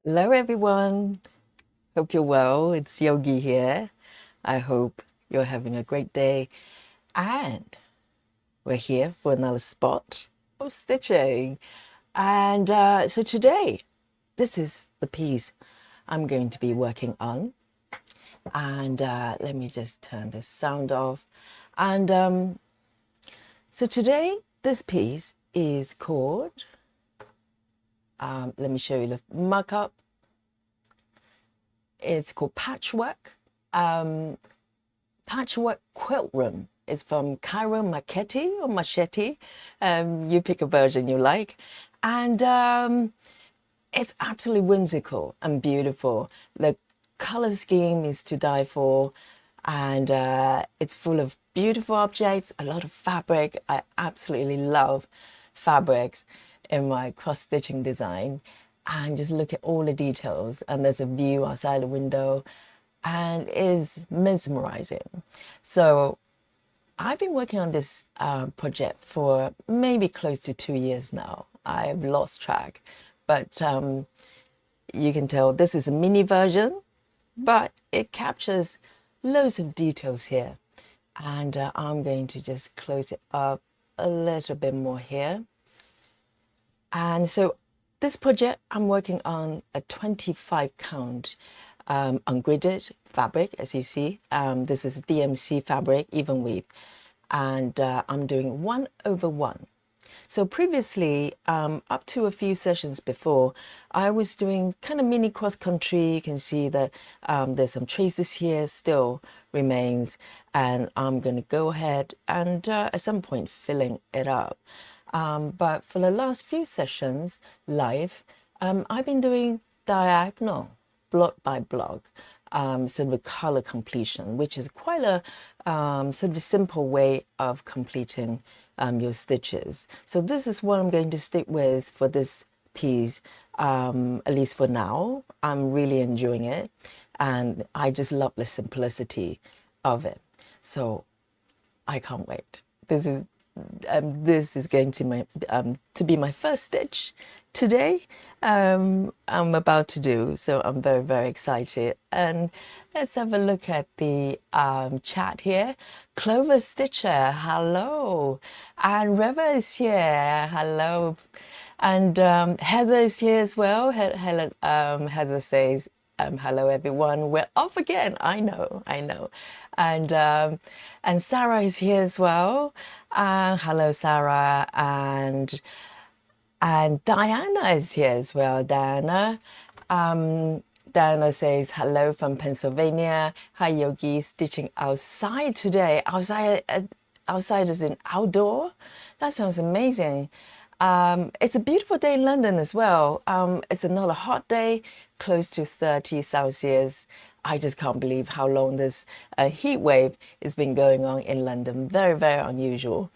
Hello, everyone. Hope you're well. It's Yogi here. I hope you're having a great day. And we're here for another spot of stitching. And so today, this is the piece I'm going to be working on. And let me just turn this sound off. And so today, this piece is called, let me show you the markup. It's called Patchwork. Patchwork Quilt Room. It's from Cairo Marchetti or Machete. You pick a version you like. And it's absolutely whimsical and beautiful. The color scheme is to die for. And it's full of beautiful objects, a lot of fabric. I absolutely love fabrics in my cross-stitching design. And just look at all the details. And there's a view outside the window and is mesmerizing. So I've been working on this project for maybe close to 2 years now. I've lost track, but you can tell this is a mini version, but it captures loads of details here. And I'm going to just close it up a little bit more here. And so this project, I'm working on a 25 count ungridded fabric, as you see. This is DMC fabric, even weave, and I'm doing 1/1. So previously, up to a few sessions before, I was doing kind of mini cross country. You can see that there's some traces here still remains, and I'm going to go ahead and at some point filling it up. But for the last few sessions live, I've been doing diagonal, block by block, sort of a color completion, which is quite a sort of a simple way of completing your stitches. So this is what I'm going to stick with for this piece, at least for now. I'm really enjoying it, and I just love the simplicity of it. So I can't wait. This is going to be my first stitch today. I'm about to do, so I'm very, very excited. And let's have a look at the chat here. Clover Stitcher, hello. And Reva is here, hello. And Heather is here as well. Heather says, hello everyone. We're off again. I know. And Sarah is here as well. Hello, Sarah. And Diana is here as well. Diana. Diana says hello from Pennsylvania. Hi, Yogi. Stitching outside today. Outside is in outdoor. That sounds amazing. It's a beautiful day in London as well. It's another hot day, close to 30 Celsius. I just can't believe how long this heat wave has been going on in London. Very, very unusual.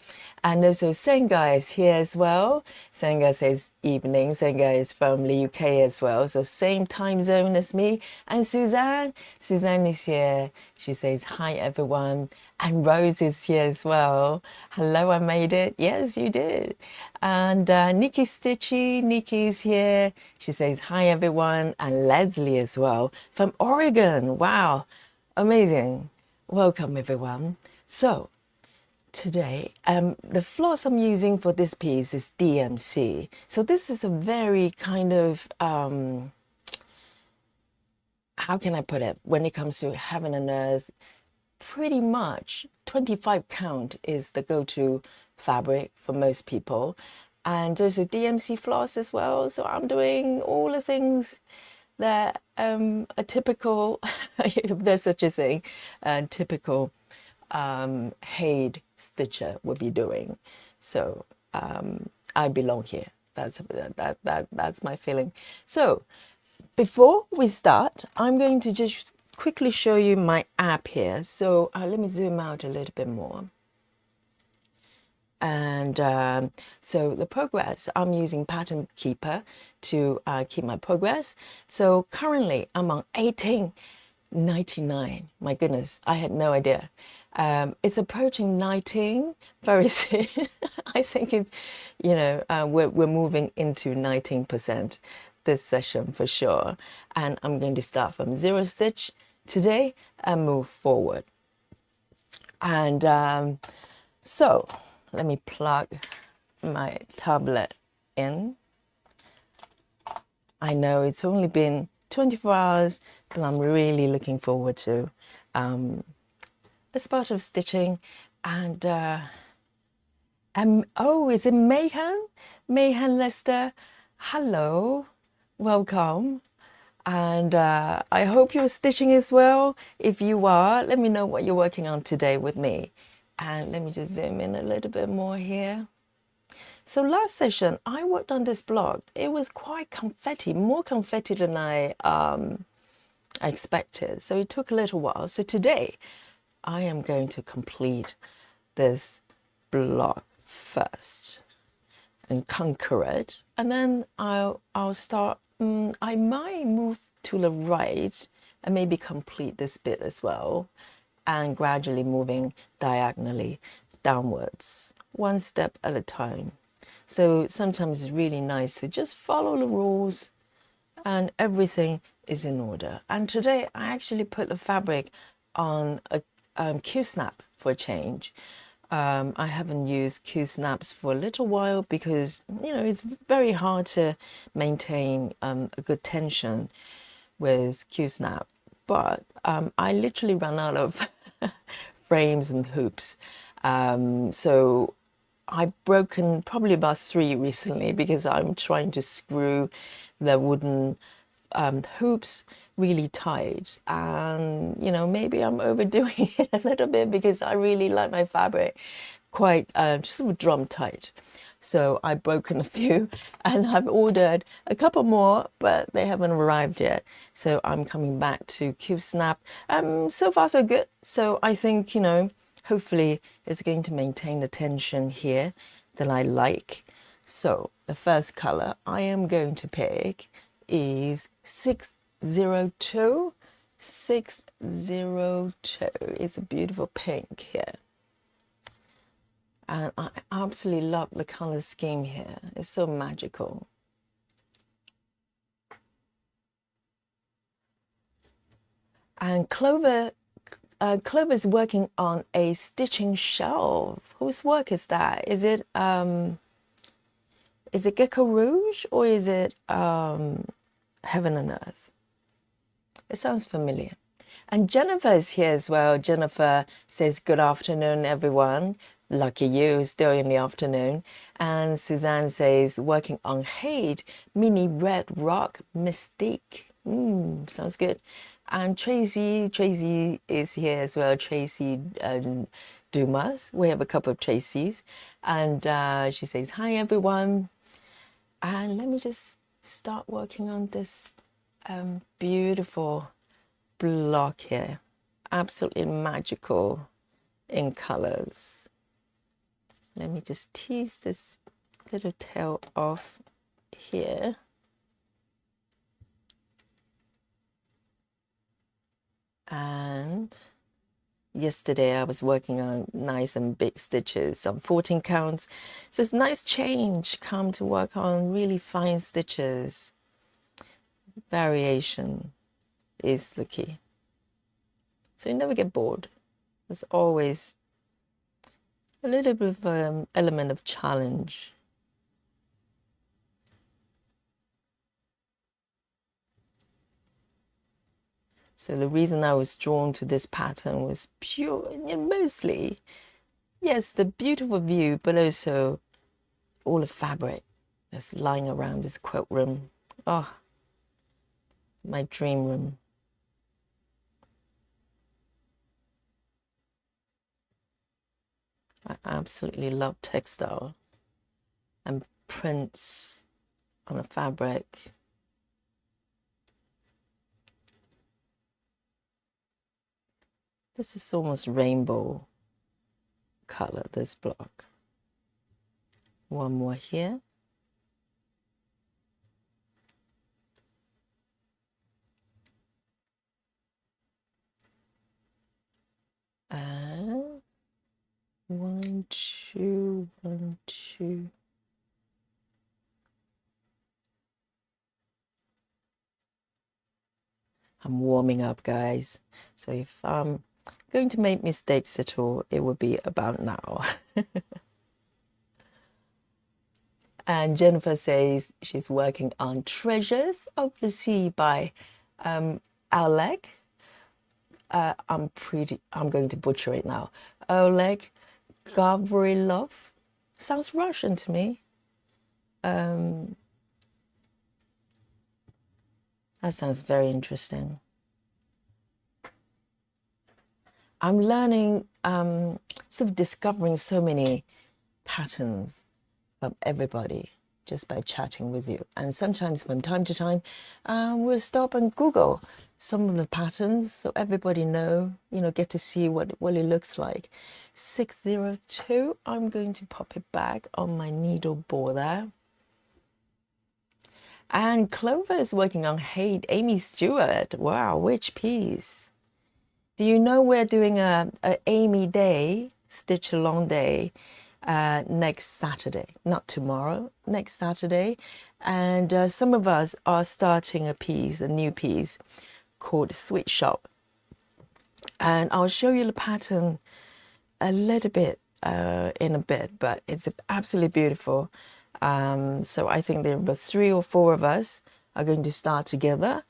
And also Senga is here as well. Senga says evening. Senga is from the UK as well, so same time zone as me. And Suzanne is here. She says hi everyone. And Rose is here as well. Hello, I made it. Yes, you did. And Nikki Stitchy, Nikki's here. She says hi everyone. And Leslie as well from Oregon. Wow, amazing. Welcome everyone. So today, the floss I'm using for this piece is DMC. So this is a very kind of, how can I put it? When it comes to heaven and earth, pretty much 25 count is the go-to fabric for most people. And also DMC floss as well. So I'm doing all the things that a typical, if there's such a thing, typical Haid stitcher would be doing. So I belong here. That's my feeling. So before we start, I'm going to just quickly show you my app here. So let me zoom out a little bit more. And so the progress, I'm using Pattern Keeper to keep my progress. So currently I'm on 1899. My goodness, I had no idea. It's approaching 19 very soon. I think it's, we're moving into 19%. this session for sure. And I'm going to start from 0 stitch today and move forward. And so let me plug my tablet in. I know it's only been 24 hours, but I'm really looking forward to a spot of stitching. And oh, is it Mayhem? Mayhem Lester, hello, welcome. And I hope you're stitching as well. If you are, let me know what you're working on today with me. And let me just zoom in a little bit more here. So last session, I worked on this block. It was quite confetti, more confetti than I expected. So it took a little while. So today, I am going to complete this block first and conquer it. And then I'll start, I might move to the right and maybe complete this bit as well. And gradually moving diagonally downwards, one step at a time. So sometimes it's really nice to just follow the rules and everything is in order. And today I actually put the fabric on a Q-snap for a change. I haven't used Q-snaps for a little while because, you know, it's very hard to maintain a good tension with Q-snap. But I literally ran out of frames and hoops. So I've broken probably about 3 recently because I'm trying to screw the wooden hoops really tight. And, you know, maybe I'm overdoing it a little bit because I really like my fabric quite just drum tight. So I've broken a few and I've ordered a couple more, but they haven't arrived yet. So I'm coming back to Q-snap. So far so good. So I think, you know, hopefully it's going to maintain the tension here that I like. So the first color I am going to pick is 602. 602. It's a beautiful pink here. And I absolutely love the color scheme here. It's so magical. And Clover's working on a stitching shelf. Whose work is that? Is it Gecko Rouge or is it Heaven and Earth? It sounds familiar. And Jennifer is here as well. Jennifer says, good afternoon, everyone. Lucky you, still in the afternoon. And Suzanne says, working on Hade, Mini Red Rock Mystique. Sounds good. And Tracy is here as well. Tracy Dumas. We have a couple of Tracys. And she says, hi, everyone. And let me just start working on this beautiful block here. Absolutely magical in colors. Let me just tease this little tail off here. And yesterday I was working on nice and big stitches on 14 counts. So it's a nice change, come to work on really fine stitches. Variation is the key. So you never get bored. There's always a little bit of an element of challenge. So the reason I was drawn to this pattern was pure, mostly, yes, the beautiful view, but also all the fabric that's lying around this quilt room. Oh, my dream room. I absolutely love textile and prints on a fabric. This is almost rainbow color, this block. One more here. And 1, 2, 1, 2. I'm warming up, guys. So if I'm going to make mistakes at all, it will be about now. And Jennifer says she's working on Treasures of the Sea by Oleg. I'm going to butcher it now. Oleg Gavrilov. Sounds Russian to me. That sounds very interesting. I'm learning, sort of discovering so many patterns from everybody just by chatting with you. And sometimes from time to time, we'll stop and Google some of the patterns so everybody get to see what it looks like. 602, I'm going to pop it back on my needle bore there. And Clover is working on Hate Amy Stewart. Wow, which piece? Do you know we're doing a Amy Day, Stitch Along Day, next Saturday? Not tomorrow, next Saturday. And some of us are starting a new piece called Sweet Shop. And I'll show you the pattern a little bit in a bit, but it's absolutely beautiful. So I think there were 3 or 4 of us are going to start together.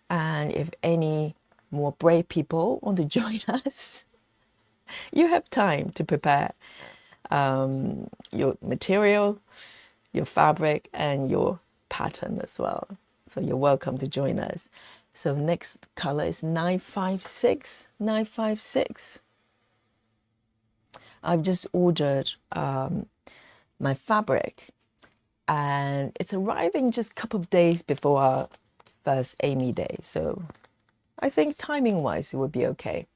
And if any more brave people want to join us, you have time to prepare your material, your fabric, and your pattern as well. So you're welcome to join us. So next color is 956. 956. I've just ordered my fabric, and it's arriving just a couple of days before our first Amy Day. So I think timing-wise, it would be okay.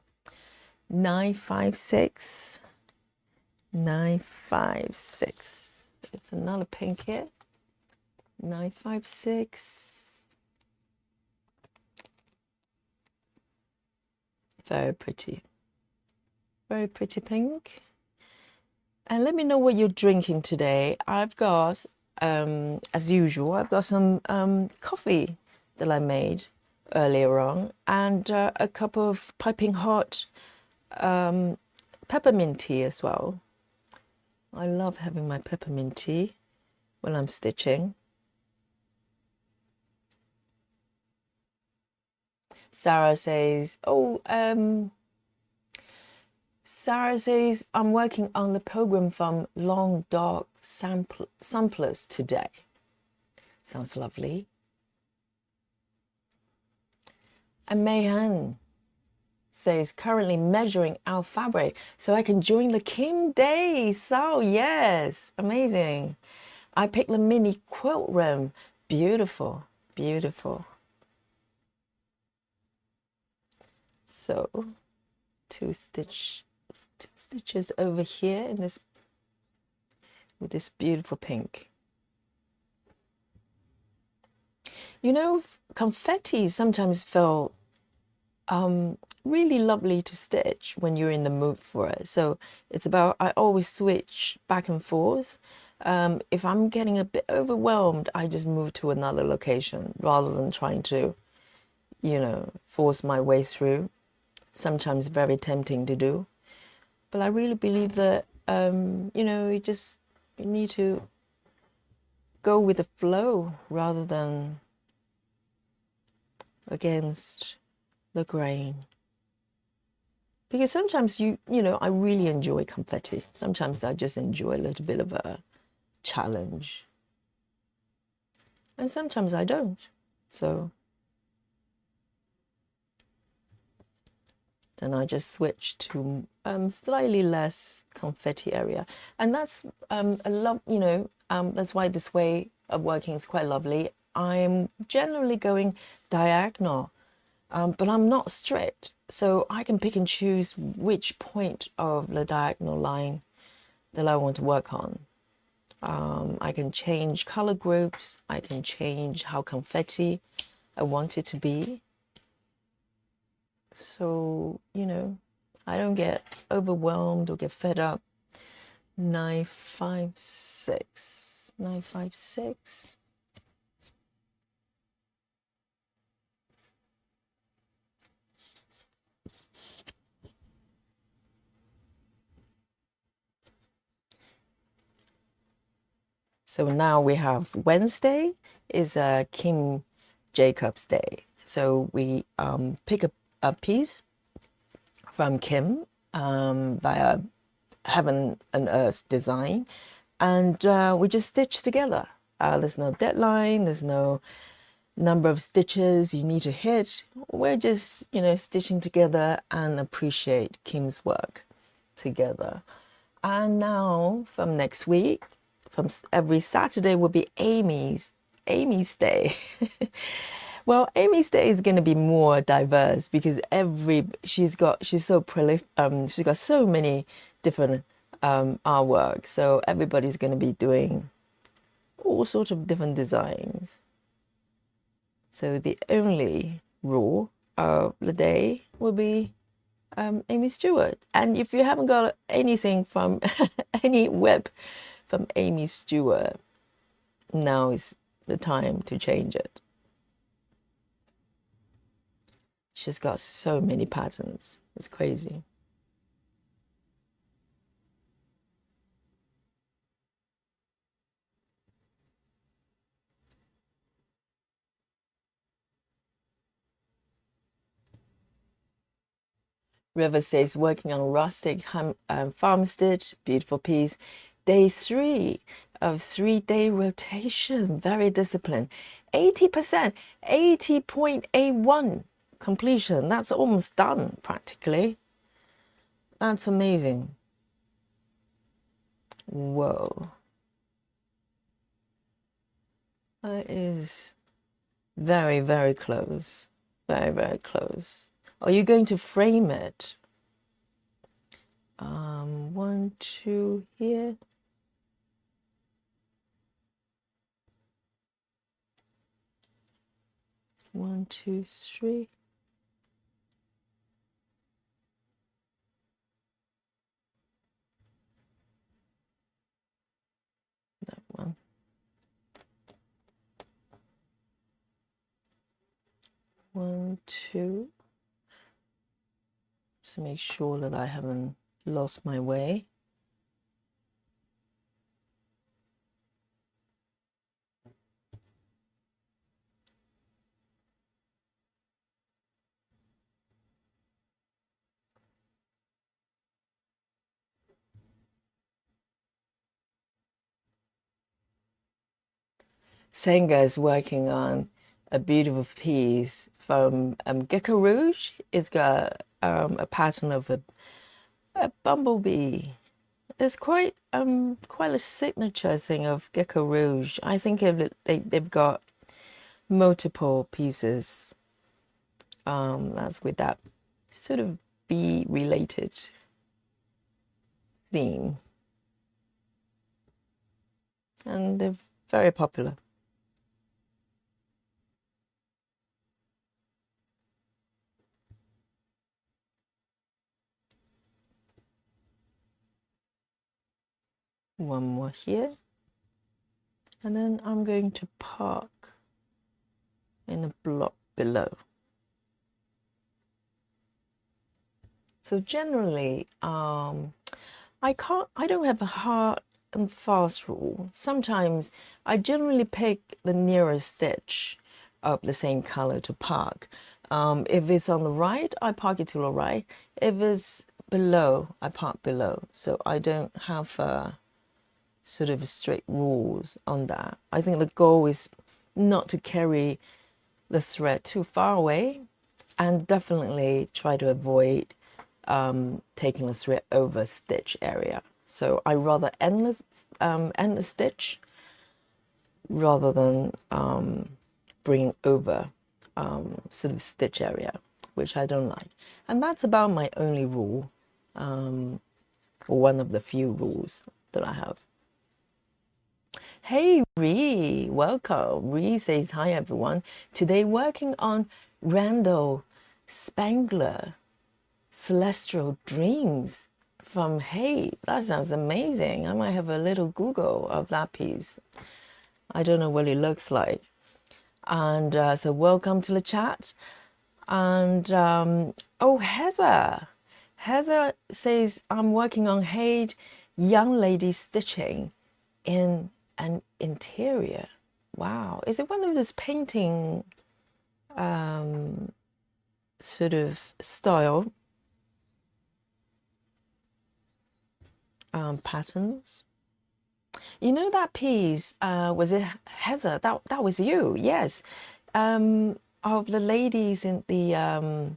956. 956. It's another pink here. 956. Very pretty. Very pretty pink. And let me know what you're drinking today. I've got, as usual, I've got some coffee that I made earlier on, and a cup of piping hot peppermint tea as well. I love having my peppermint tea when I'm stitching. Sarah says, Sarah says, I'm working on the program from Long Dog Samplers today. Sounds lovely. And Mayhan says, currently measuring our fabric so I can join the Kim Day. So yes, amazing. I picked the mini quilt rim. Beautiful, beautiful. So two stitches over here in this with this beautiful pink. You know, confetti sometimes feel really lovely to stitch when you're in the mood for it. So it's about, I always switch back and forth. If I'm getting a bit overwhelmed, I just move to another location rather than trying to, force my way through. Sometimes very tempting to do. But I really believe that, you need to go with the flow rather than against the grain. Because sometimes I really enjoy confetti. Sometimes I just enjoy a little bit of a challenge. And sometimes I don't. So then I just switch to slightly less confetti area. And that's a lot, that's why this way of working is quite lovely. I'm generally going diagonal, but I'm not strict. So I can pick and choose which point of the diagonal line that I want to work on. I can change color groups. I can change how confetti I want it to be. So, I don't get overwhelmed or get fed up. 956. 956. So now we have Wednesday is Kim Jacobs Day. So we pick a piece from Kim via Heaven and Earth design, and we just stitch together. There's no deadline, there's no number of stitches you need to hit. We're just, stitching together and appreciate Kim's work together. And now from next week, from every Saturday will be Amy's Day. Well, Amy's Day is going to be more diverse because she's so prolific. She's got so many different artwork. So everybody's going to be doing all sorts of different designs. So the only rule of the day will be Amy Stewart. And if you haven't got anything from any web from Amy Stewart, now is the time to change it. She's got so many patterns. It's crazy. River says, working on rustic farm stitch, beautiful piece. Day 3 of 3-day rotation, very disciplined. 80%, 80.81 completion. That's almost done practically. That's amazing. Whoa. That is very, very close. Very, very close. Are you going to frame it? 1, 2 here. One, two, three. That one. 1, 2. Just make sure that I haven't lost my way. Senga is working on a beautiful piece from Gecko Rouge. It's got a pattern of a bumblebee. It's quite a signature thing of Gecko Rouge. I think they've got multiple pieces that's with that sort of bee related theme, and they're very popular. One more here, and then I'm going to park in a block below. So generally, I don't have a hard and fast rule. Sometimes I generally pick the nearest stitch of the same color to park. If it's on the right, I park it to the right. If it's below, I park below. So I don't have sort of strict rules on that. I think the goal is not to carry the thread too far away, and definitely try to avoid taking the thread over stitch area. So I rather end the stitch rather than bring over sort of stitch area, which I don't like. And that's about my only rule, or one of the few rules that I have. Hey Ree, welcome. Ree says, hi everyone. Today working on Randall Spangler Celestial Dreams from Hey. That sounds amazing. I might have a little Google of that piece. I don't know what it looks like. And so welcome to the chat. And oh, Heather. Heather says, I'm working on Hey Young Lady Stitching in and interior. Wow, is it one of those painting sort of style patterns? You know that piece, was it Heather? That was you, yes. Of the ladies in the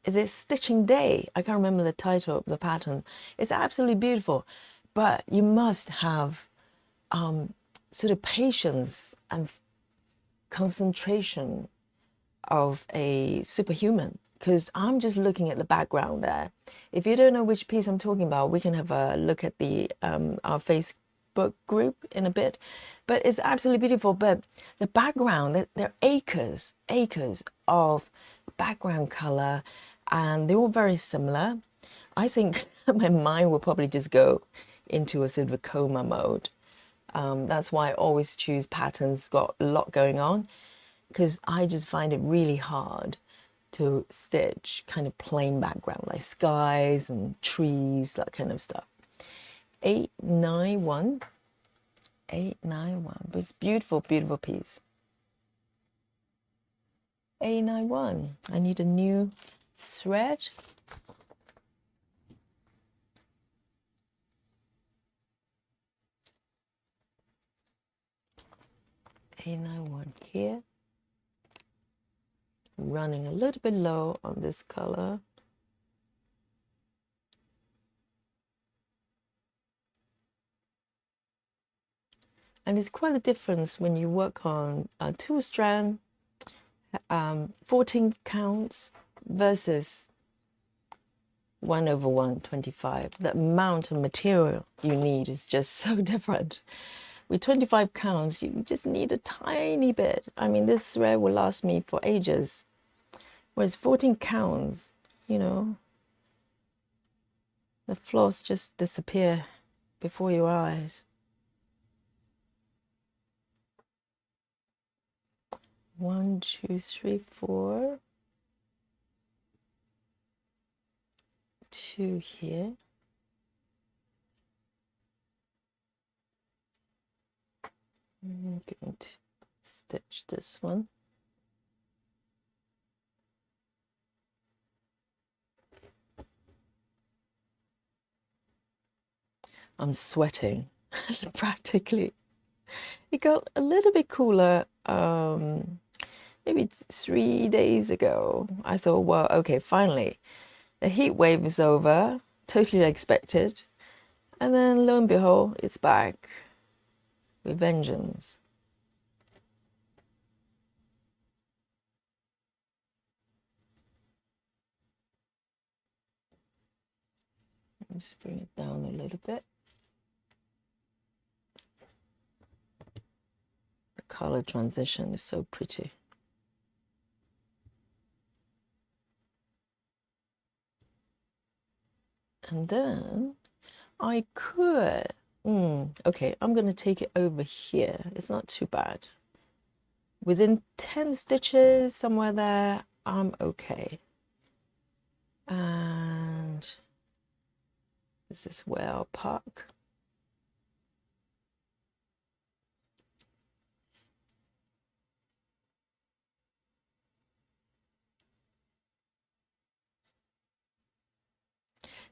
is it Stitching Day? I can't remember the title of the pattern. It's absolutely beautiful, but you must have sort of patience and concentration of a superhuman, because I'm just looking at the background there. If you don't know which piece I'm talking about, we can have a look at the our Facebook group in a bit. But it's absolutely beautiful. But the background, there are acres of background color, and they're all very similar. I think my mind will probably just go into a sort of a coma mode. That's why I always choose patterns got a lot going on, because I just find it really hard to stitch kind of plain background like skies and trees, that kind of stuff. 891, 891, but it's beautiful, beautiful piece. 891, I need a new thread. A91 here. Running a little bit low on this color. And it's quite a difference when you work on a 2-strand, 14 counts versus 1/125. The amount of material you need is just so different. With 25 counts, you just need a tiny bit. I mean, this thread will last me for ages. Whereas 14 counts, you know, the floss just disappear before your eyes. 1, 2, 3, 4. 2 here. I'm going to stitch this one. I'm sweating practically. It got a little bit cooler maybe 3 days ago. I thought, well, okay, finally the heat wave is over, totally expected. And then lo and behold, it's back with vengeance. Let's bring it down a little bit. The color transition is so pretty. And then I could, okay, I'm going to take it over here. It's not too bad. Within 10 stitches, somewhere there, I'm okay. And this is where I'll park.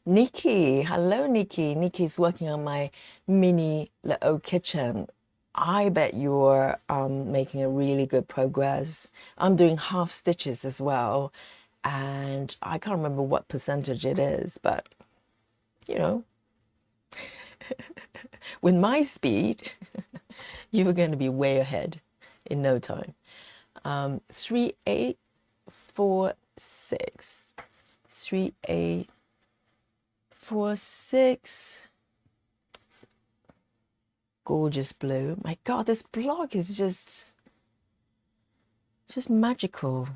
Nikki, hello Nikki. Nikki's working on my mini little kitchen. I bet you're making a really good progress. I'm doing half stitches as well, and I can't remember what percentage it is, but you know, with my speed, you are going to be way ahead in no time. 3, 8, 4, 6, 3, 8, 4, 6. Gorgeous blue. My God, this block is just magical.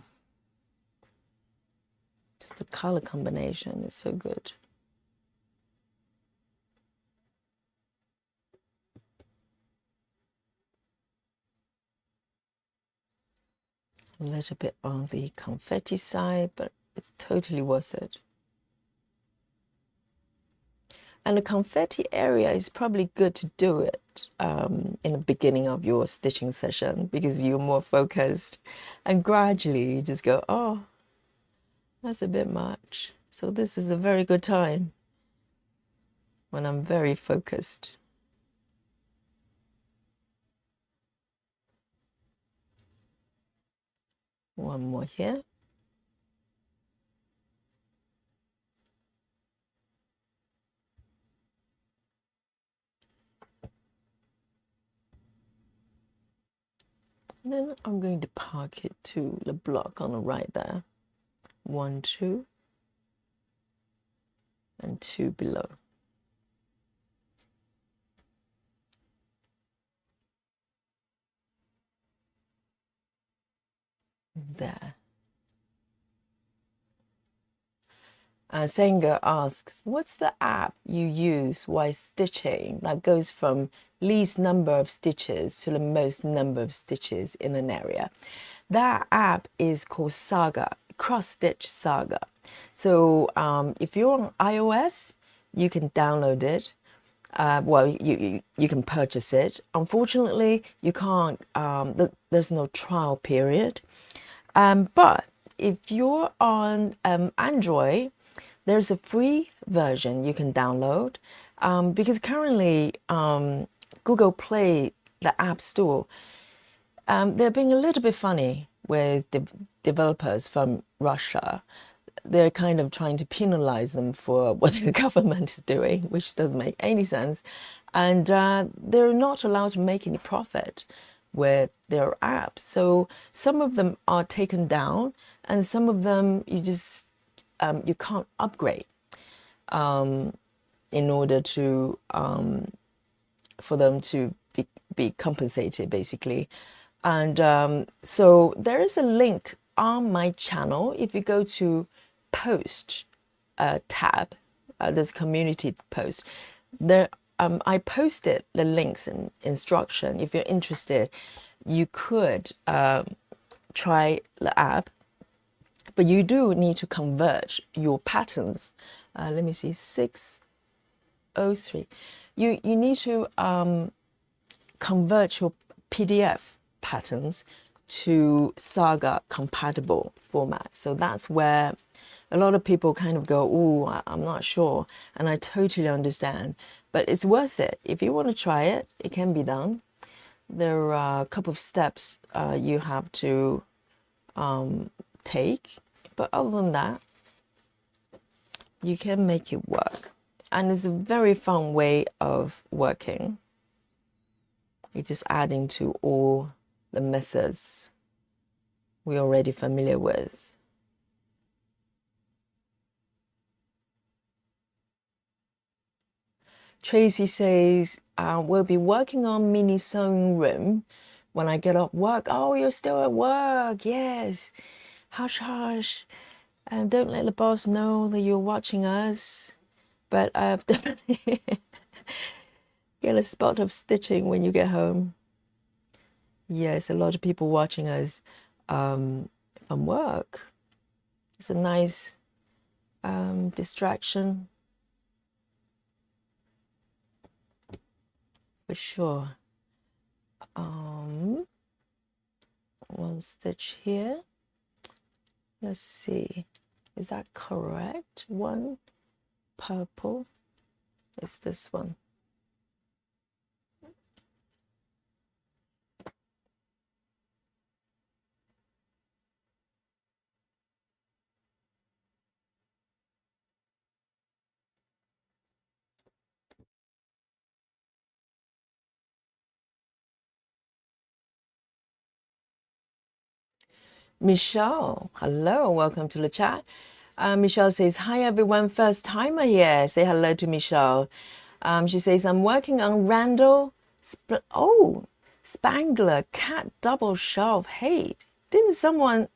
Just the color combination is so good. A little bit on the confetti side, but it's totally worth it. And the confetti area is probably good to do it in the beginning of your stitching session because you're more focused, and gradually you just go, oh, that's a bit much. So this is a very good time when I'm very focused. One more here. And then I'm going to park it to the block on the right there. 1, 2, and 2 below. There. Senga asks, what's the app you use while stitching that goes from least number of stitches to the most number of stitches in an area? That app is called Saga, Cross Stitch Saga. So if you're on iOS, you can download it. Well, you can purchase it. Unfortunately, you can't. There's no trial period. But if you're on Android, there's a free version you can download because currently Google Play, the App Store, they're being a little bit funny with developers from Russia. They're kind of trying to penalize them for what the government is doing, which doesn't make any sense. And they're not allowed to make any profit with their apps. So some of them are taken down and some of them you just you can't upgrade in order to for them to be compensated, basically. And so there is a link on my channel. If you go to post tab, there's community post there. I posted the links and instruction. If you're interested, you could try the app, but you do need to convert your patterns. Let me see, 603. You need to convert your PDF patterns to Saga compatible format. So that's where a lot of people kind of go, oh, I'm not sure. And I totally understand, but it's worth it. If you want to try it, it can be done. There are a couple of steps you have to take, but other than that, you can make it work. And it's a very fun way of working. You're just adding to all the methods we're already familiar with. Tracy says, we'll be working on mini sewing room when I get off work. Oh, you're still at work. Yes. Hush, hush. Don't let the boss know that you're watching us. But definitely get a spot of stitching when you get home. Yes, a lot of people watching us from work. It's a nice distraction. For sure. One stitch here. Let's see. Is that correct? One purple. It's this one. Michelle, hello, welcome to the chat. Michelle says, hi everyone, first timer here. Say hello to Michelle. She says, I'm working on Randall Spangler cat double shelf. Hey, didn't someone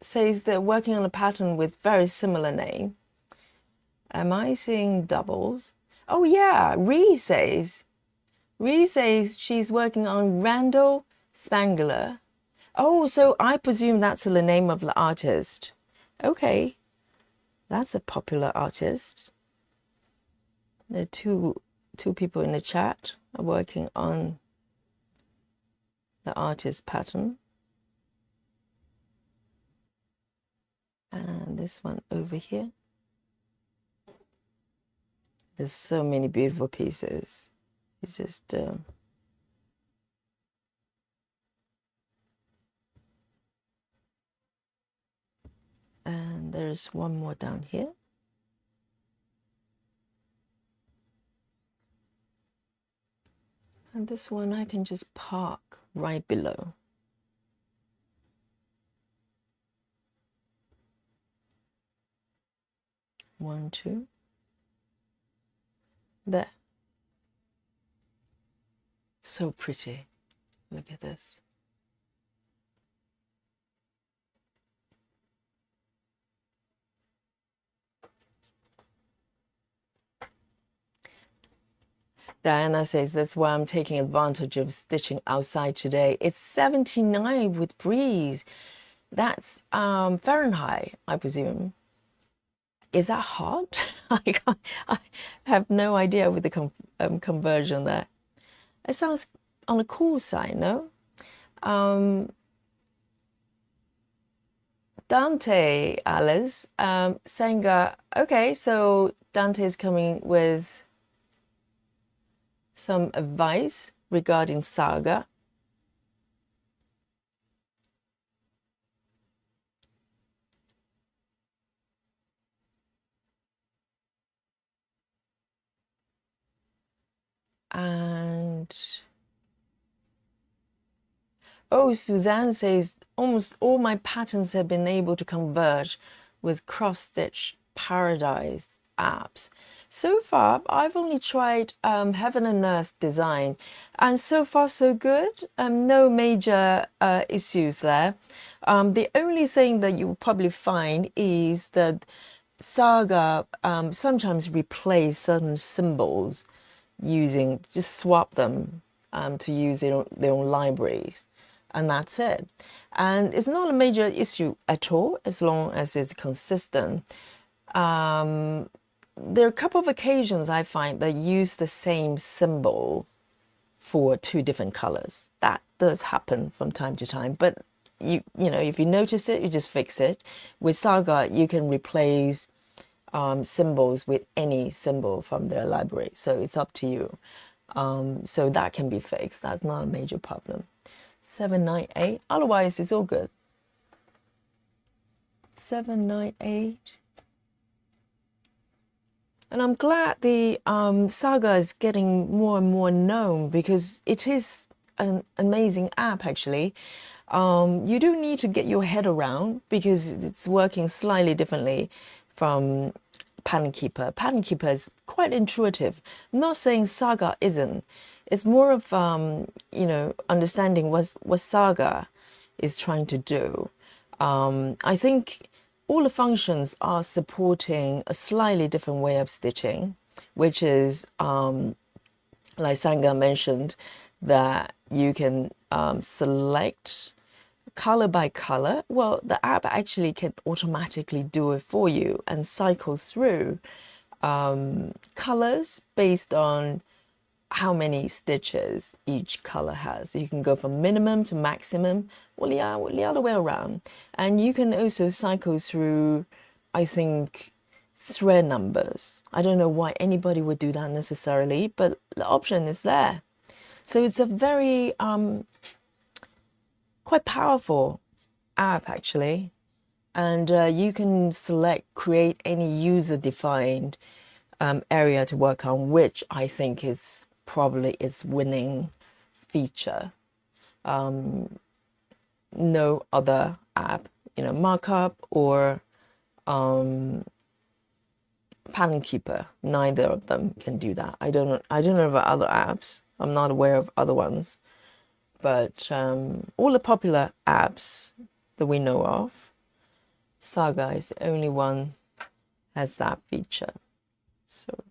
says they're working on a pattern with very similar name? Am I seeing doubles? Oh yeah, Ree says she's working on Randall Spangler. Oh, so I presume that's the name of the artist. Okay, that's a popular artist. There are two two people in the chat are working on the artist pattern. And this one over here. There's so many beautiful pieces. It's just and there's one more down here. And this one I can just park right below. One, two. There. So pretty. Look at this. Diana says, that's why I'm taking advantage of stitching outside today. It's 79 with breeze. That's Fahrenheit, I presume. Is that hot? I have no idea with the conversion there. It sounds on the cool side, no? Dante, Alice, saying, okay, so Dante is coming with some advice regarding saga. And oh, Suzanne says, almost all my patterns have been able to convert with cross-stitch paradise apps. So far, I've only tried Heaven and Earth design, and so far so good. No major issues there. The only thing that you will probably find is that Saga sometimes replace certain symbols using, just swap them to use their own libraries, and that's it. And it's not a major issue at all as long as it's consistent. There are a couple of occasions I find that use the same symbol for two different colors. That does happen from time to time, but you know, if you notice it, you just fix it. With Saga, you can replace symbols with any symbol from their library, so it's up to you. So that can be fixed. That's not a major problem. 798. Otherwise, it's all good. 798. And I'm glad the Saga is getting more and more known, because it is an amazing app, actually. You do need to get your head around, because it's working slightly differently from Pattern Keeper. Pattern Keeper is quite intuitive. I'm not saying Saga isn't. It's more of, you know, understanding what Saga is trying to do. I think all the functions are supporting a slightly different way of stitching, which is, like Sanga mentioned, that you can select color by color. Well, the app actually can automatically do it for you and cycle through colors based on how many stitches each color has. You can go from minimum to maximum, or the other way around. And you can also cycle through, I think, thread numbers. I don't know why anybody would do that necessarily, but the option is there. So it's a very quite powerful app, actually. And you can create any user-defined area to work on, which I think is probably its winning feature. No other app, you know, Markup or Pattern Keeper, neither of them can do that. I don't know about other apps. I'm not aware of other ones, but all the popular apps that we know of, Saga is the only one has that feature. So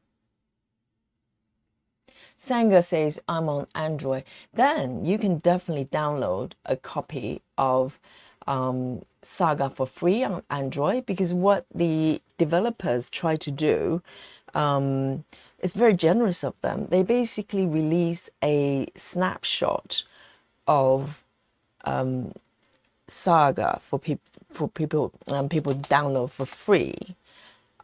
Sanga says, I'm on Android. Then you can definitely download a copy of Saga for free on Android, because what the developers try to do it's very generous of them. They basically release a snapshot of Saga for people download for free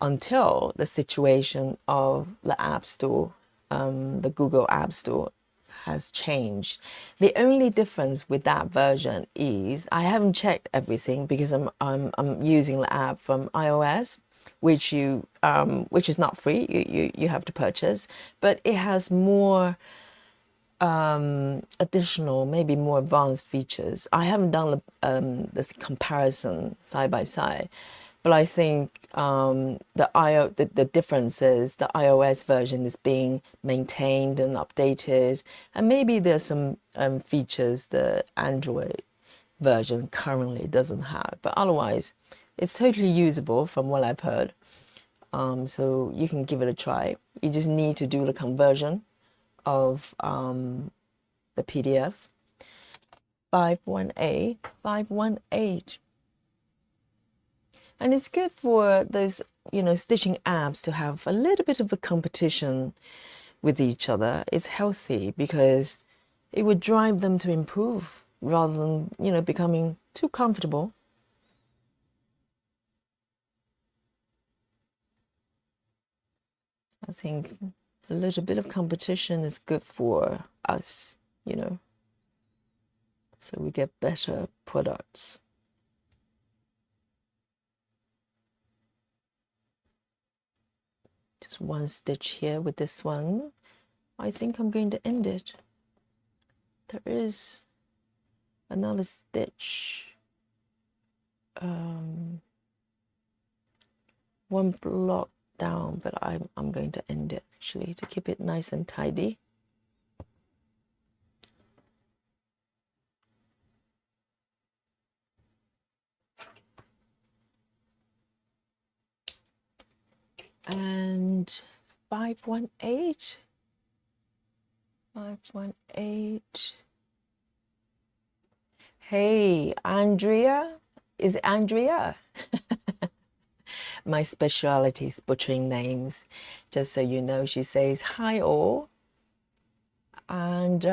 until the situation of the App Store, the Google App Store, has changed. The only difference with that version is I haven't checked everything because I'm using the app from iOS, which is not free. You have to purchase, but it has more additional, maybe more advanced features. I haven't done this comparison side by side, but I think the difference is the iOS version is being maintained and updated, and maybe there's some features the Android version currently doesn't have, but otherwise it's totally usable from what I've heard. So you can give it a try. You just need to do the conversion of the PDF 518. And it's good for those, stitching apps to have a little bit of a competition with each other. It's healthy because it would drive them to improve rather than, becoming too comfortable. I think a little bit of competition is good for us, so we get better products. Just one stitch here with this one. I think I'm going to end it. There is another stitch, one block down, but I'm going to end it actually to keep it nice and tidy. And 518. Hey, Andrea. Is it Andrea? My specialty is butchering names. Just so you know, she says, hi all. And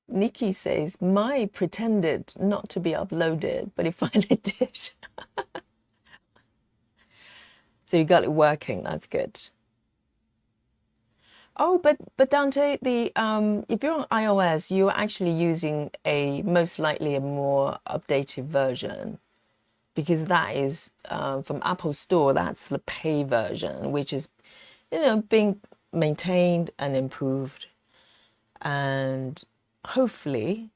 Nikki says, my pretended not to be uploaded, but it finally did. So you got it working, that's good. Oh, but Dante, if you're on iOS, you're actually using most likely a more updated version, because that is from Apple Store. That's the pay version, which is, being maintained and improved, and hopefully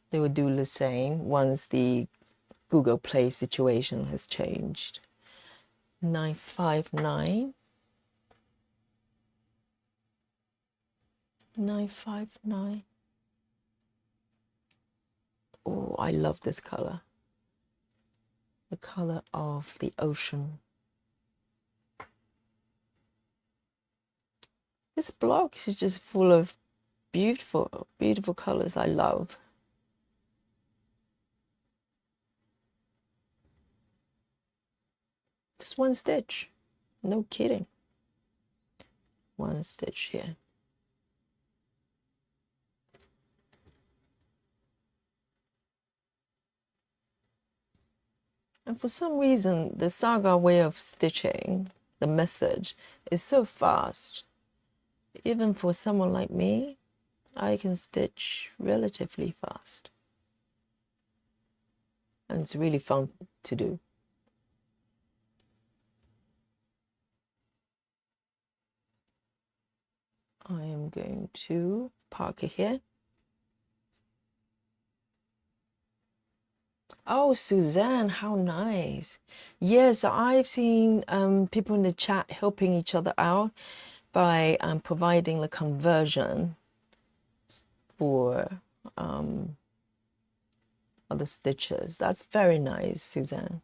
they will do the same once the Google Play situation has changed. 959. 959. Oh, I love this color. The color of the ocean. This block is just full of beautiful, beautiful colors I love. Just one stitch. No kidding. One stitch here. And for some reason, the Saga way of stitching, the method, is so fast. Even for someone like me, I can stitch relatively fast. And it's really fun to do. I am going to park it here. Oh, Suzanne, how nice. Yes, I've seen people in the chat helping each other out by providing the conversion for other stitches. That's very nice, Suzanne,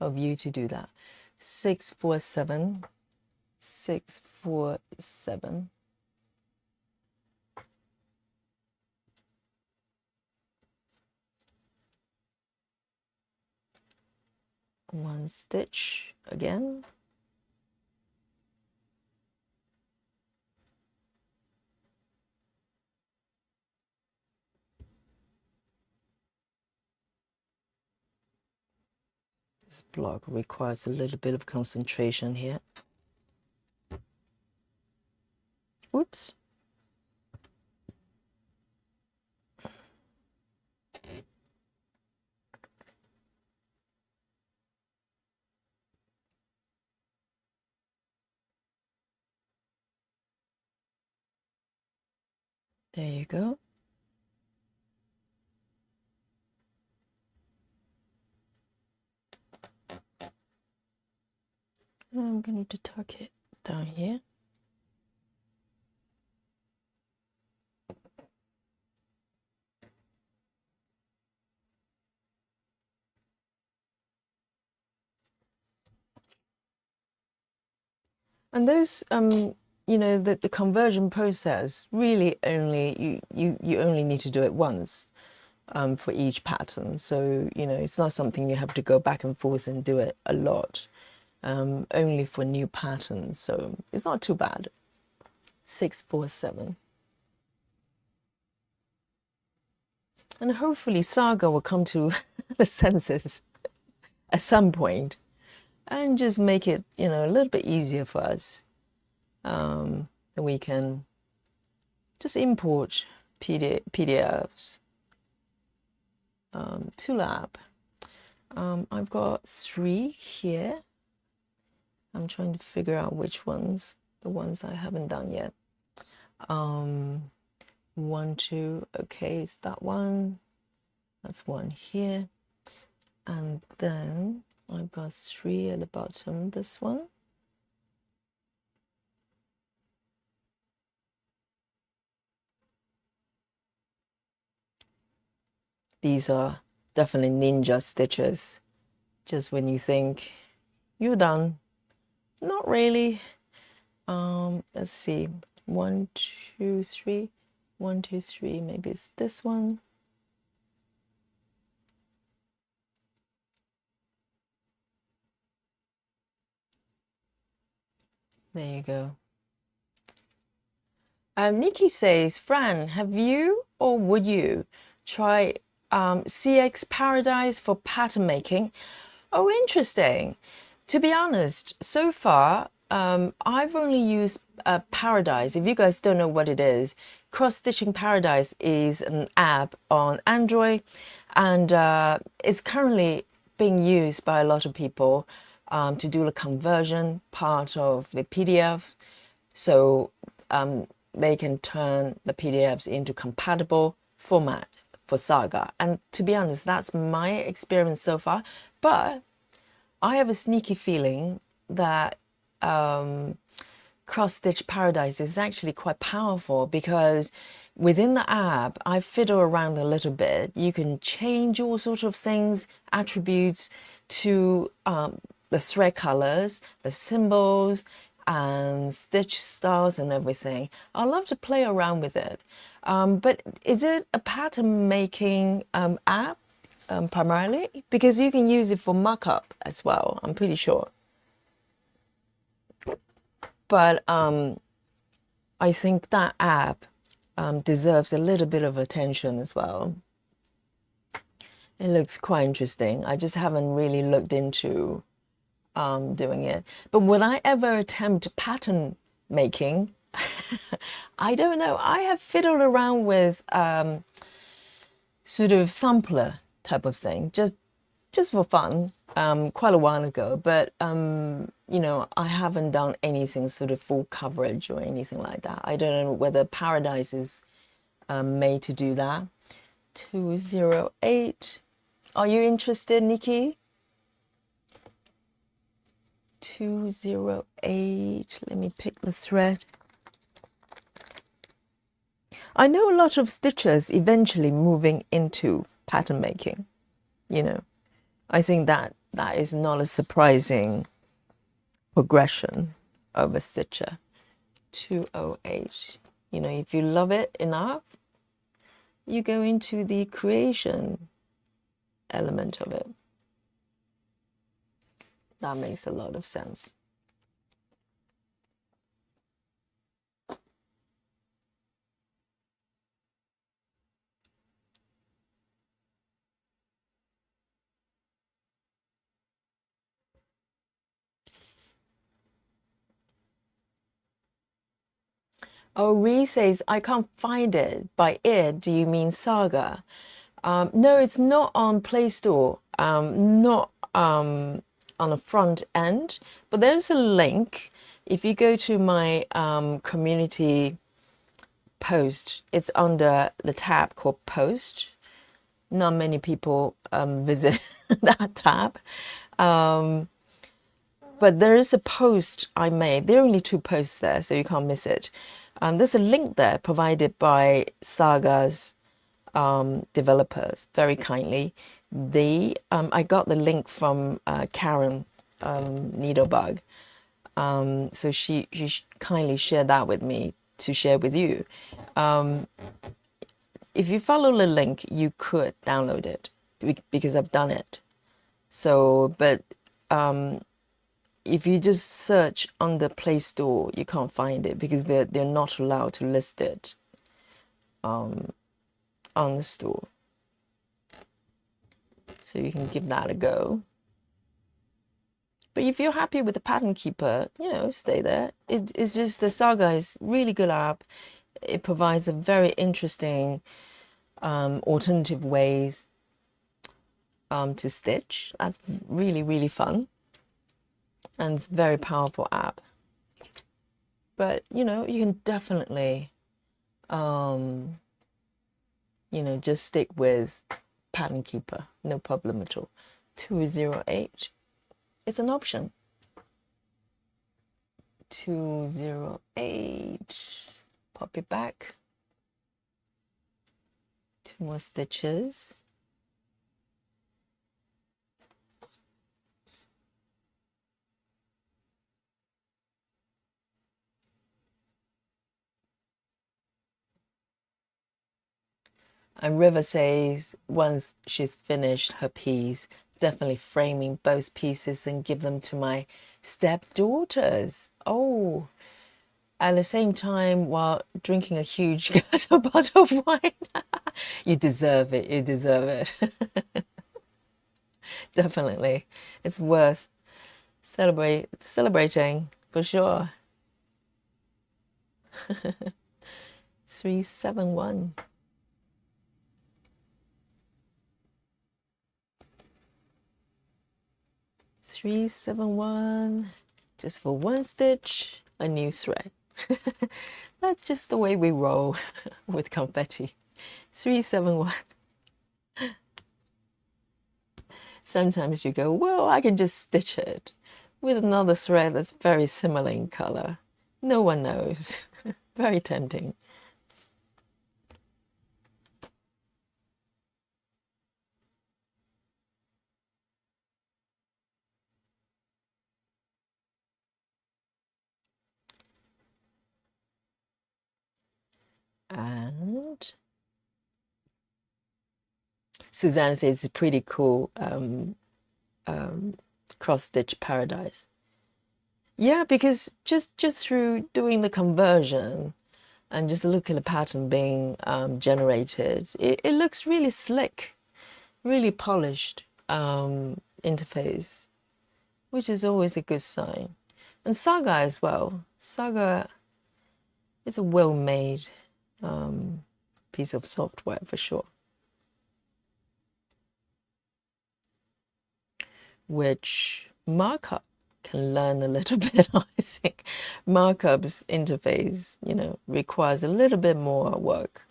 of you to do that. 647, 647. 1 stitch again. This block requires a little bit of concentration here. Whoops. There you go. I'm going to tuck it down here. And those, you know, the conversion process really only, you only need to do it once for each pattern. So, you know, it's not something you have to go back and forth and do it a lot, only for new patterns. So it's not too bad. 647. And hopefully Saga will come to the senses at some point and just make it, you know, a little bit easier for us. Then we can just import PDFs to lab. I've got 3 here. I'm trying to figure out which ones, the ones I haven't done yet. 1, 2, okay, it's that one. That's 1 here. And then I've got 3 at the bottom, this one. These are definitely ninja stitches. Just when you think you're done, not really. Let's see, 1, 2, 3, 1, 2, 3. Maybe it's this one. There you go. Nikki says, Fran, have you or would you try CX Paradise for pattern making? Oh, interesting. To be honest, so far, I've only used Paradise. If you guys don't know what it is, Cross Stitching Paradise is an app on Android, and it's currently being used by a lot of people to do the conversion part of the PDF. So they can turn the PDFs into compatible format for Saga. And to be honest, that's my experience so far. But I have a sneaky feeling that Cross Stitch Paradise is actually quite powerful, because within the app, I fiddle around a little bit. You can change all sorts of things, attributes to the thread colors, the symbols, and stitch styles and everything. I love to play around with it. But is it a pattern making app primarily? Because you can use it for markup as well, I'm pretty sure. But I think that app deserves a little bit of attention as well. It looks quite interesting. I just haven't really looked into doing it. But would I ever attempt pattern making? I don't know. I have fiddled around with sort of sampler type of thing, just for fun, quite a while ago. But you know, I haven't done anything sort of full coverage or anything like that. I don't know whether Paradise is made to do that. 208. Are you interested, Nikki? 208. Let me pick the thread. I know a lot of stitchers eventually moving into pattern making. You know, I think that is not a surprising progression of a stitcher. 208. You know, if you love it enough, you go into the creation element of it. That makes a lot of sense. Oh, Ree says, I can't find it. By it, do you mean Saga? No, it's not on Play Store, not on the front end, but there's a link. If you go to my community post, it's under the tab called Post. Not many people visit that tab. But there is a post I made. There are only 2 posts there, so you can't miss it. There's a link there provided by Saga's developers very kindly. I got the link from Karen Needlebug. So she kindly shared that with me to share with you. If you follow the link, you could download it because I've done it. So, but if you just search on the Play Store, you can't find it because they're not allowed to list it on the store. So you can give that a go. But if you're happy with the Pattern Keeper, you know, stay there. It's just the Saga is really good app. It provides a very interesting alternative ways to stitch. That's really, really fun. And it's a very powerful app. But, you know, you can definitely, you know, just stick with Pattern Keeper. No problem at all. 208. It's an option. 208. Pop it back. 2 more stitches. And River says once she's finished her piece, definitely framing both pieces and give them to my stepdaughters. Oh, at the same time while drinking a huge glass of bottle of wine. You deserve it. You deserve it. Definitely. It's worth celebrating for sure. 371. Just for 1 stitch, a new thread. That's just the way we roll with confetti. 371. Sometimes you go, well, I can just stitch it with another thread that's very similar in color. No one knows. Very tempting. And Suzanne says it's pretty cool cross-stitch paradise. Yeah, because just through doing the conversion and just look at the pattern being generated, it looks really slick, really polished interface, which is always a good sign. And Saga as well. Saga is a well-made piece of software for sure. Which Markup can learn a little bit. I think Markup's interface, you know, requires a little bit more work.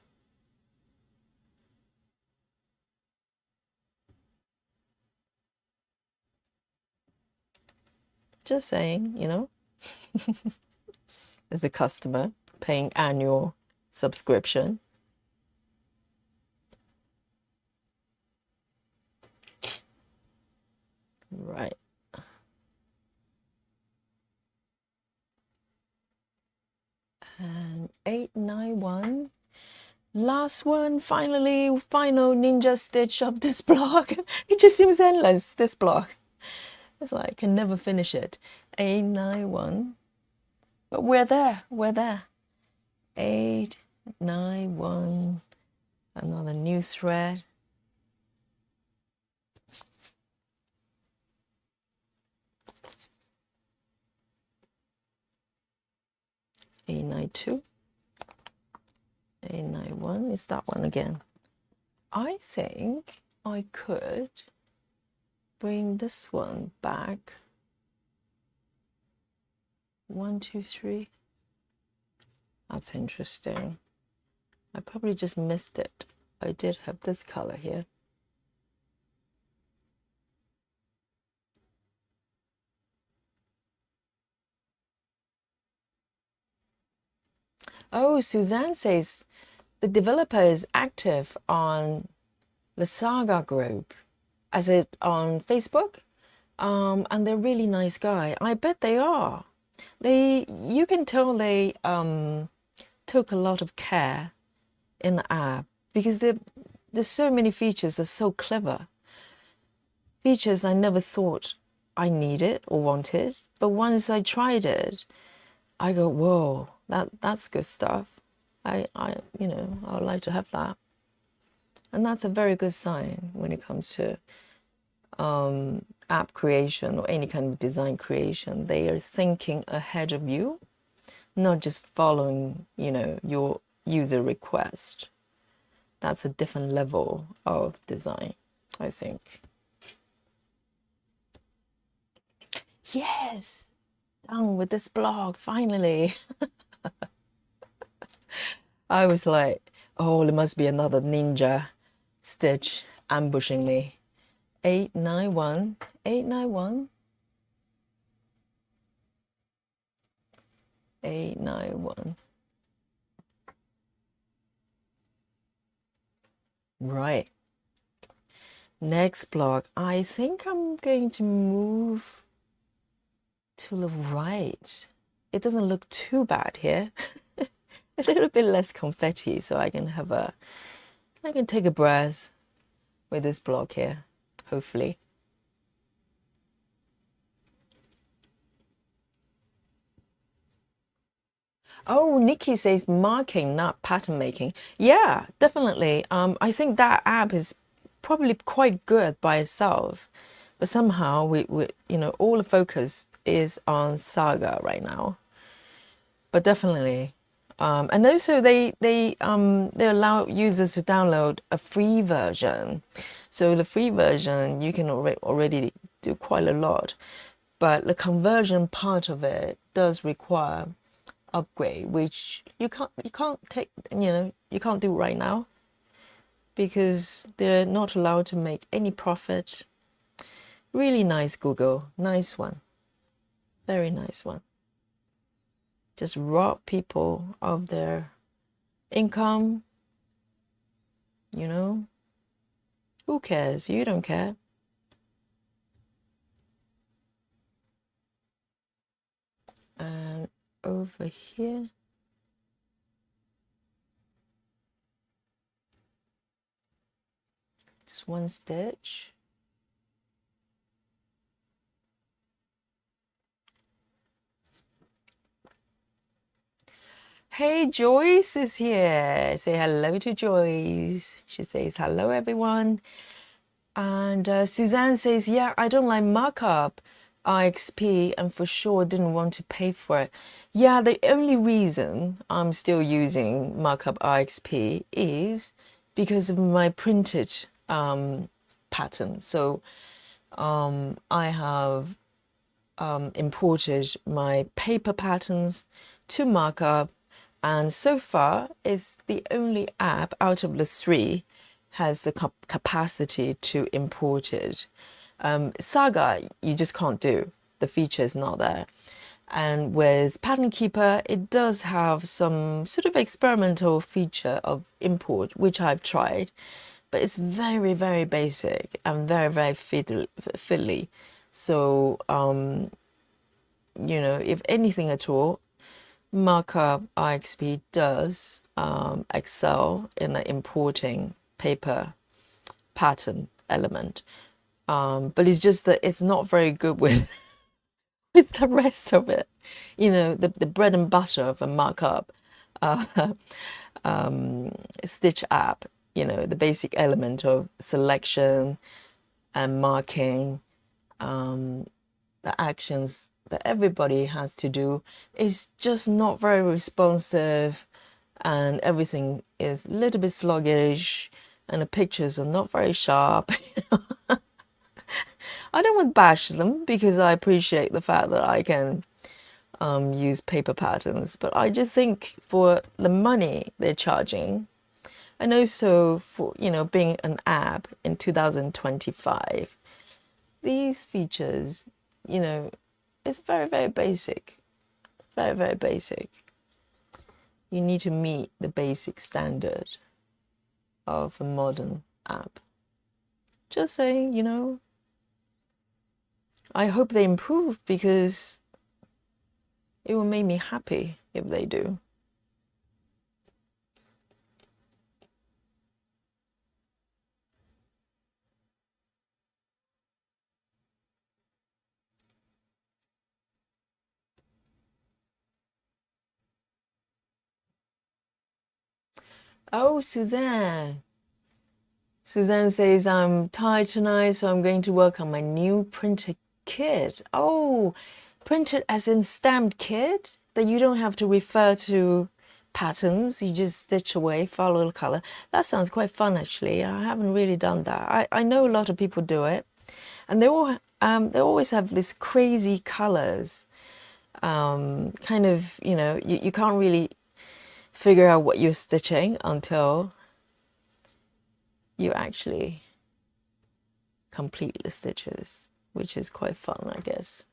Just saying, you know, as a customer paying annual subscription. Right. And 891. Last one, finally, final ninja stitch of this block. It just seems endless, this block. It's like I can never finish it. 891. But we're there. We're there. 891. Another new thread. 892. 891 is that one again. I think I could bring this one back. 1, 2, 3. That's interesting. I probably just missed it. I did have this color here. Oh, Suzanne says the developer is active on the Saga group. As it on Facebook, and they're really nice guy. I bet they are. You can tell they took a lot of care in the app because there's so many features that are so clever. Features I never thought I needed or wanted, but once I tried it, I go, whoa, that's good stuff. I would like to have that. And that's a very good sign when it comes to app creation or any kind of design creation. They are thinking ahead of you, not just following, your user request. That's a different level of design, I think. Yes, done with this blog, finally. I was like, oh, there must be another ninja stitch ambushing me. 891, 891, 891. Right. Next block. I think I'm going to move to the right. It doesn't look too bad here. A little bit less confetti, so I can take a breath with this block here, hopefully. Oh, Nikki says marking, not pattern making. Yeah, definitely. I think that app is probably quite good by itself, but somehow we all the focus is on Saga right now. But definitely, and also they allow users to download a free version. So the free version you can already do quite a lot, but the conversion part of it does require upgrade, which you can't do right now because they're not allowed to make any profit. Really nice, Google. Nice one. Very nice one. Just rob people of their income. Who cares? You don't care. And over here, just one stitch. Hey, Joyce is here. Say hello to Joyce. She says hello, everyone. And Suzanne says, yeah, I don't like Markup RXP and for sure didn't want to pay for it. Yeah, the only reason I'm still using Markup RXP is because of my printed pattern. So I have imported my paper patterns to Markup, and so far it's the only app out of the 3 has the capacity to import it. Saga, you just can't do. The feature is not there. And with Pattern Keeper, it does have some sort of experimental feature of import, which I've tried, but it's very, very basic and very, very fiddly. So, if anything at all, Markup RXP does excel in the importing paper pattern element. But it's just that it's not very good with with the rest of it. You know, the bread and butter of a markup uh, stitch app, you know, the basic element of selection and marking, the actions that everybody has to do is just not very responsive, and everything is a little bit sluggish, and the pictures are not very sharp. I don't want to bash them because I appreciate the fact that I can use paper patterns, but I just think for the money they're charging, and also for, you know, being an app in 2025, these features, you know, it's very, very basic, very, very basic. You need to meet the basic standard of a modern app. Just saying, you know, I hope they improve because it will make me happy if they do. Oh, Suzanne. Suzanne says, I'm tired tonight, so I'm going to work on my new printed kit. Oh, printed as in stamped kit? That you don't have to refer to patterns, you just stitch away, follow the color. That sounds quite fun, actually. I haven't really done that. I know a lot of people do it, and they always have these crazy colors. Kind of, you know, you can't really figure out what you're stitching until you actually complete the stitches, which is quite fun, I guess.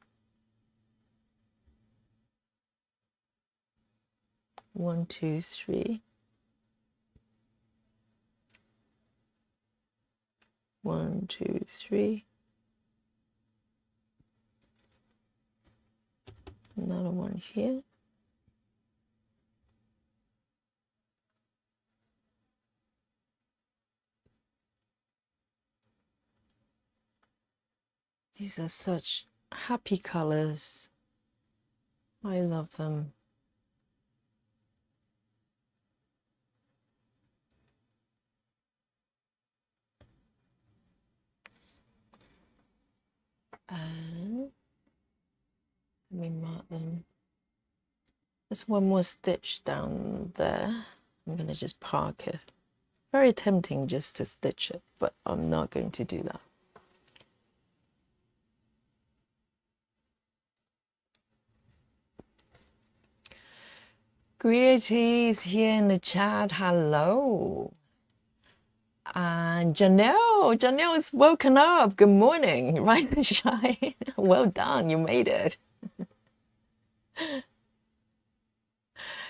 1, 2, 3. 1, 2, 3. Another one here. These are such happy colors. I love them. And let me mark them. There's one more stitch down there. I'm going to just park it. Very tempting just to stitch it, but I'm not going to do that. Creaties here in the chat, hello. And Janelle is woken up. Good morning, rise and shine. Well done, you made it.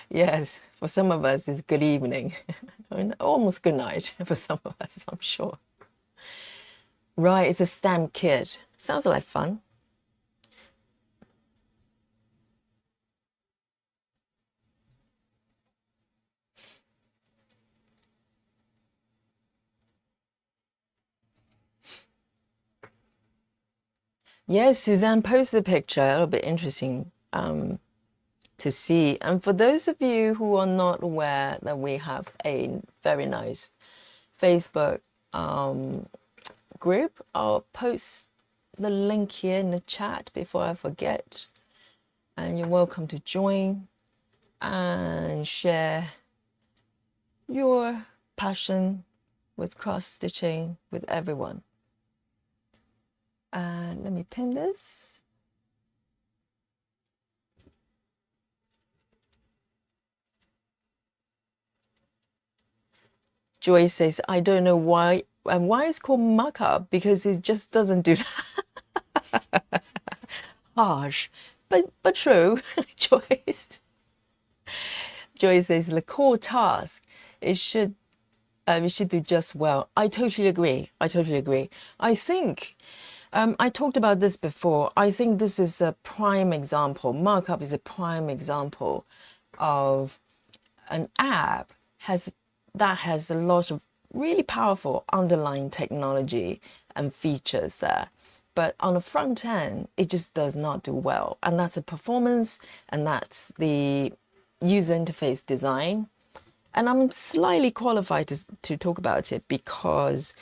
Yes, for some of us it's good evening. Almost good night for some of us, I'm sure. Right, it's a stamp kit. Sounds like fun. Yes, Suzanne posted a picture. It'll be interesting to see. And for those of you who are not aware that we have a very nice Facebook group, I'll post the link here in the chat before I forget. And you're welcome to join and share your passion with cross-stitching with everyone. And let me pin this. Joy says, I don't know why, and why it's called markup, because it just doesn't do that. Harsh, but true. Joyce. Joy says the core task, it should do just well. I totally agree. I totally agree. I think I talked about this before. I think this is a prime example. Markup is a prime example of an app that has a lot of really powerful underlying technology and features there. But on the front end, it just does not do well. And that's the performance, and that's the user interface design. And I'm slightly qualified to talk about it because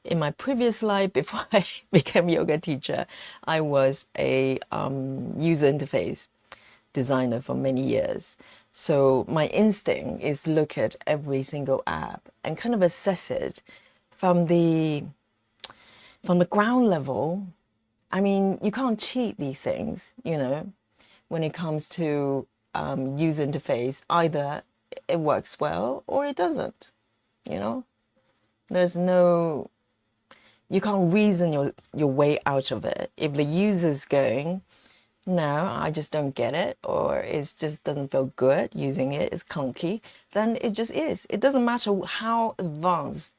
in my previous life, before I became a yoga teacher, I was a user interface designer for many years. So my instinct is look at every single app and kind of assess it from the ground level. I mean, you can't cheat these things, you know, when it comes to user interface. Either it works well or it doesn't, you know. There's no, you can't reason your way out of it. If the user's going, no, I just don't get it, or it just doesn't feel good using it, it's clunky, then it just is. It doesn't matter how advanced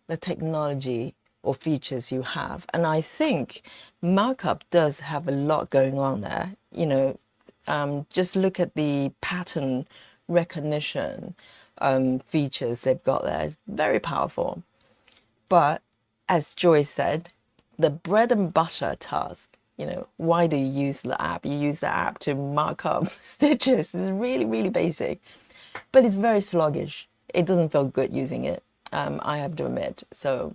the technology or features you have. And I think Markup does have a lot going on there. You know, just look at the pattern recognition features they've got there. It's very powerful. But as Joyce said, the bread and butter task, you know, why do you use the app? You use the app to mark up stitches. It's really, really basic, but it's very sluggish. It doesn't feel good using it, I have to admit. So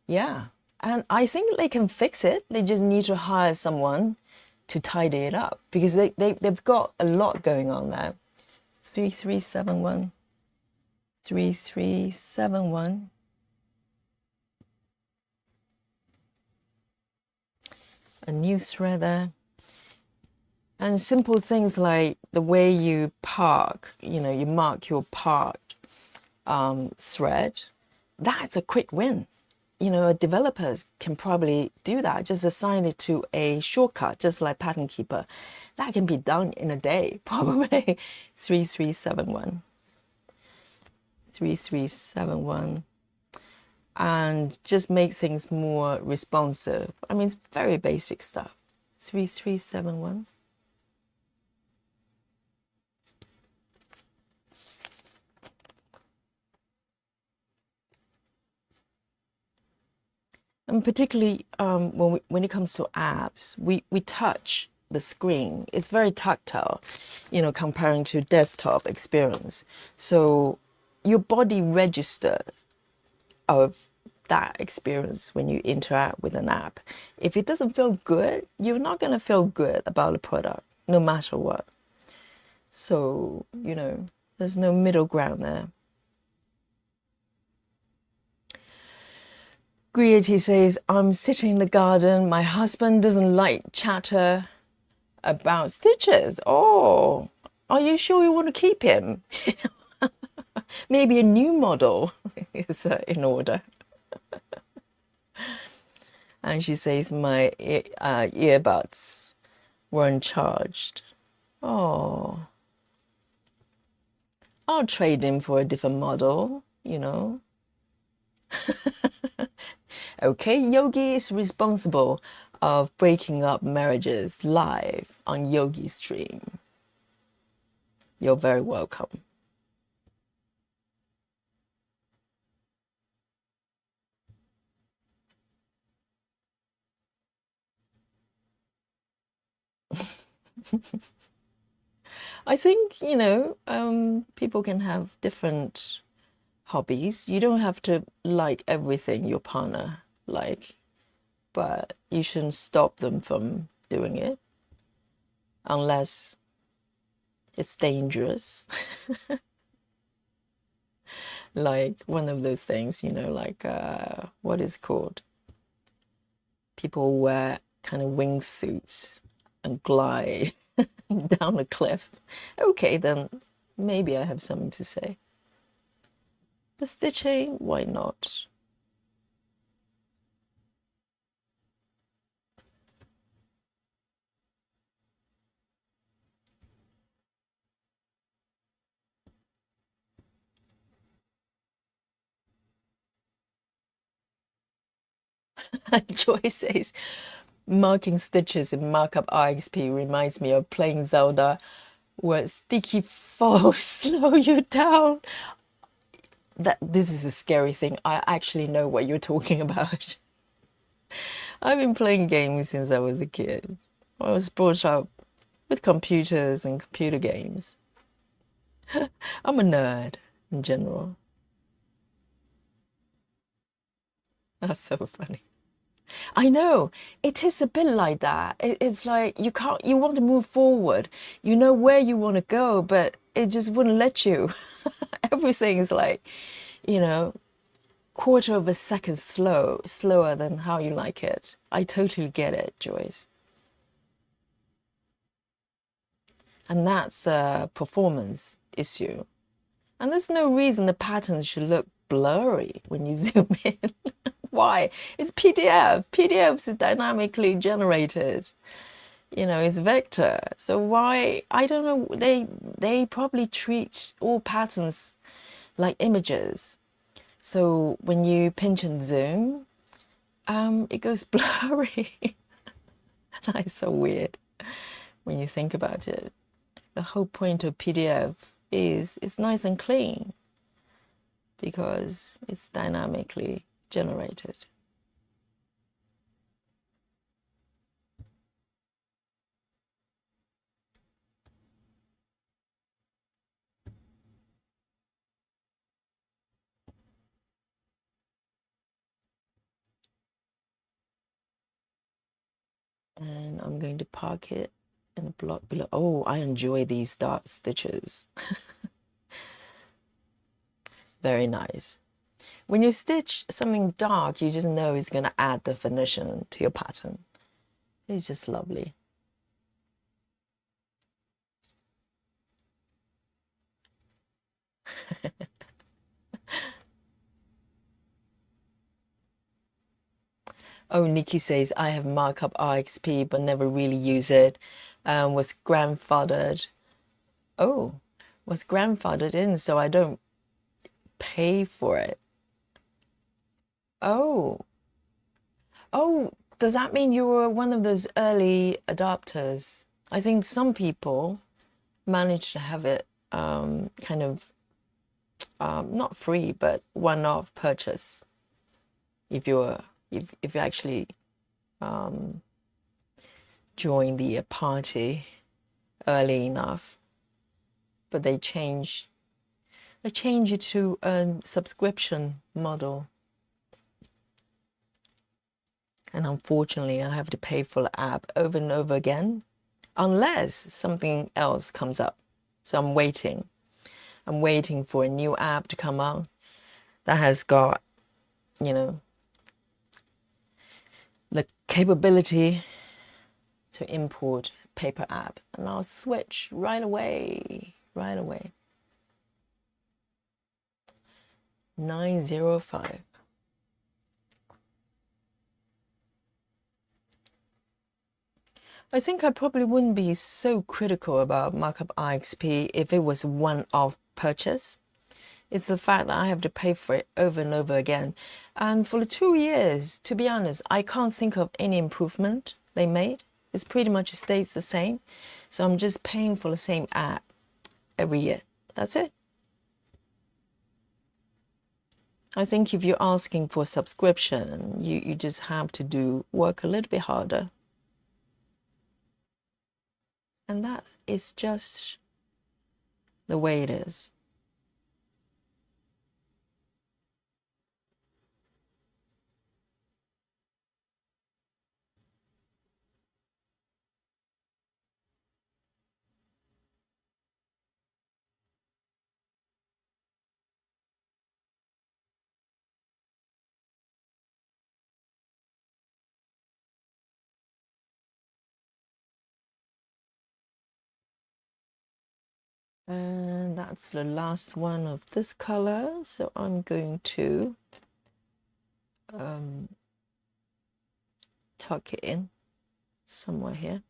yeah, and I think they can fix it. They just need to hire someone to tidy it up, because they've got a lot going on there. 3371, 3371. A new thread there. And simple things like the way you park, you know, you mark your parked thread. That's a quick win. You know, developers can probably do that. Just assign it to a shortcut, just like Pattern Keeper. That can be done in a day, probably. 3371. 3371. And just make things more responsive. I mean, it's very basic stuff. 3371. And particularly when it comes to apps, we touch the screen. It's very tactile, you know, comparing to desktop experience. So your body registers of that experience when you interact with an app. If it doesn't feel good, you're not going to feel good about the product, no matter what. So, you know, there's no middle ground there. Griety says, I'm sitting in the garden. My husband doesn't like chatter about stitches. Oh, are you sure you want to keep him? Maybe a new model is in order. And she says, my earbuds weren't charged. Oh, I'll trade him for a different model, you know. Okay, Yogi is responsible of breaking up marriages live on Yogi Stream. You're very welcome. I think, you know, people can have different hobbies. You don't have to like everything your partner like, but you shouldn't stop them from doing it unless it's dangerous. Like one of those things, you know, like what is it called? People wear kind of wingsuits and glide down a cliff. Okay, then maybe I have something to say. But stitching, why not? Joy says, marking stitches in Markup RXP reminds me of playing Zelda, where sticky falls slow you down. This is a scary thing. I actually know what you're talking about. I've been playing games since I was a kid. I was brought up with computers and computer games. I'm a nerd in general. That's so funny. I know it is a bit like that. It's like you can't, you want to move forward, you know where you want to go, but it just wouldn't let you. Everything is like, you know, quarter of a second slower than how you like it. I totally get it, Joyce. And that's a performance issue. And there's no reason the patterns should look blurry when you zoom in. Why? It's PDF. PDFs is dynamically generated. You know, it's vector. So why? I don't know. They probably treat all patterns like images. So when you pinch and zoom, it goes blurry. That is so weird when you think about it. The whole point of PDF is it's nice and clean because it's dynamically generated. And I'm going to park it in a block below. Oh, I enjoy these dark stitches. Very nice. When you stitch something dark, you just know it's going to add definition to your pattern. It's just lovely. Oh, Nikki says, I have Markup RXP but never really use it. Was grandfathered. Oh, was grandfathered in, so I don't pay for it. Oh, oh, does that mean you were one of those early adopters? I think some people manage to have it kind of not free, but one-off purchase if you actually join the party early enough. But they change it to a subscription model. And unfortunately, I have to pay for the app over and over again, unless something else comes up. So I'm waiting. I'm waiting for a new app to come out that has got, you know, the capability to import paper app. And I'll switch right away, right away. 905. I think I probably wouldn't be so critical about Markup RXP if it was one-off purchase. It's the fact that I have to pay for it over and over again. And for the 2 years, to be honest, I can't think of any improvement they made. It's pretty much stays the same. So I'm just paying for the same app every year. That's it. I think if you're asking for a subscription, you just have to work a little bit harder. And that is just the way it is. And that's the last one of this color. So I'm going to tuck it in somewhere here.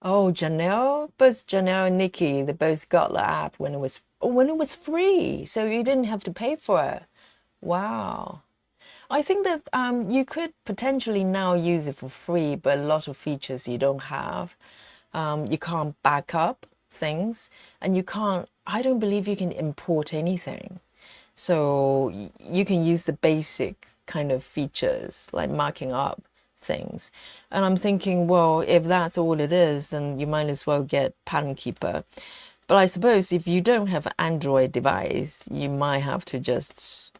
Oh, Janelle, both Janelle and Nikki, they both got the app when it was free, so you didn't have to pay for it. Wow. I think that you could potentially now use it for free, but a lot of features you don't have. You can't back up things, and you can't, I don't believe you can import anything. So you can use the basic kind of features like marking up things. And I'm thinking, well, if that's all it is, then you might as well get Pattern Keeper. But I suppose if you don't have an Android device, you might have to just,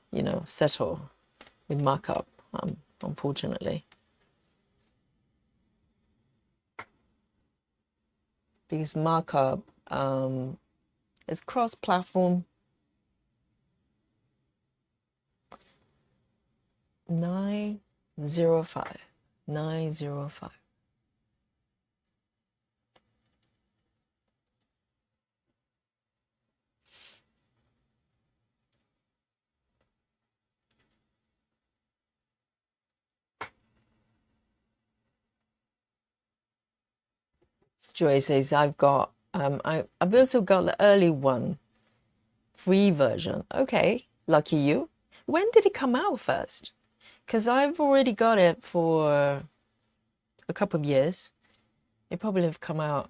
settle with markup, unfortunately. Because markup is cross-platform. 905. 905. Joy says I've also got the early one, free version. Okay, lucky you. When did it come out first? Because I've already got it for a couple of years. It probably have come out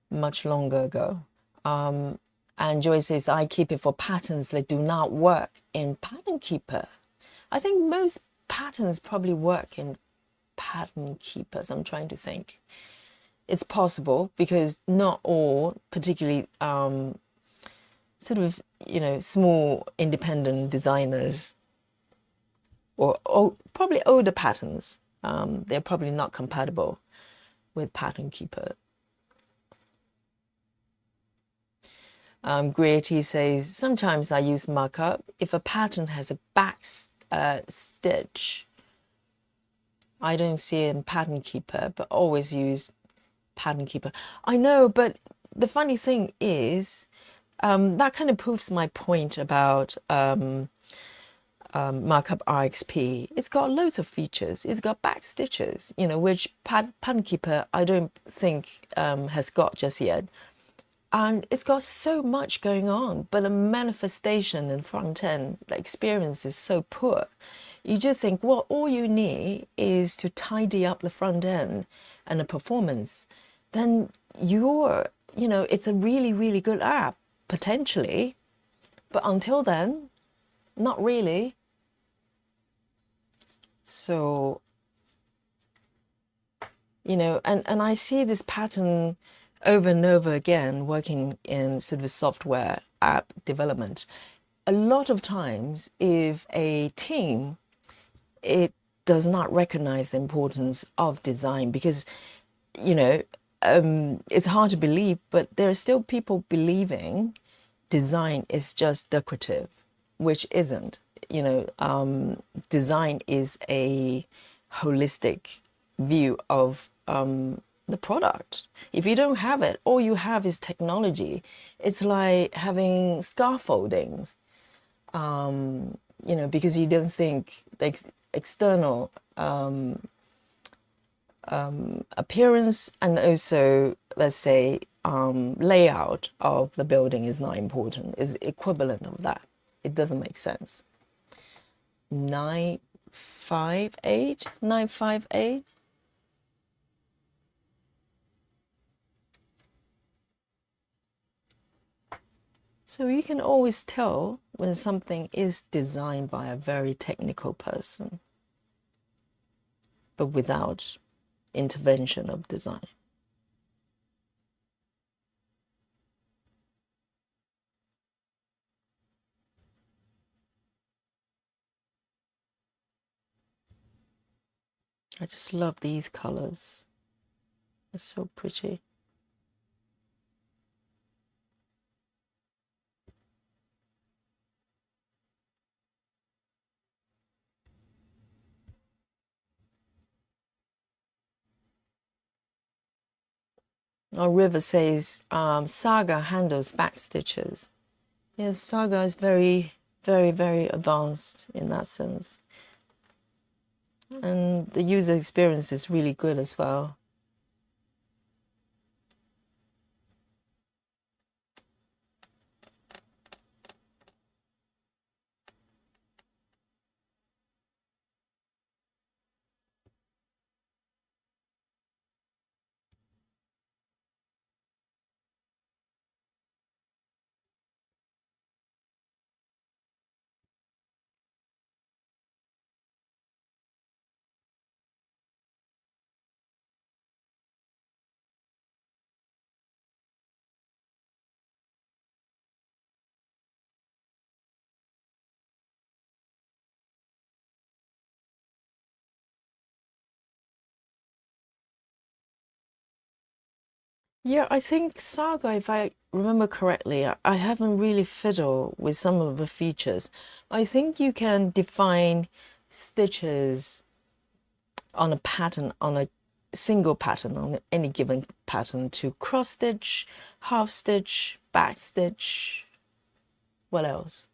much longer ago. And Joy says I keep it for patterns that do not work in Pattern Keeper. I think most patterns probably work in Pattern Keepers. I'm trying to think. It's possible because not all, particularly sort of, small independent designers or probably older patterns, they're probably not compatible with Pattern Keeper. Grady says, sometimes I use markup if a pattern has a back stitch. I don't see it in Pattern Keeper, but always use Pattern Keeper. I know, but the funny thing is, that kind of proves my point about Markup RXP. It's got loads of features. It's got back stitches, which Pattern Keeper I don't think has got just yet. And it's got so much going on, but the manifestation and front end, the experience is so poor. You just think, well, all you need is to tidy up the front end and the performance. Then it's a really, really good app, potentially. But until then, not really. So, and I see this pattern over and over again working in sort of software app development. A lot of times, if a team, it does not recognize the importance of design because, it's hard to believe, but there are still people believing design is just decorative, which isn't. Design is a holistic view of the product. If you don't have it, all you have is technology. It's like having scaffoldings, because you don't think the external appearance and also, let's say, layout of the building is not important, is equivalent of that. It doesn't make sense. 958, 958. So you can always tell when something is designed by a very technical person, but without intervention of design. I just love these colors. They're so pretty. Our River says Saga handles back stitches. Yes, Saga is very, very, very advanced in that sense. And the user experience is really good as well. Yeah, I think Saga, if I remember correctly, I haven't really fiddled with some of the features. I think you can define stitches on a pattern, on a single pattern, on any given pattern to cross stitch, half stitch, back stitch. What else?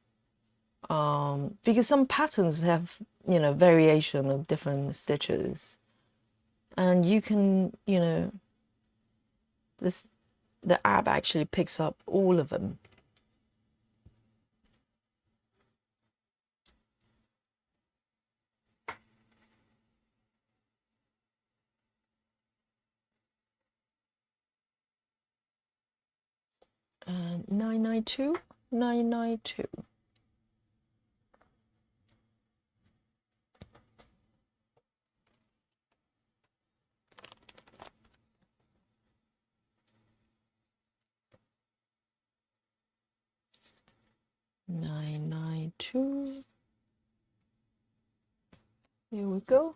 Because some patterns have, variation of different stitches, and you can, this the app actually picks up all of them. And 992, 992. Nine nine two. Here we go.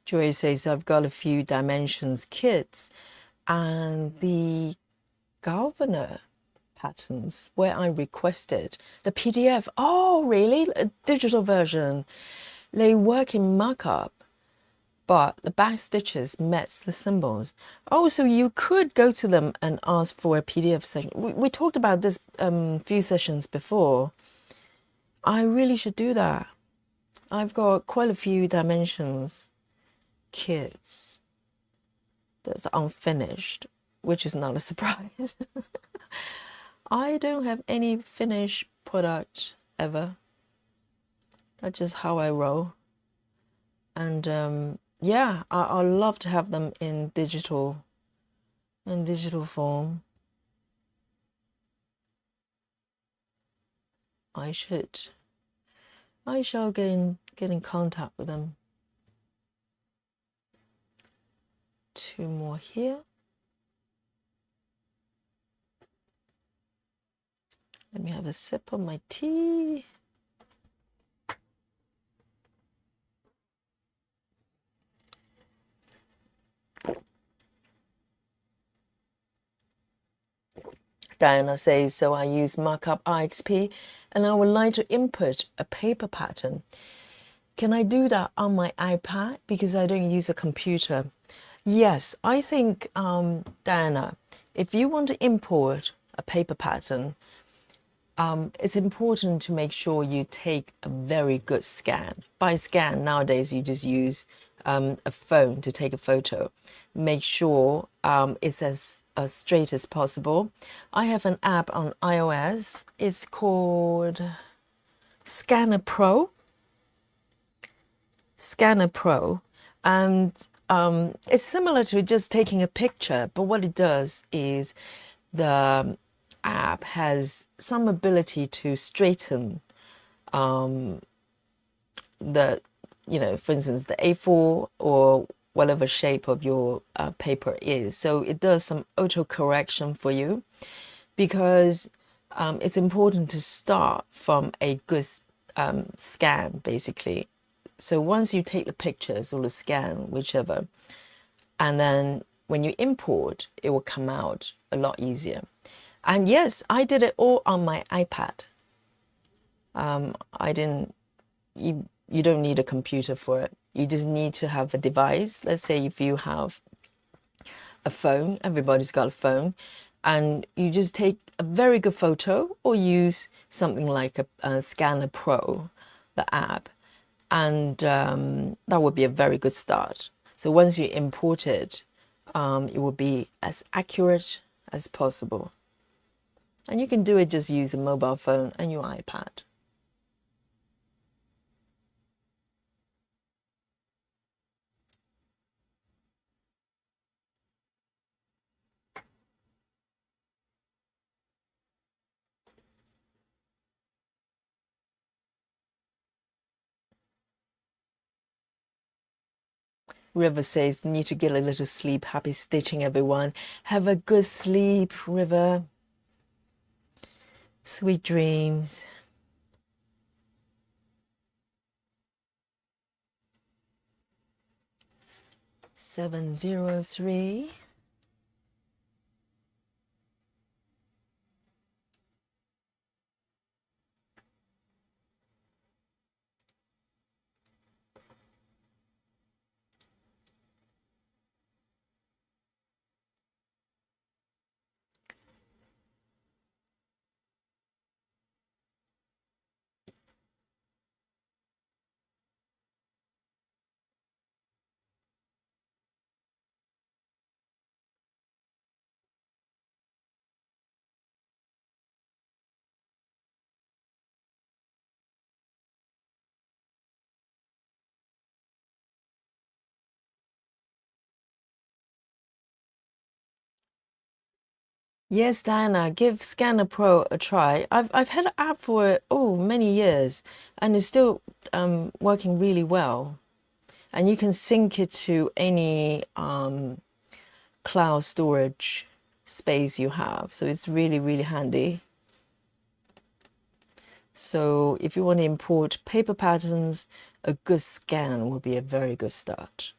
Joy says I've got a few dimensions kits and the governor patterns where I requested the PDF. Oh, really? A digital version. They work in markup, but the back stitches match the symbols. Oh, so you could go to them and ask for a PDF section. We talked about this few sessions before. I really should do that. I've got quite a few dimensions kits that's unfinished, which is not a surprise. I don't have any finished product ever. That's just how I roll. And yeah, I love to have them in digital form. I shall get in contact with them. Two more here. Let me have a sip of my tea. Diana says, so I use Markup RXP and I would like to input a paper pattern. Can I do that on my iPad because I don't use a computer? Yes, I think, Diana, if you want to import a paper pattern, it's important to make sure you take a very good scan. By scan, nowadays you just use a phone to take a photo. Make sure it's as straight as possible. I have an app on iOS. It's called Scanner Pro. Scanner Pro. And it's similar to just taking a picture, but what it does is the app has some ability to straighten the, for instance, the A4 or whatever shape of your paper is. So it does some auto correction for you because it's important to start from a good scan, basically. So once you take the pictures or the scan, whichever, and then when you import, it will come out a lot easier. And yes, I did it all on my iPad. I didn't, you don't need a computer for it. You just need to have a device. Let's say if you have a phone, everybody's got a phone, and you just take a very good photo or use something like a Scanner Pro, the app, and that would be a very good start. So once you import it, it will be as accurate as possible. And you can do it just use a mobile phone and your iPad. River says, need to get a little sleep. Happy stitching, everyone. Have a good sleep, River. Sweet dreams. Seven zero three. Yes, Diana, give Scanner Pro a try. I've had an app for many years, and it's still working really well. And you can sync it to any cloud storage space you have, so it's really, really handy. So if you want to import paper patterns, a good scan will be a very good start.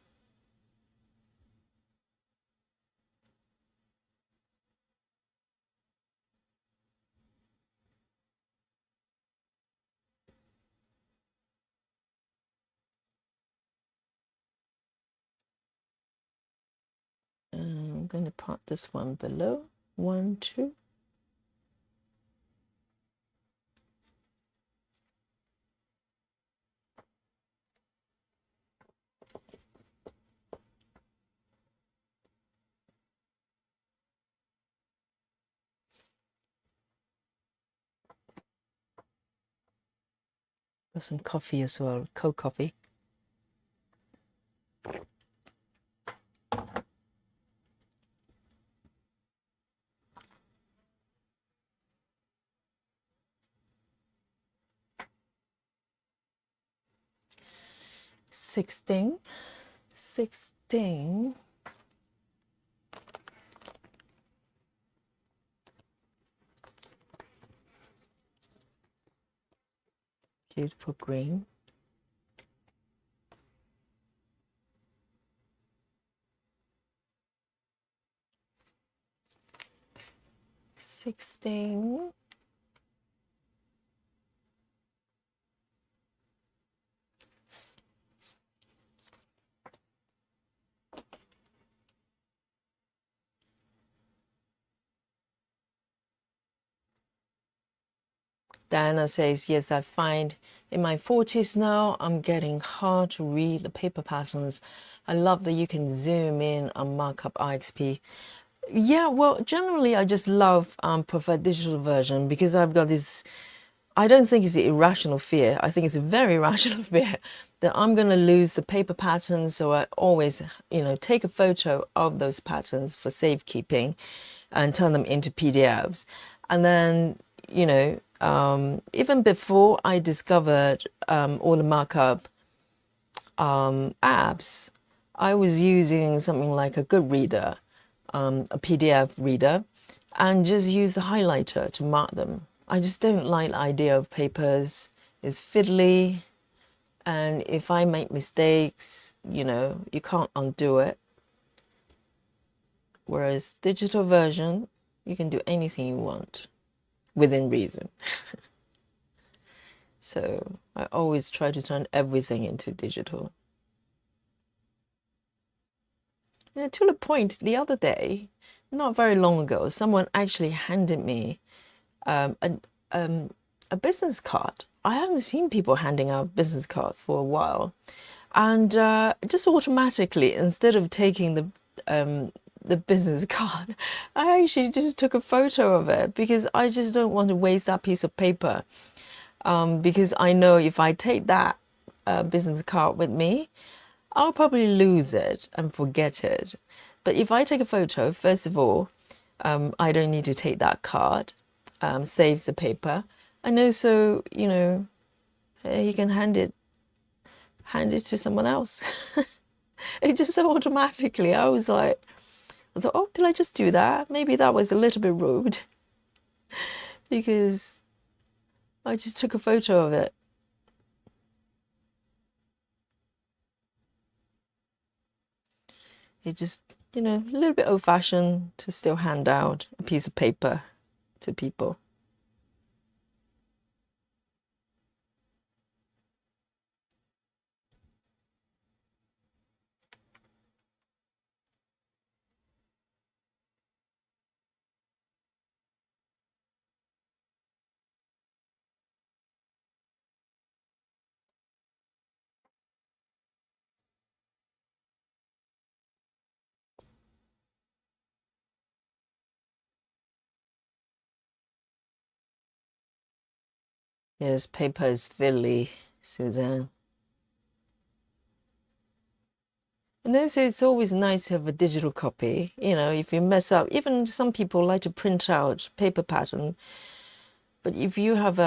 I'm going to put this one below. 1, 2. Got some coffee as well, cold coffee. Sixteen. Beautiful green. 16. Diana says, yes, I find in my 40s now, I'm getting hard to read the paper patterns. I love that you can zoom in on Markup RXP. Yeah, well, generally, I just prefer digital version because I've got this, I don't think it's an irrational fear. I think it's a very rational fear that I'm going to lose the paper patterns. So I always, take a photo of those patterns for safekeeping and turn them into PDFs. And then, even before I discovered all the markup apps, I was using something like a good reader, a PDF reader, and just use the highlighter to mark them. I just don't like the idea of papers. It's fiddly, and if I make mistakes, you can't undo it. Whereas digital version, you can do anything you want within reason. So I always try to turn everything into digital. To the point, the other day, not very long ago, someone actually handed me a business card. I haven't seen people handing out business cards for a while. And just automatically, instead of taking the business card, I actually just took a photo of it because I just don't want to waste that piece of paper. Because I know if I take that business card with me, I'll probably lose it and forget it. But if I take a photo, first of all, I don't need to take that card, saves the paper, and also, you can hand it to someone else. it just so automatically. I was like, oh, did I just do that? Maybe that was a little bit rude because I just took a photo of it. It just, you know, a little bit old-fashioned to still hand out a piece of paper to people. Yes, paper is Philly, Suzanne. And also, it's always nice to have a digital copy. You know, if you mess up, even some people like to print out paper pattern. But if you have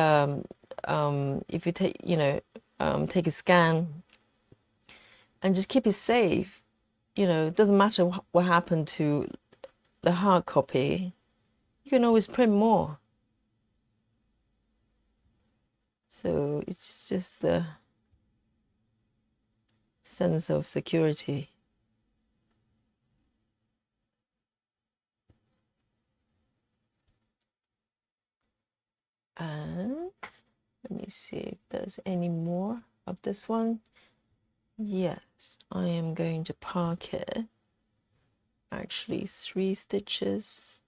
if you take, you know, take a scan and just keep it safe, you know, it doesn't matter what happened to the hard copy, you can always print more. So it's just the sense of security. And let me see if there's any more of this one. Yes, I am going to park it. Actually, 3 stitches.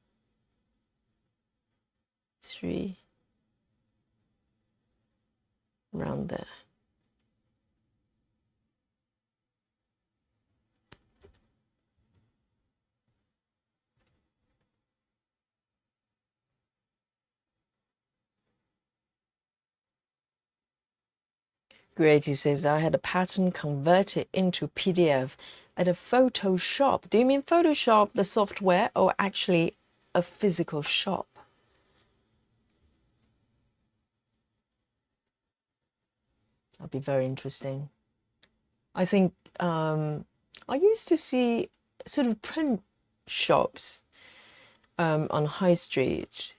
3 around there. Grady says, I had a pattern converted into PDF at a Photoshop. Do you mean Photoshop, the software, or actually a physical shop? That'll be very interesting. I think I used to see sort of print shops on High Street.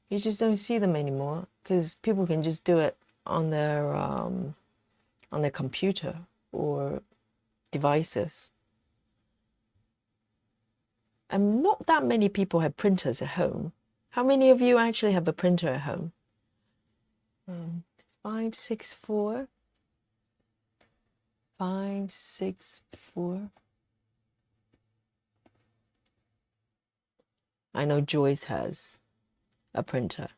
You just don't see them anymore because people can just do it on their computer or devices. And not that many people have printers at home. How many of you actually have a printer at home? 564. 564. I know Joyce has a printer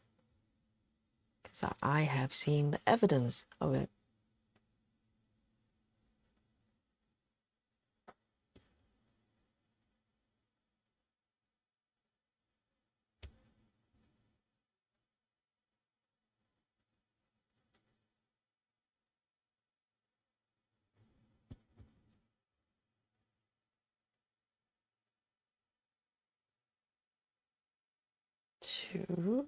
because I have seen the evidence of it. Two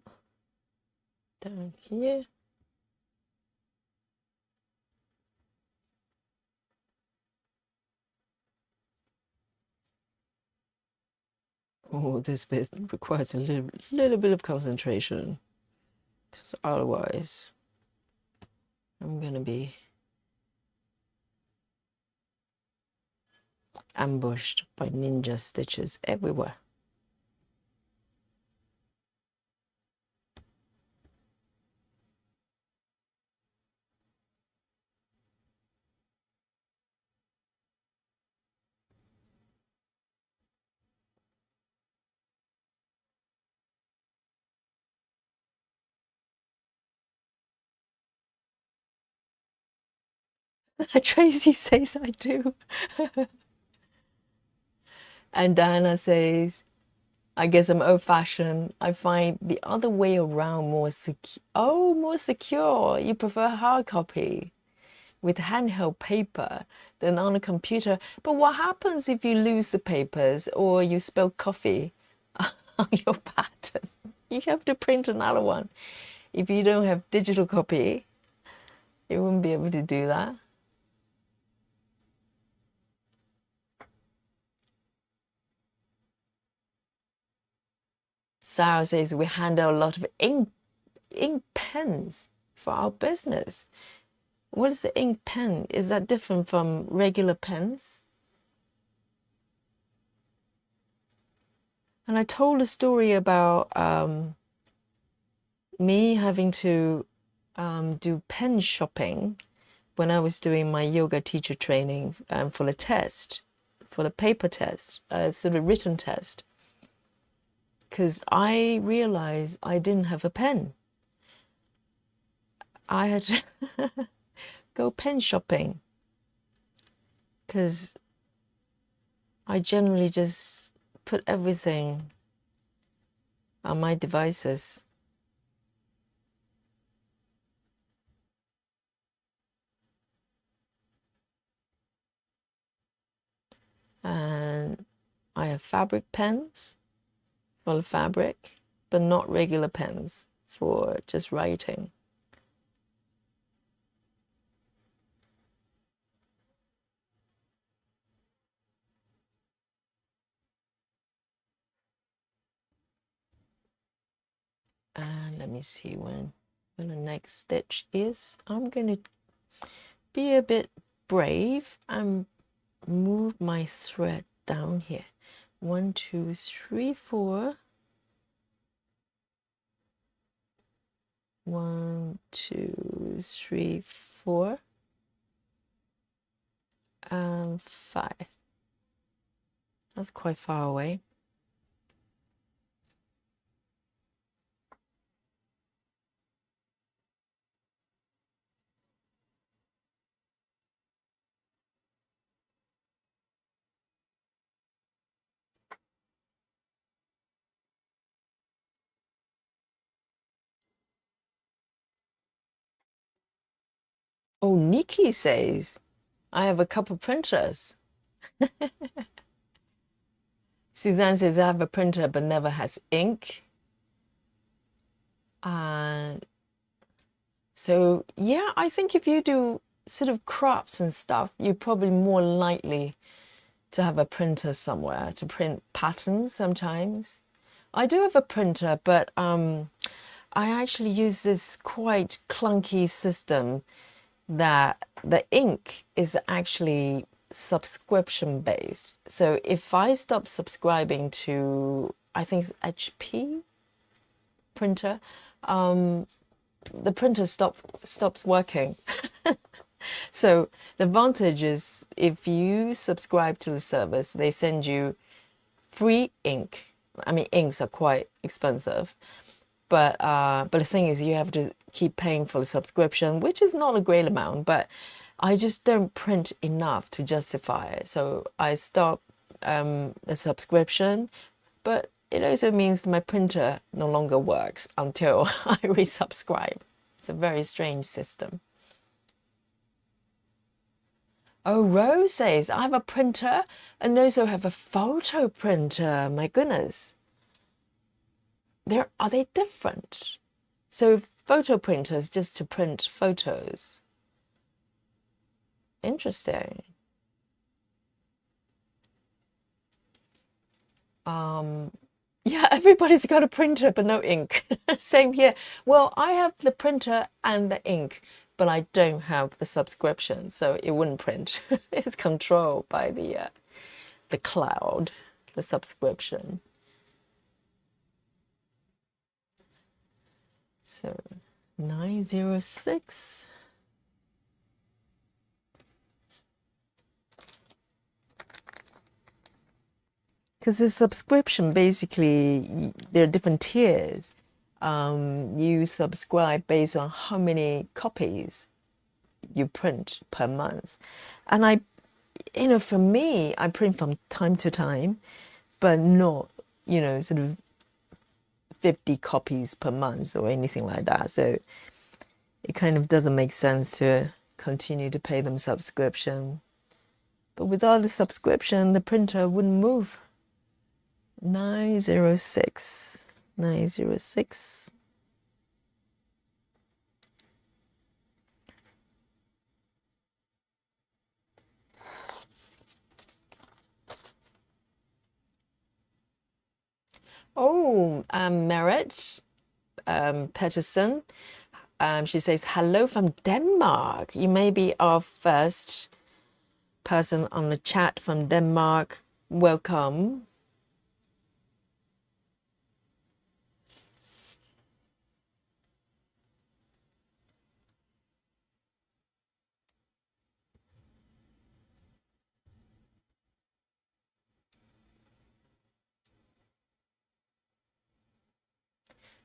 down here. Oh, this bit requires a little bit of concentration because otherwise I'm gonna be ambushed by ninja stitches everywhere. Tracy says I do. And Diana says, I guess I'm old-fashioned. I find the other way around more secure. Oh, more secure. You prefer hard copy with handheld paper than on a computer. But what happens if you lose the papers or you spill coffee on your pattern? You have to print another one. If you don't have digital copy, you wouldn't be able to do that. Sarah says we handle a lot of ink pens for our business. What is the ink pen? Is that different from regular pens? And I told a story about me having to do pen shopping when I was doing my yoga teacher training for the test, for the paper test, sort of written test. Because I realized I didn't have a pen. I had to go pen shopping because I generally just put everything on my devices. And I have fabric pens for the fabric, but not regular pens for just writing. And let me see when the next stitch is. I'm going to be a bit brave and move my thread down here. 1, 2, 3, 4. 1, 2, 3, 4, and 5. That's quite far away. Oh, Nikki says, I have a couple printers. Suzanne says, I have a printer but never has ink. So, yeah, I think if you do sort of crafts and stuff, you're probably more likely to have a printer somewhere to print patterns sometimes. I do have a printer, but I actually use this quite clunky system that the ink is actually subscription based. So if I stop subscribing to, I think it's HP printer, the printer stops working. So the advantage is if you subscribe to the service, they send you free ink. I mean, inks are quite expensive, but the thing is, you have to keep paying for the subscription, which is not a great amount. But I just don't print enough to justify it, so I stop the subscription. But it also means my printer no longer works until I resubscribe. It's a very strange system. Oh, Rose says, I have a printer and also have a photo printer. My goodness. Are they different? So photo printers just to print photos. Interesting. Yeah, everybody's got a printer but no ink. Same here. Well, I have the printer and the ink, but I don't have the subscription, so it wouldn't print. It's controlled by the cloud, the subscription. So 906. Because the subscription, basically, there are different tiers. You subscribe based on how many copies you print per month. And for me, I print from time to time, but not, sort of 50 copies per month or anything like that. So it kind of doesn't make sense to continue to pay them subscription. But without the subscription, the printer wouldn't move. 906. 906. Oh, Merit Peterson. She says, hello from Denmark. You may be our first person on the chat from Denmark. Welcome.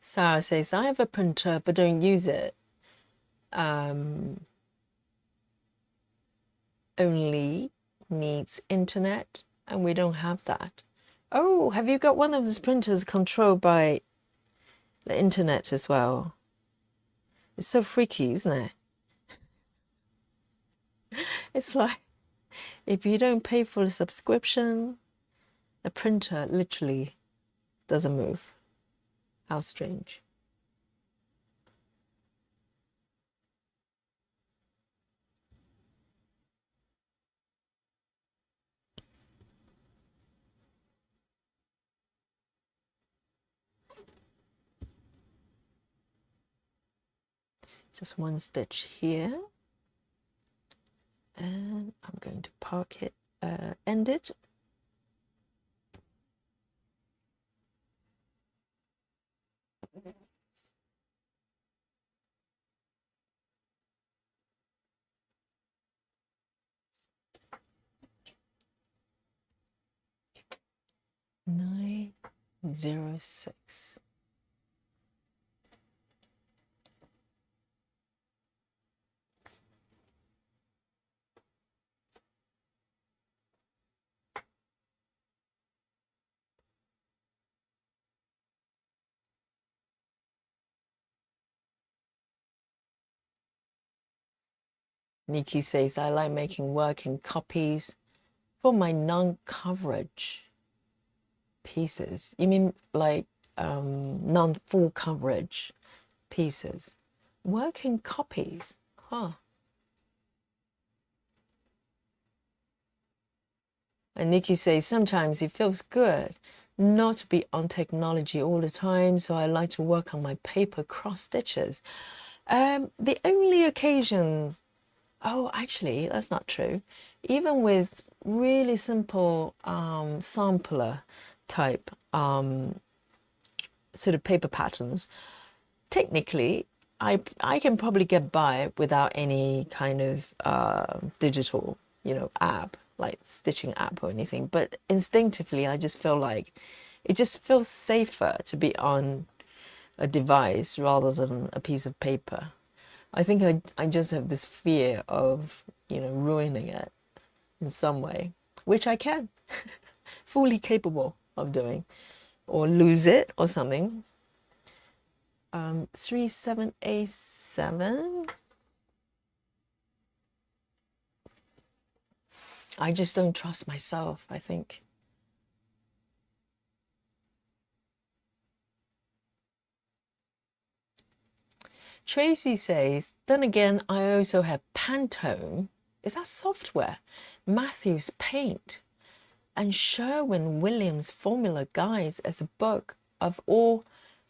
Sarah says, I have a printer but don't use it. Only needs internet, and we don't have that. Oh, have you got one of these printers controlled by the internet as well? It's so freaky, isn't it? It's like if you don't pay for the subscription, the printer literally doesn't move. How strange. Just one stitch here, and I'm going to park it, end it. Nine 06. Nikki says, I like making working copies for my non-coverage pieces. You mean like non-full coverage pieces? Working copies? Huh. And Nikki says, sometimes it feels good not to be on technology all the time, so I like to work on my paper cross stitches. The only occasions, oh, actually, that's not true. Even with really simple sampler type sort of paper patterns, technically, I can probably get by without any kind of digital, app, like stitching app or anything. But instinctively, I just feel like it just feels safer to be on a device rather than a piece of paper. I think I just have this fear of, ruining it in some way, which I can, fully capable of doing, or lose it or something. 3787. I just don't trust myself, I think. Tracy says, then again, I also have Pantone. Is that software? Matthews Paint and Sherwin-Williams formula guides as a book of all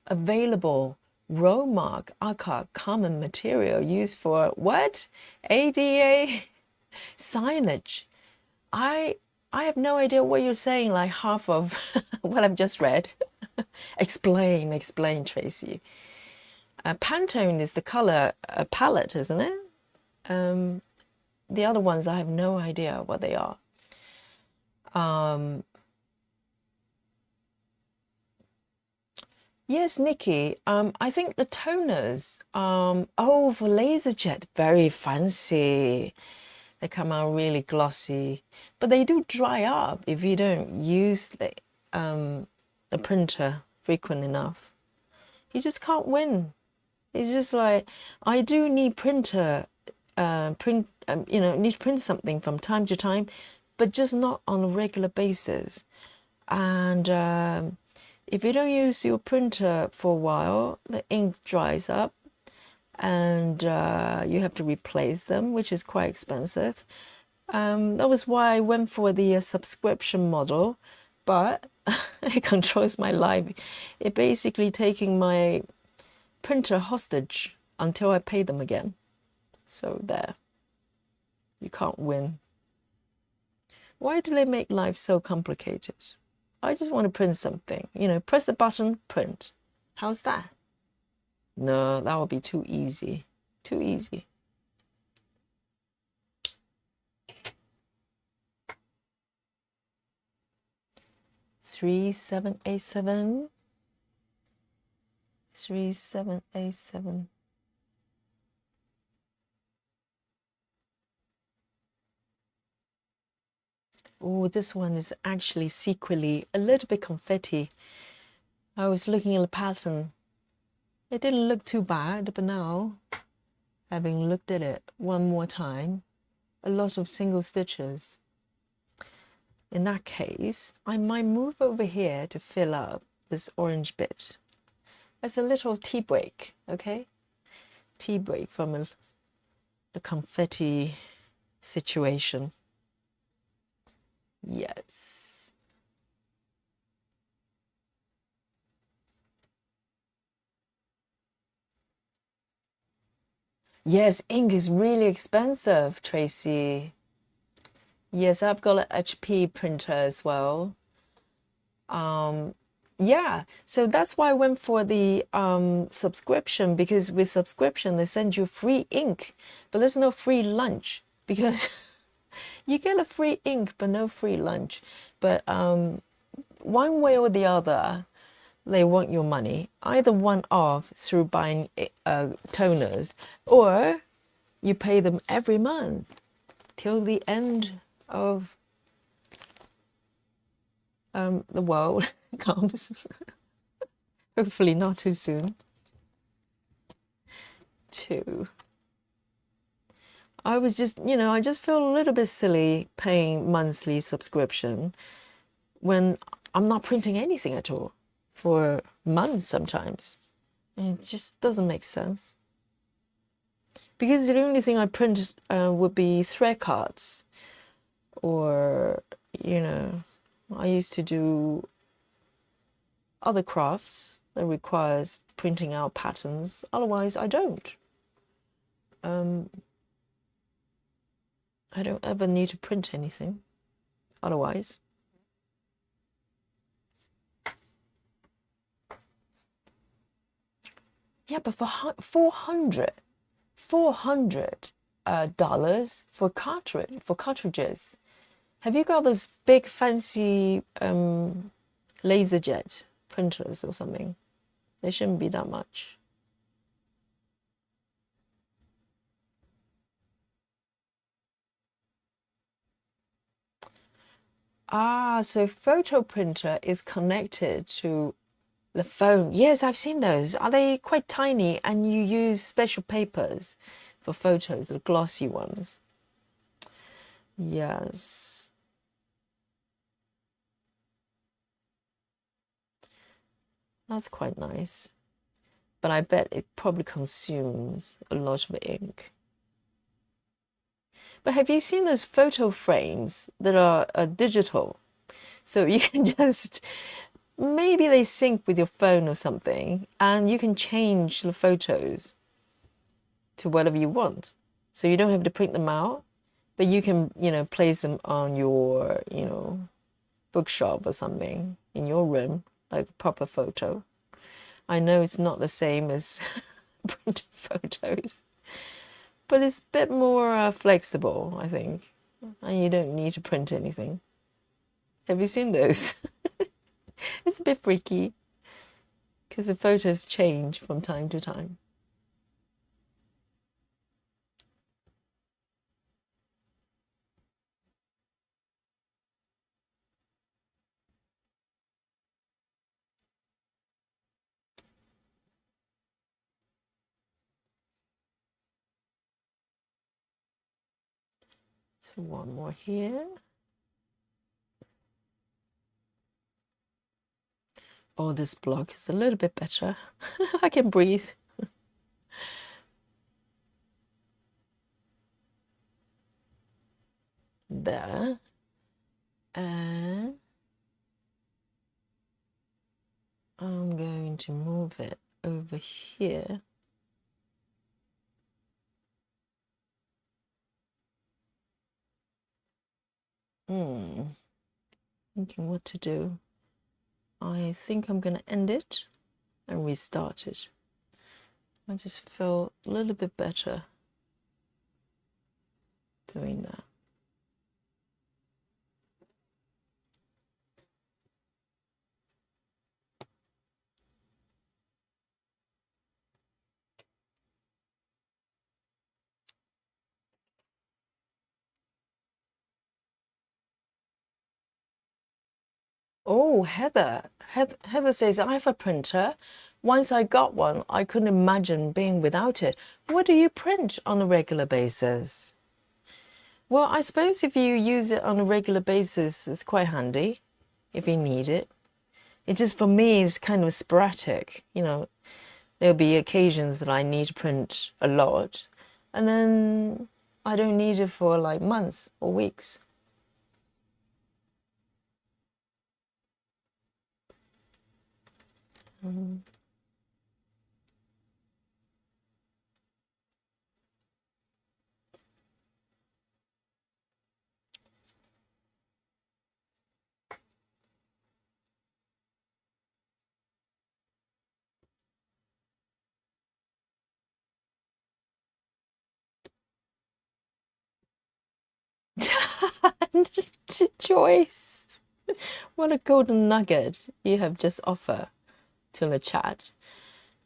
available Romark ACA common material used for what? ADA signage. I have no idea what you're saying, like half of what I've just read. Explain, Tracy. Pantone is the color palette, isn't it? The other ones, I have no idea what they are. Yes, Nikki, I think the toners, oh, for LaserJet, very fancy. They come out really glossy, but they do dry up if you don't use the printer frequent enough. You just can't win. It's just like, I do need need to print something from time to time, but just not on a regular basis. And if you don't use your printer for a while, the ink dries up and you have to replace them, which is quite expensive. That was why I went for the subscription model, but It controls my life. It basically taking my printer hostage until I pay them again. So there. You can't win. Why do they make life so complicated? I just want to print something. You know, press the button, print. How's that? No, that would be too easy. Too easy. Three, 7, 8, 7. 3, 7, 8, 7. Oh, this one is actually secretly a little bit confetti. I was looking at the pattern. It didn't look too bad, but now, having looked at it one more time, a lot of single stitches. In that case, I might move over here to fill up this orange bit. As a little tea break, okay? Tea break from the confetti situation. Yes. Yes, ink is really expensive, Tracy. Yes, I've got an HP printer as well. Yeah, so that's why I went for the subscription, because with subscription they send you free ink, but there's no free lunch because you get a free ink but no free lunch. But one way or the other, they want your money, either one off through buying toners, or you pay them every month till the end of the world comes. Hopefully not too soon. 2. I was just, you know, I just feel a little bit silly paying monthly subscription when I'm not printing anything at all for months sometimes. And it just doesn't make sense. Because the only thing I print would be thread cards, or, you know, I used to do other crafts that requires printing out patterns. Otherwise, I don't. I don't ever need to print anything. Otherwise. Yeah, but for $400 dollars for cartridges. Have you got those big fancy LaserJet printers or something? They shouldn't be that much. Ah, so photo printer is connected to the phone. Yes, I've seen those. Are they quite tiny and you use special papers for photos, the glossy ones? Yes. That's quite nice. But I bet it probably consumes a lot of ink. But have you seen those photo frames that are digital? So you can just, maybe they sync with your phone or something, and you can change the photos to whatever you want. So you don't have to print them out, but you can, you know, place them on your, you know, bookshop or something in your room, like a proper photo. I know it's not the same as printed photos, but it's a bit more flexible, I think. And you don't need to print anything. Have you seen those? It's a bit freaky because the photos change from time to time. So one more here. Oh, this block is a little bit better. I can breathe. There. And to move it over here. Thinking what to do. I think I'm going to end it and restart it. I just feel a little bit better doing that. Oh, Heather. Heather says, I have a printer. Once I got one, I couldn't imagine being without it. What do you print on a regular basis? Well, I suppose if you use it on a regular basis, it's quite handy if you need it. It just, for me, is kind of sporadic. You know, there'll be occasions that I need to print a lot, and then I don't need it for like months or weeks. Choice. What a golden nugget you have just offered to the chat.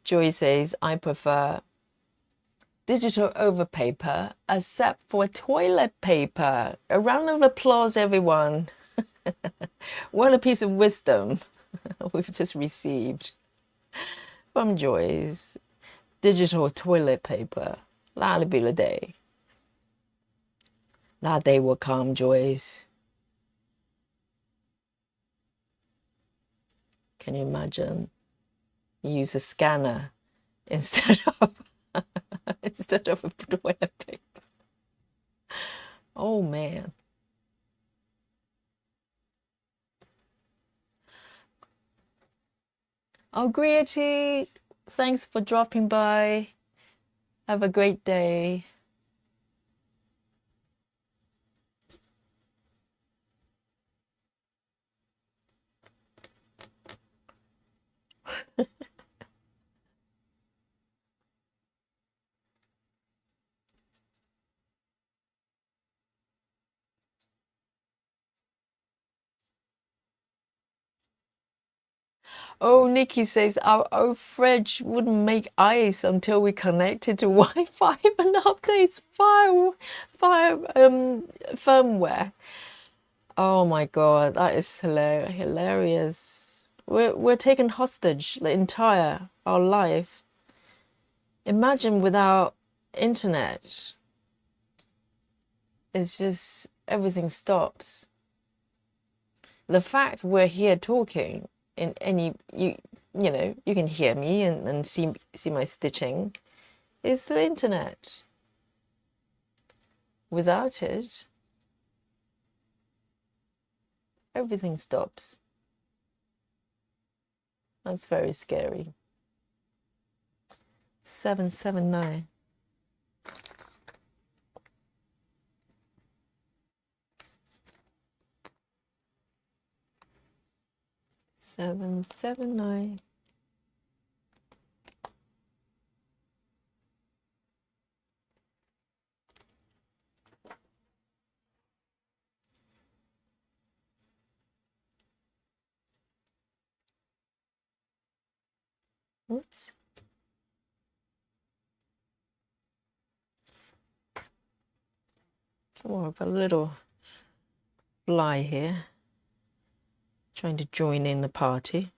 Joy says, I prefer digital over paper, except for toilet paper. A round of applause, everyone. What a piece of wisdom we've just received from Joyce. Digital toilet paper. That'll be the day. That day will come, Joyce. Can you imagine? Use a scanner instead of instead of a toilet paper. Oh man. Oh, Griety, thanks for dropping by. Have a great day. Oh, Nikki says our old fridge wouldn't make ice until we connected to Wi-Fi and updates firmware. Oh my God, that is hilarious. We're taken hostage the entire our life. Imagine without internet. It's just everything stops. The fact we're here talking in any you know you can hear me and see my stitching is the internet. Without it, everything stops. That's very scary. 779. Seven, 7, 9. Oops. Oh, I've got a little fly here trying to join in the party.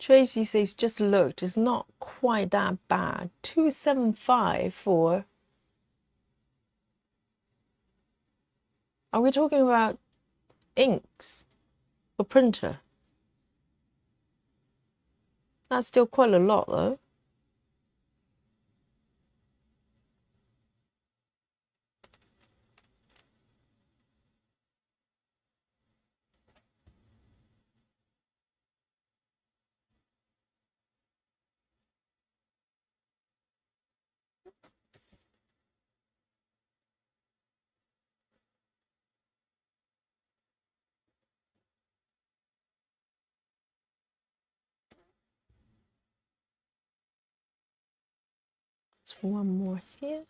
Tracy says, just looked, it's not quite that bad. 275 for... Are we talking about inks for printer? That's still quite a lot though. There's one more here.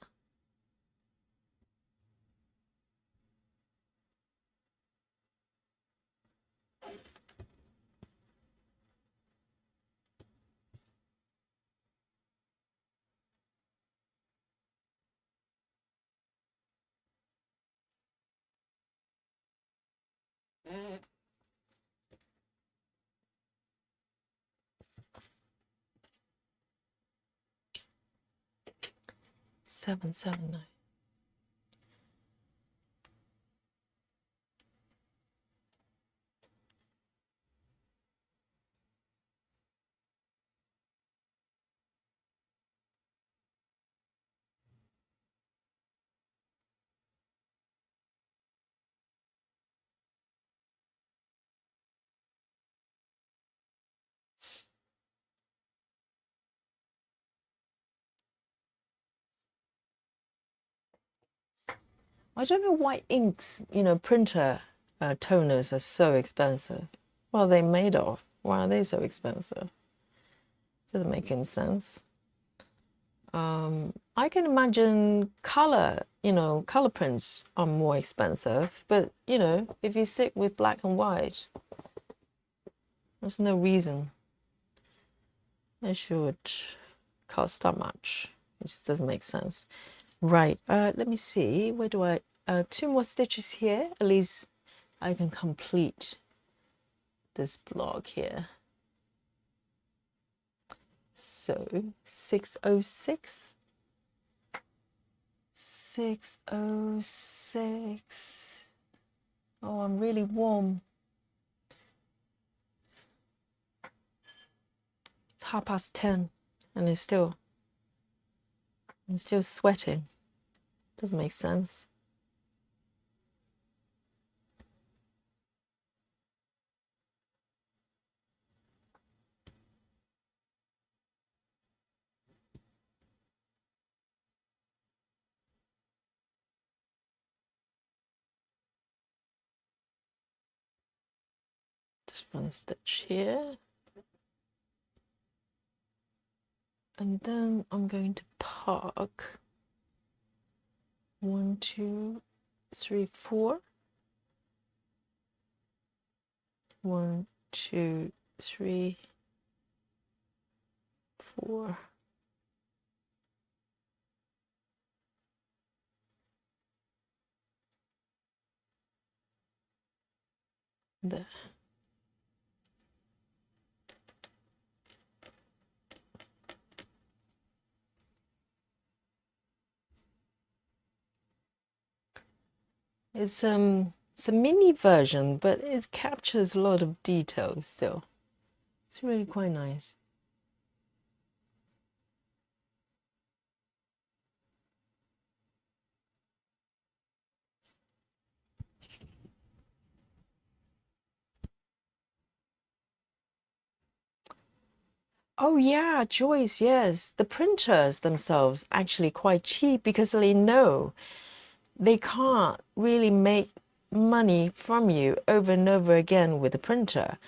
$7.79. I don't know why inks, you know, printer toners are so expensive. What are they made of? Why are they so expensive? Doesn't make any sense. I can imagine color, you know, color prints are more expensive, but you know, if you stick with black and white, there's no reason it should cost that much. It just doesn't make sense. Right, let me see, where do I, 2 more stitches here, at least I can complete this block here. So 606, 606. Oh, I'm really warm. It's 10:30 and I'm still sweating. Doesn't make sense. Just one stitch here. And then I'm going to park 1, 2, 3, 4. 1, 2, 3, 4. There. It's a mini version, but it captures a lot of details still. It's really quite nice. Oh yeah, Joyce, yes. The printers themselves actually quite cheap because they know they can't really make money from you over and over again with the printer.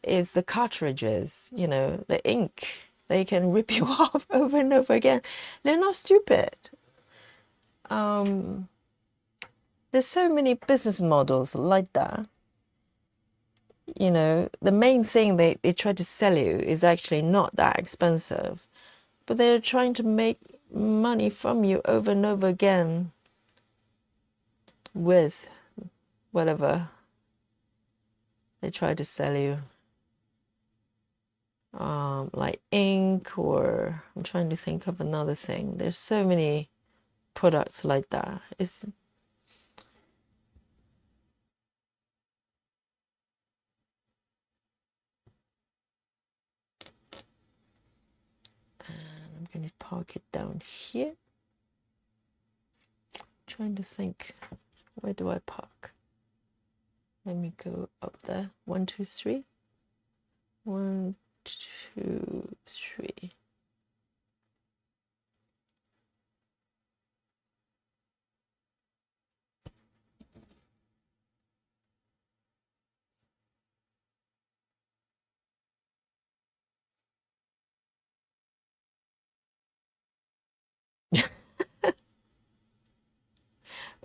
It's the cartridges, you know, the ink. They can rip you off over and over again. They're not stupid. There's so many business models like that. You know, the main thing they try to sell you is actually not that expensive, but they're trying to make money from you over and over again with whatever they try to sell you. like ink, or I'm trying to think of another thing. There's so many products like that. It's I'm going to park it down here. Trying to think, where do I park? Let me go up there. 1, 2, 3. 1, 2, 3.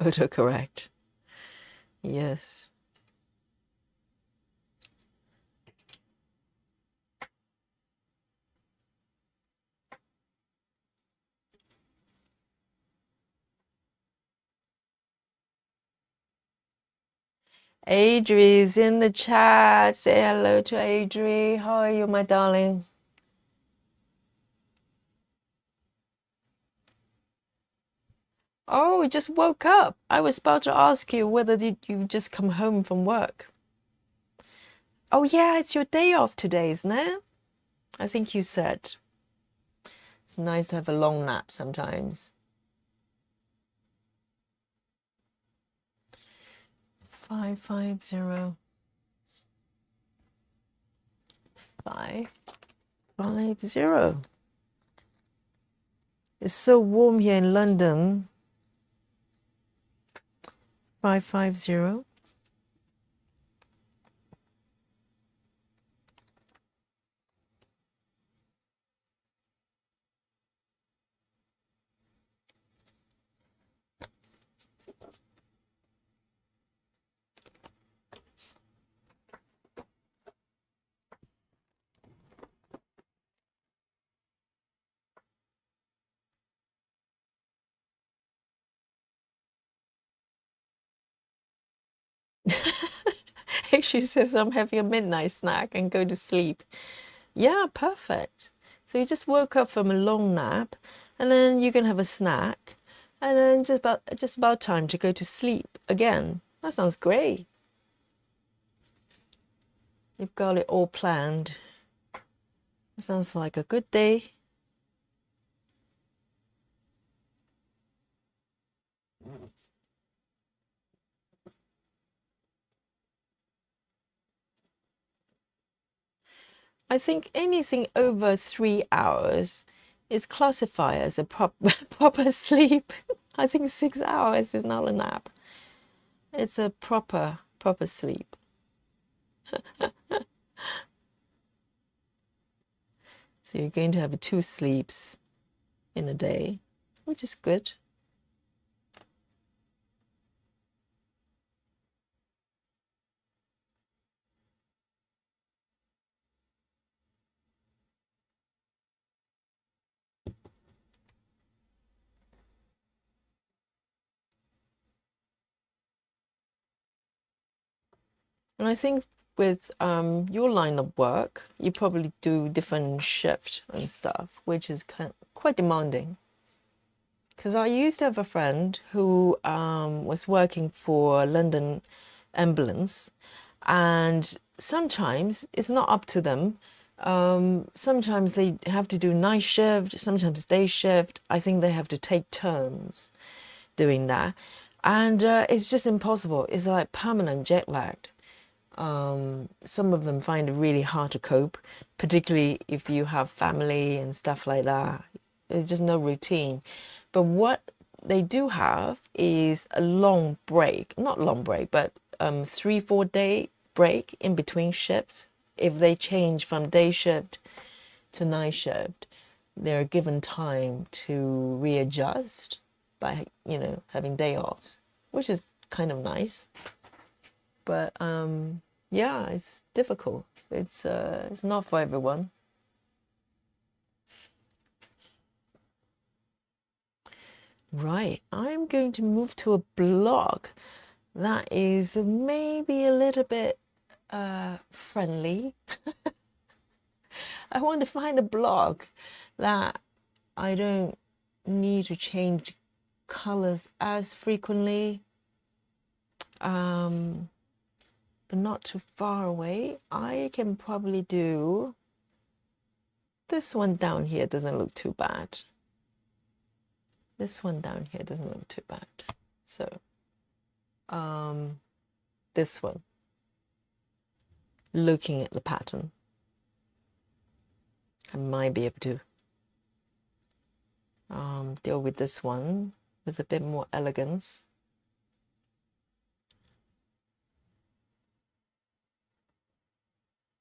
Autocorrect. Yes. Adri's in the chat. Say hello to Adri. How are you, my darling? Oh, we just woke up. I was about to ask you whether you just come home from work. Oh yeah, it's your day off today, isn't it? I think you said. It's nice to have a long nap sometimes. 550. 550. It's so warm here in London. 550. She says I'm having a midnight snack and go to sleep. Yeah, perfect. So you just woke up from a long nap, and then you can have a snack, and then just about time to go to sleep again. That sounds great. You've got it all planned. That sounds like a good day. I think anything over 3 hours is classified as a proper sleep. I think 6 hours is not a nap. It's a proper sleep. So you're going to have 2 sleeps in a day, which is good. And I think with your line of work, you probably do different shift and stuff, which is quite demanding. Because I used to have a friend who was working for London Ambulance, and sometimes it's not up to them. Sometimes they have to do night shift, sometimes day shift. I think they have to take turns doing that. And it's just impossible. It's like permanent jet lagged. Some of them find it really hard to cope, particularly if you have family and stuff like that. There's just no routine. But what they do have is a long break, not long break, but 3-4 day break in between shifts. If they change from day shift to night shift, they're given time to readjust by, having day offs, which is kind of nice. But yeah, it's difficult. It's not for everyone. Right, I'm going to move to a blog that is maybe a little bit friendly. I want to find a block that I don't need to change colors as frequently, but not too far away. I can probably do this one down here. Doesn't look too bad. This one down here doesn't look too bad. So this one, looking at the pattern, I might be able to deal with this one with a bit more elegance.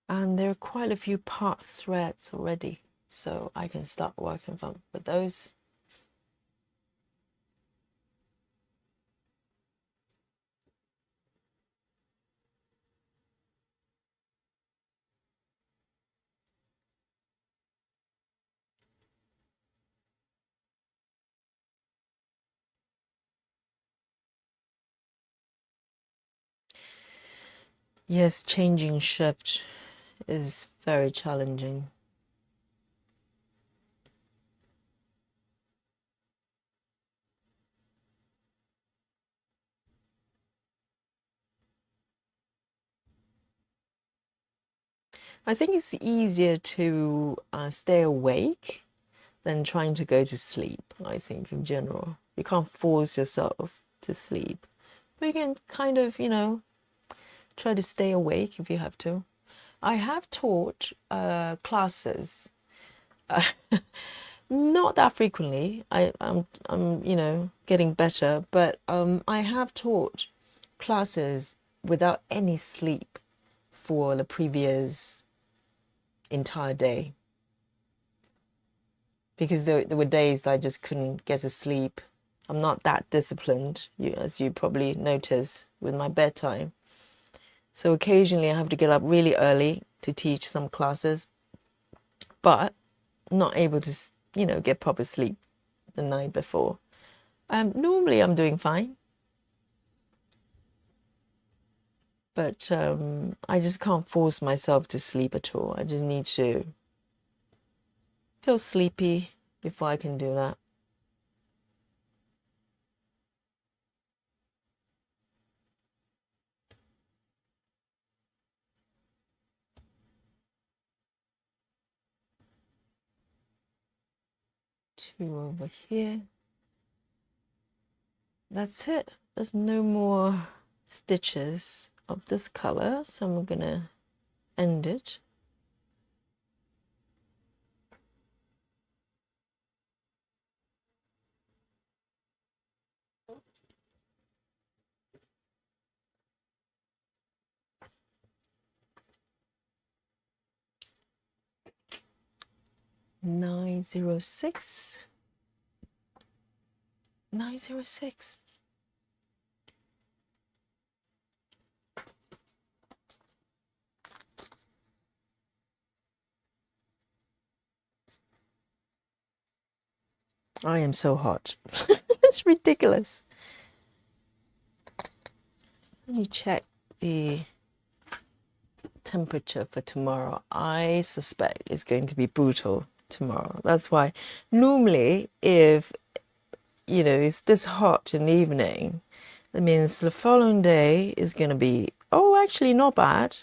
And there are quite a few part threads already, so I can start working with those. Yes, changing shift is very challenging. I think it's easier to stay awake than trying to go to sleep, I think, in general. You can't force yourself to sleep, but you can kind of, you know, try to stay awake if you have to. I have taught classes, not that frequently. I'm you know, getting better, but I have taught classes without any sleep for the previous entire day, because there were days I just couldn't get to sleep. I'm not that disciplined, as you probably notice with my bedtime. So occasionally I have to get up really early to teach some classes, but not able to, you know, get proper sleep the night before. Normally I'm doing fine, but I just can't force myself to sleep at all. I just need to feel sleepy before I can do that. Two over here. That's it. There's no more stitches of this color, so I'm gonna end it. $906. $906. I am so hot. It's ridiculous. Let me check the temperature for tomorrow. I suspect it's going to be brutal tomorrow. That's why normally if, you know, it's this hot in the evening, that means the following day is going to be, oh, actually not bad.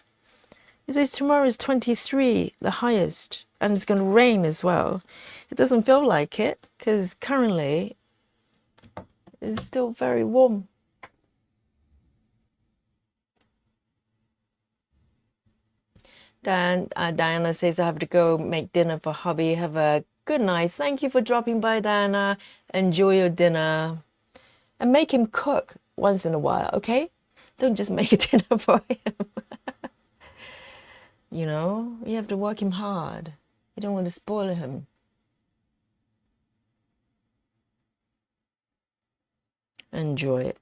It says tomorrow is 23, the highest, and it's going to rain as well. It doesn't feel like it because currently it's still very warm. Diana says, I have to go make dinner for hubby. Have a good night. Thank you for dropping by, Diana. Enjoy your dinner. And make him cook once in a while, okay? Don't just make a dinner for him. You know, you have to work him hard. You don't want to spoil him. Enjoy it.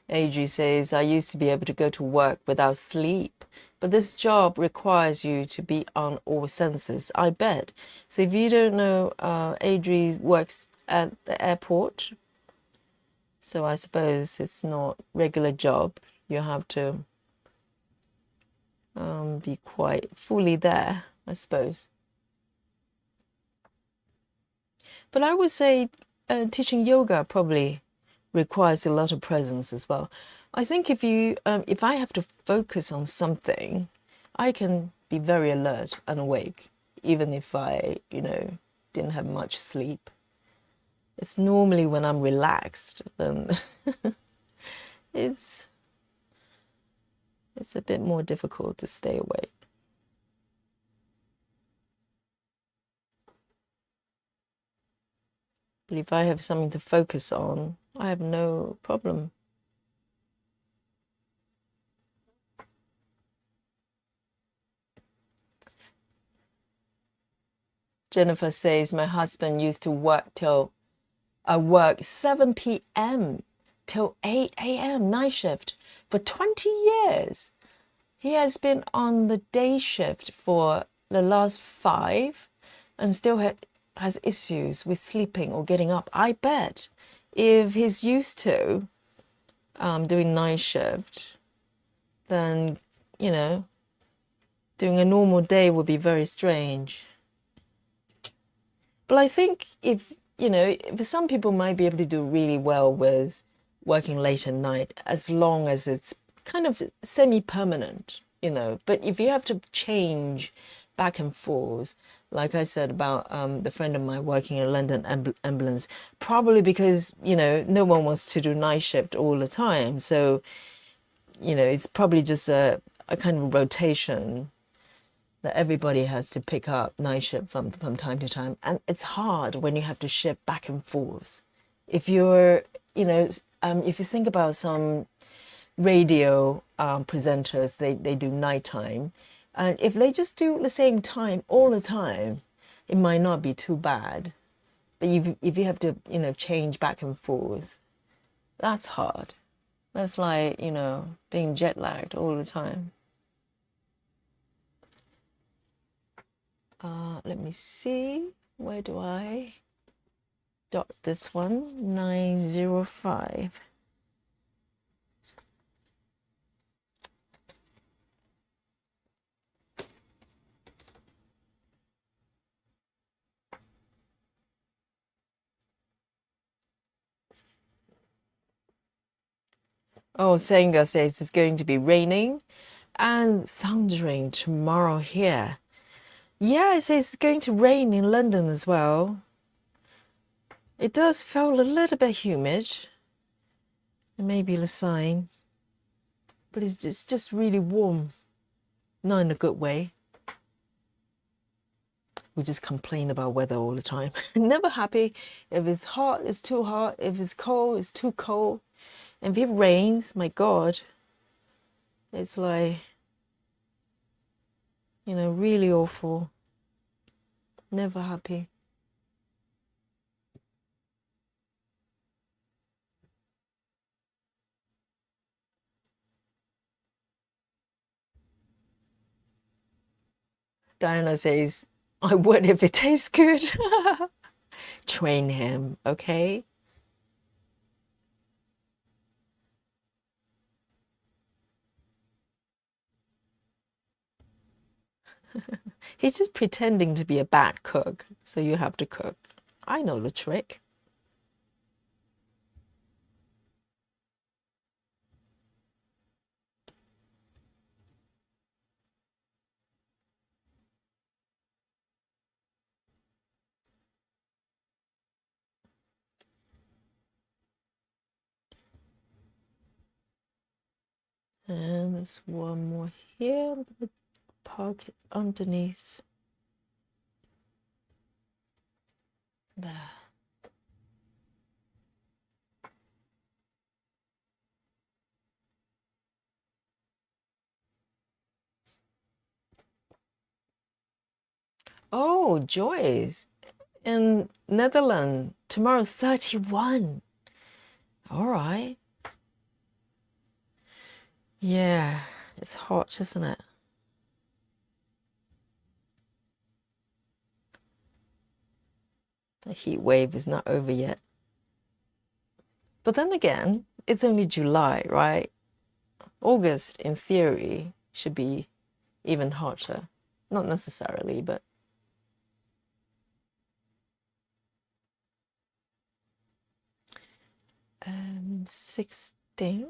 Adri says, I used to be able to go to work without sleep, but this job requires you to be on all senses, I bet. So if you don't know, Adri works at the airport. So I suppose it's not regular job. You have to be quite fully there, I suppose. But I would say teaching yoga probably requires a lot of presence as well. I think if I have to focus on something, I can be very alert and awake, even if I, didn't have much sleep. It's normally when I'm relaxed, then it's a bit more difficult to stay awake. But if I have something to focus on, I have no problem. Jennifer says my husband used to work 7 p.m. till 8 a.m. night shift for 20 years. He has been on the day shift for the last 5 and still has issues with sleeping or getting up. I bet if he's used to doing night shift, then, doing a normal day would be very strange. But I think if some people might be able to do really well with working late at night as long as it's kind of semi-permanent, But if you have to change back and forth, like I said about the friend of mine working in London ambulance, probably because, no one wants to do night shift all the time. So, it's probably just a kind of rotation that everybody has to pick up night shift from time to time. And it's hard when you have to shift back and forth. If you're, if you think about some radio presenters, they do nighttime. And if they just do the same time all the time, it might not be too bad. But if you have to, change back and forth, that's hard. That's like, being jet lagged all the time. Let me see. Where do I dot this one? 905. Oh, Senga says it's going to be raining and thundering tomorrow here. Yeah, it says it's going to rain in London as well. It does feel a little bit humid. It may be a sign. But it's just really warm. Not in a good way. We just complain about weather all the time. Never happy. If it's hot, it's too hot. If it's cold, it's too cold. And if it rains, my God, it's like, really awful. Never happy. Diana says, I would if it tastes good. Train him, okay? He's just pretending to be a bad cook, so you have to cook. I know the trick. And there's one more here. I'm gonna park it underneath there. Oh, Joyce in Netherlands tomorrow 31. All right. Yeah, it's hot, isn't it? The heat wave is not over yet. But then again, it's only July, right? August, in theory, should be even hotter. Not necessarily, but 16.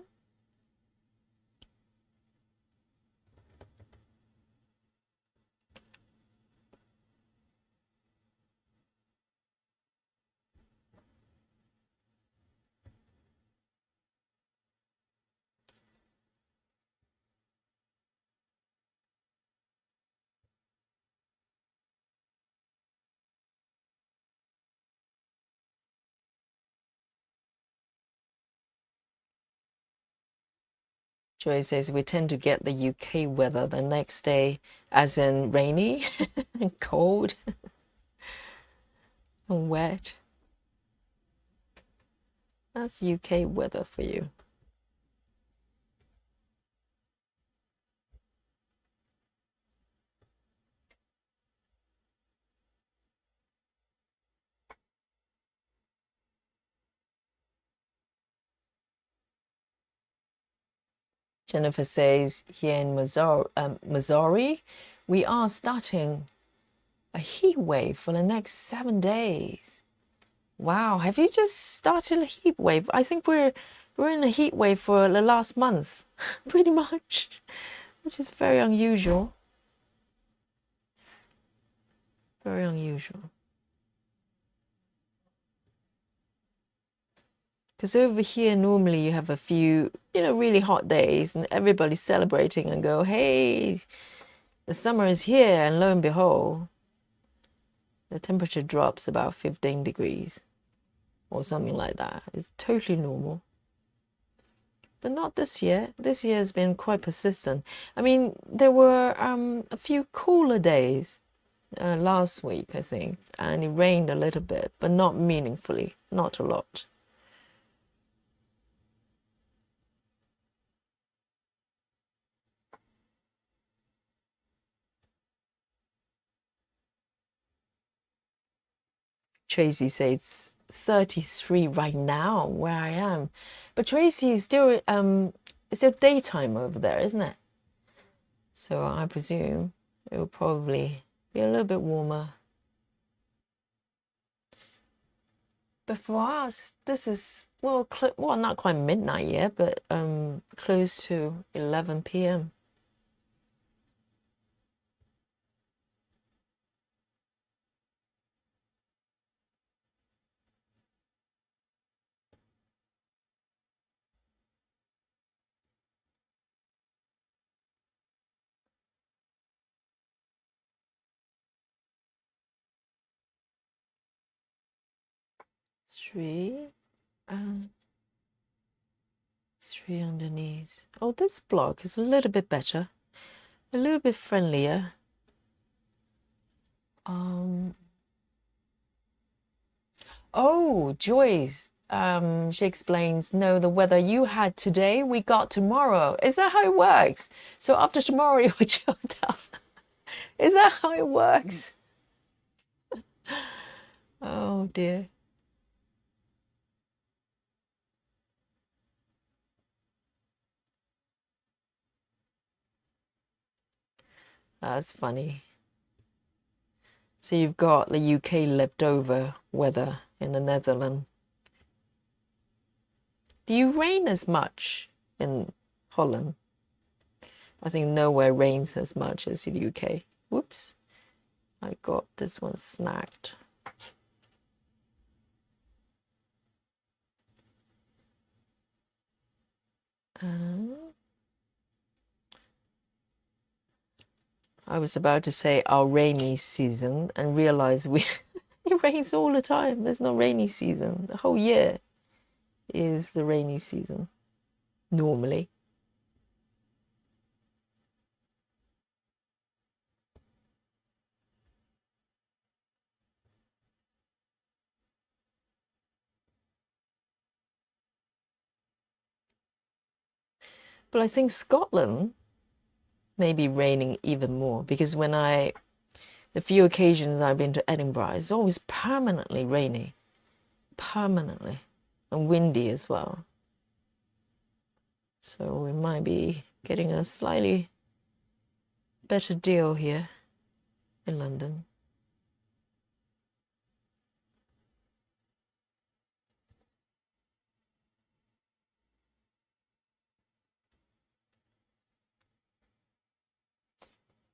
Joy says we tend to get the UK weather the next day, as in rainy and cold and wet. That's UK weather for you. Jennifer says here in Missouri, we are starting a heat wave for the next 7 days. Wow, have you just started a heat wave? I think we're in a heat wave for the last month, pretty much, which is very unusual. Very unusual. Because over here, normally you have a few, really hot days and everybody's celebrating and go, hey, the summer is here. And lo and behold, the temperature drops about 15 degrees or something like that. It's totally normal. But not this year. This year has been quite persistent. I mean, there were a few cooler days last week, I think, and it rained a little bit, but not meaningfully, not a lot. Tracy says it's 33 right now where I am. But Tracy is still it's still daytime over there, isn't it? So I presume it will probably be a little bit warmer. But for us, this is well, not quite midnight yet, but close to 11 p.m. Three underneath. Oh, this block is a little bit better, a little bit friendlier. Oh, Joyce. She explains, no, the weather you had today, we got tomorrow. Is that how it works? So after tomorrow, you will chill down. Is that how it works? Oh, dear. That's funny. So you've got the UK leftover weather in the Netherlands. Do you rain as much in Holland? I think nowhere rains as much as in the UK. Whoops. I got this one snagged. I was about to say our rainy season and realize it rains all the time. There's no rainy season. The whole year is the rainy season, normally. But I think Scotland may be raining even more because when I The few occasions I've been to Edinburgh, it's always permanently rainy. Permanently. And windy as well. So we might be getting a slightly better deal here in London.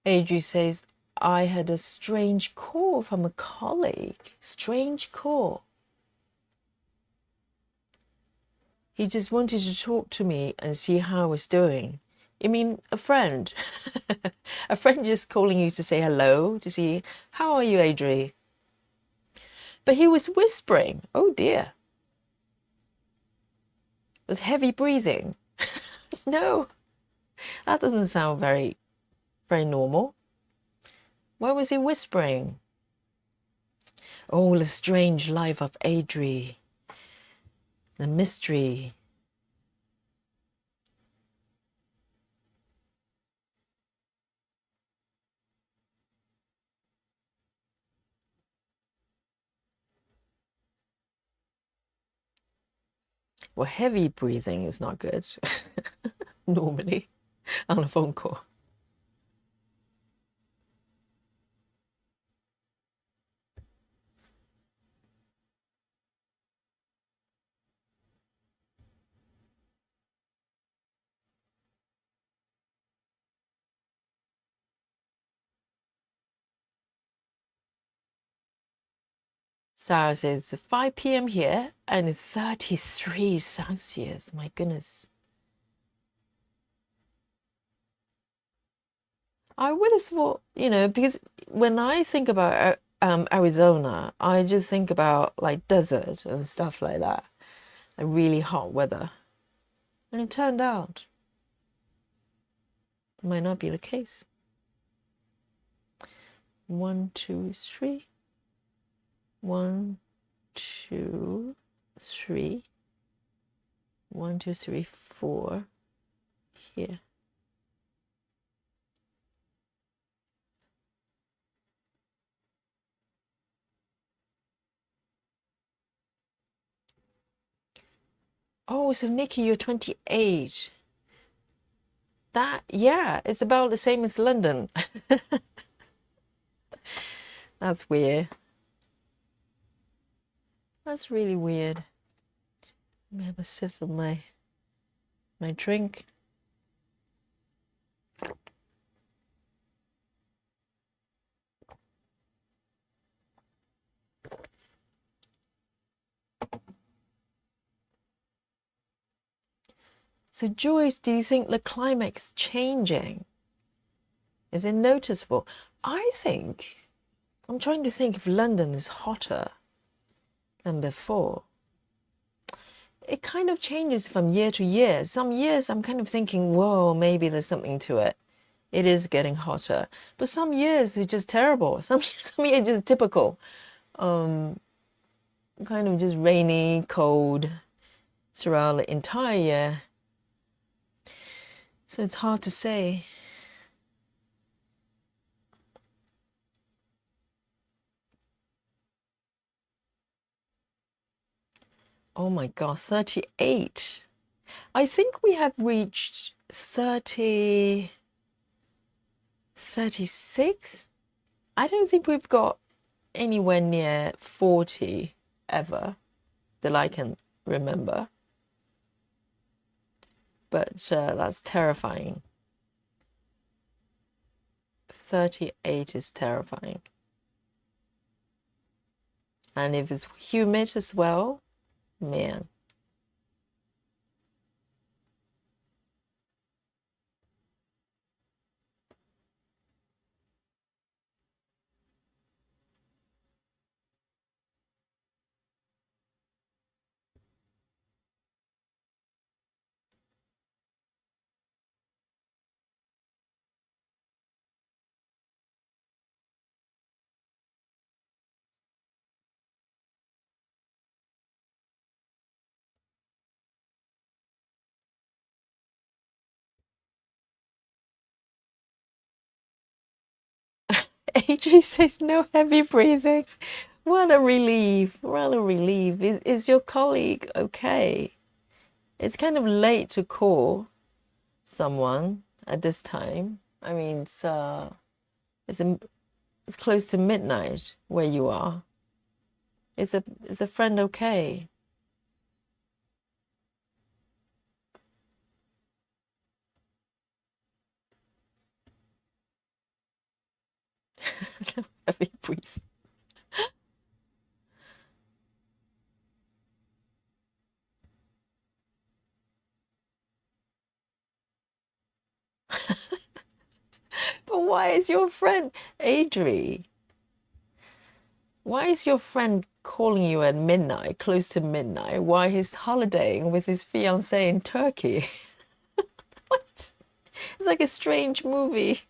Adri says, I had a strange call from a colleague. Strange call. He just wanted to talk to me and see how I was doing. You mean a friend? A friend just calling you to say hello, to see, how are you, Adri? But he was whispering. Oh dear. It was heavy breathing. No, that doesn't sound very normal. Why was he whispering? Oh, the strange life of Adri. The mystery. Well, heavy breathing is not good, normally, on a phone call. Sarah says 5 p.m. here and it's 33 Celsius. My goodness. I would have thought, you know, because when I think about Arizona, I just think about like desert and stuff like that, and really hot weather. And it turned out it might not be the case. 1, 2, 3. 1, 2, 3. 1, 2, 3, 4 here. Oh, so Nikki, you're 28. That, yeah, it's about the same as London. That's weird. That's really weird. Let me have a sip of my drink. So Joyce, do you think the climate's changing? Is it noticeable? I think, I'm trying to think if London is hotter than before. It kind of changes from year to year. Some years I'm kind of thinking, whoa, maybe there's something to it. It is getting hotter. But some years it's just terrible. Some years just typical. Kind of just rainy, cold throughout the entire year. So it's hard to say. Oh my God, 38. I think we have reached 30, 36. I don't think we've got anywhere near 40 ever that I can remember. But that's terrifying. 38 is terrifying. And if it's humid as well, man. Adri says no heavy breathing. What a relief. What a relief. Is your colleague okay? It's kind of late to call someone at this time. I mean, it's close to midnight where you are. Is a friend okay? No heavy breathing. But why is your friend Adri? Why is your friend calling you at midnight, close to midnight, while he's holidaying with his fiancée in Turkey? What? It's like a strange movie.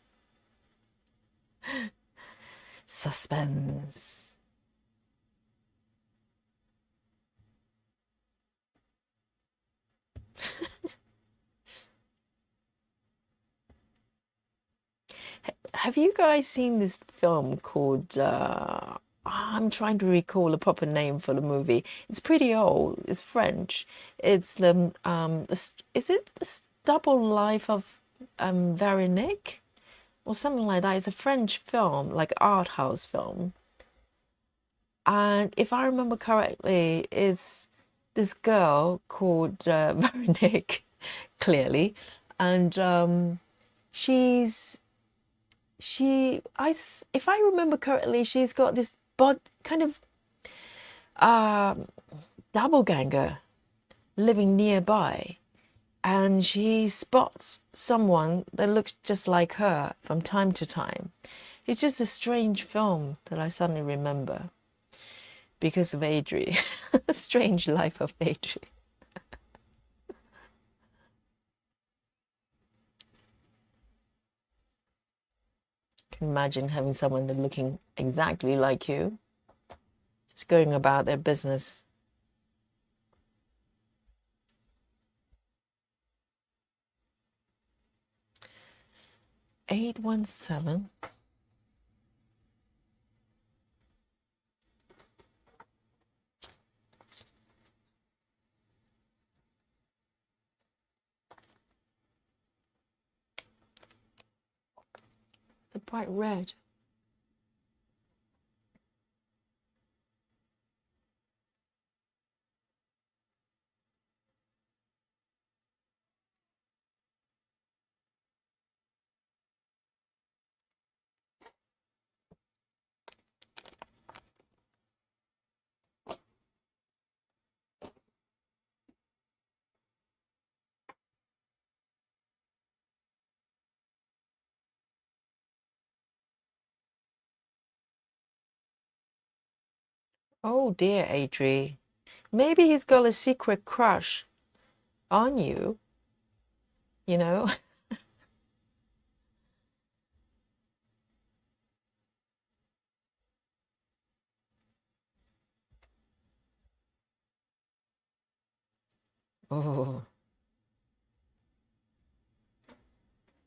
Suspense. Have you guys seen this film called I'm trying to recall a proper name for the movie. It's pretty old. It's French. It's is it the Double Life of Veronique or something like that? It's a French film, like art house film. And if I remember correctly, it's this girl called Veronique, clearly, and she's if I remember correctly, she's got this kind of doppelganger living nearby, and she spots someone that looks just like her from time to time. It's just a strange film that I suddenly remember because of Adri. Strange life of Adri. Can imagine having someone that looking exactly like you, just going about their business. Eight 1 7. The bright red. Oh dear, Adri. Maybe he's got a secret crush on you, you know? Oh.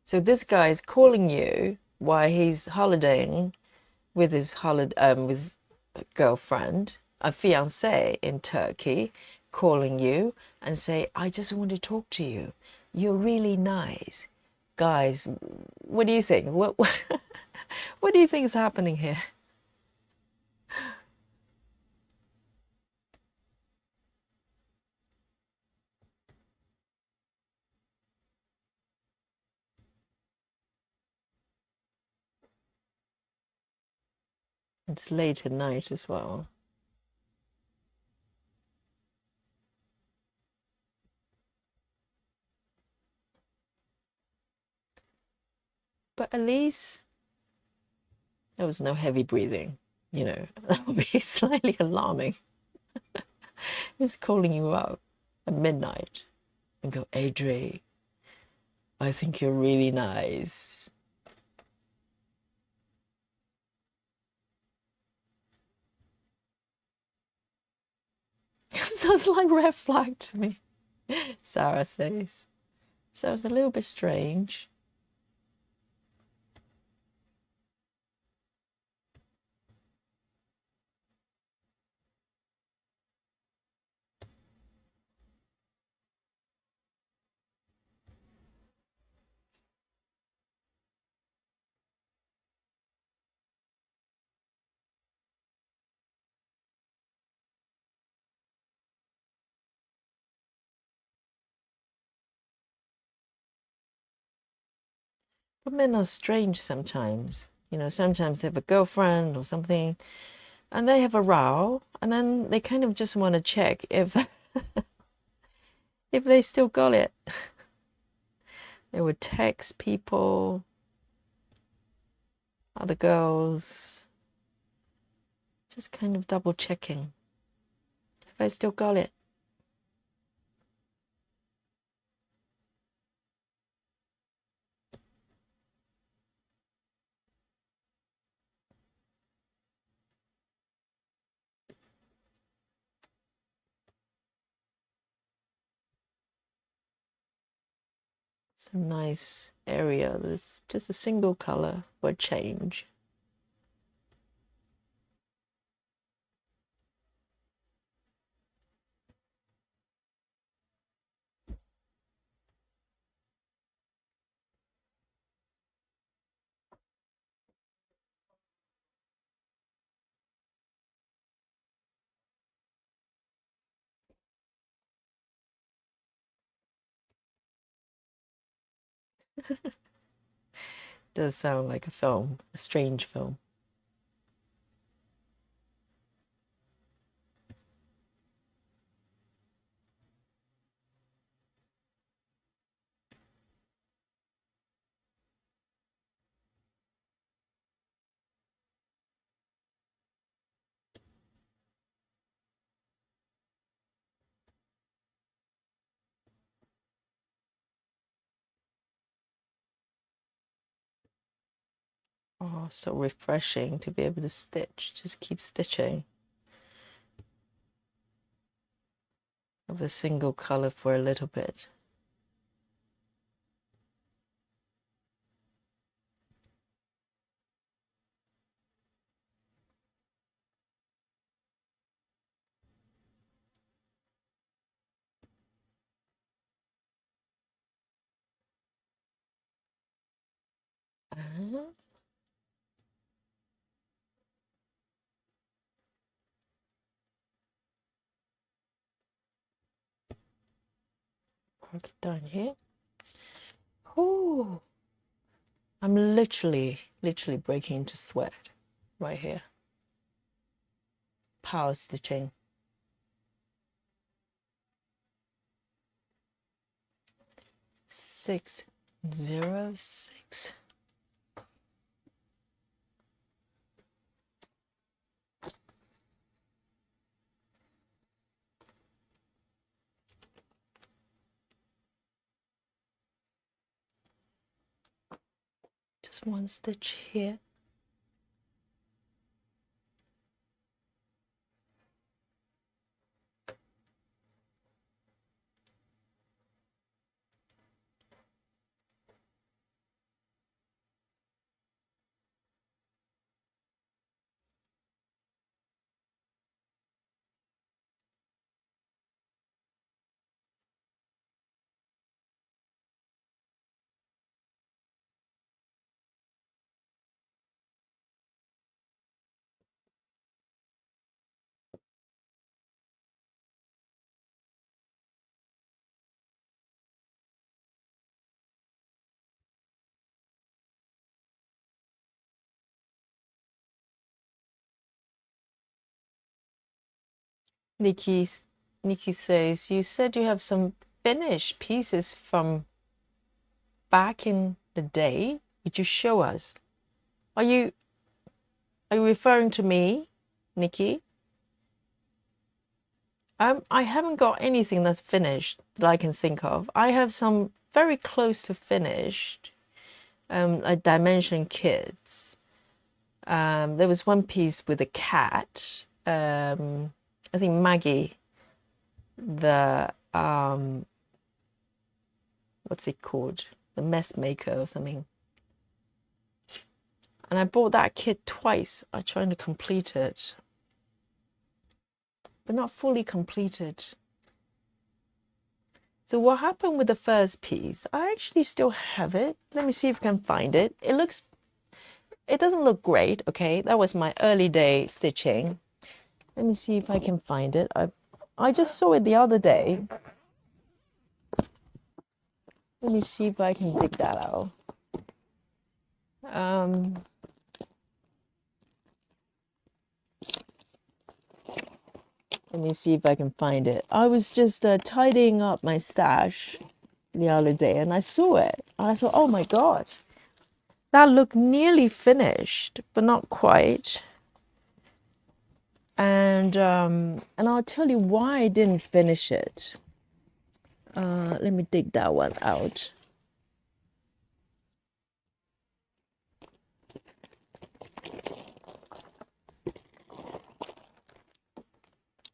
So this guy is calling you while he's holidaying with his with girlfriend, a fiancé in Turkey, calling you and say, "I just want to talk to you. You're really nice." Guys, what do you think? What do you think is happening here? It's late at night as well. But at least there was no heavy breathing, you know. That would be slightly alarming. He's calling you up at midnight and go, "Adri, I think you're really nice." Sounds like red flag to me, Sarah says. Sounds a little bit strange. But men are strange sometimes. You know, sometimes they have a girlfriend or something, and they have a row, and then they kind of just want to check if if they still got it. They would text people, other girls, just kind of double checking if I still got it. It's a nice area. There's just a single color for a change. Does sound like a film, a strange film. Oh, so refreshing to be able to stitch. Just keep stitching of a single color for a little bit. Mark it down here. Oh, I'm literally breaking into sweat right here. Power stitching. Six, 606. Just one stitch here. Nikki says, you said you have some finished pieces from back in the day. Would you show us? Are you referring to me, Nikki? I haven't got anything that's finished that I can think of. I have some very close to finished, like dimension kits. There was one piece with a cat. I think Maggie, the what's it called? The mess maker or something. And I bought that kit twice. I'm trying to complete it, but not fully completed. So what happened with the first piece? I actually still have it. Let me see if I can find it. It doesn't look great, okay? That was my early day stitching. Let me see if I can find it. I just saw it the other day. Let me see if I can dig that out. Um, let me see if I can find it. I was just tidying up my stash the other day and I saw it. And I thought, oh my God, that looked nearly finished, but not quite. And I'll tell you why I didn't finish it. Let me dig that one out.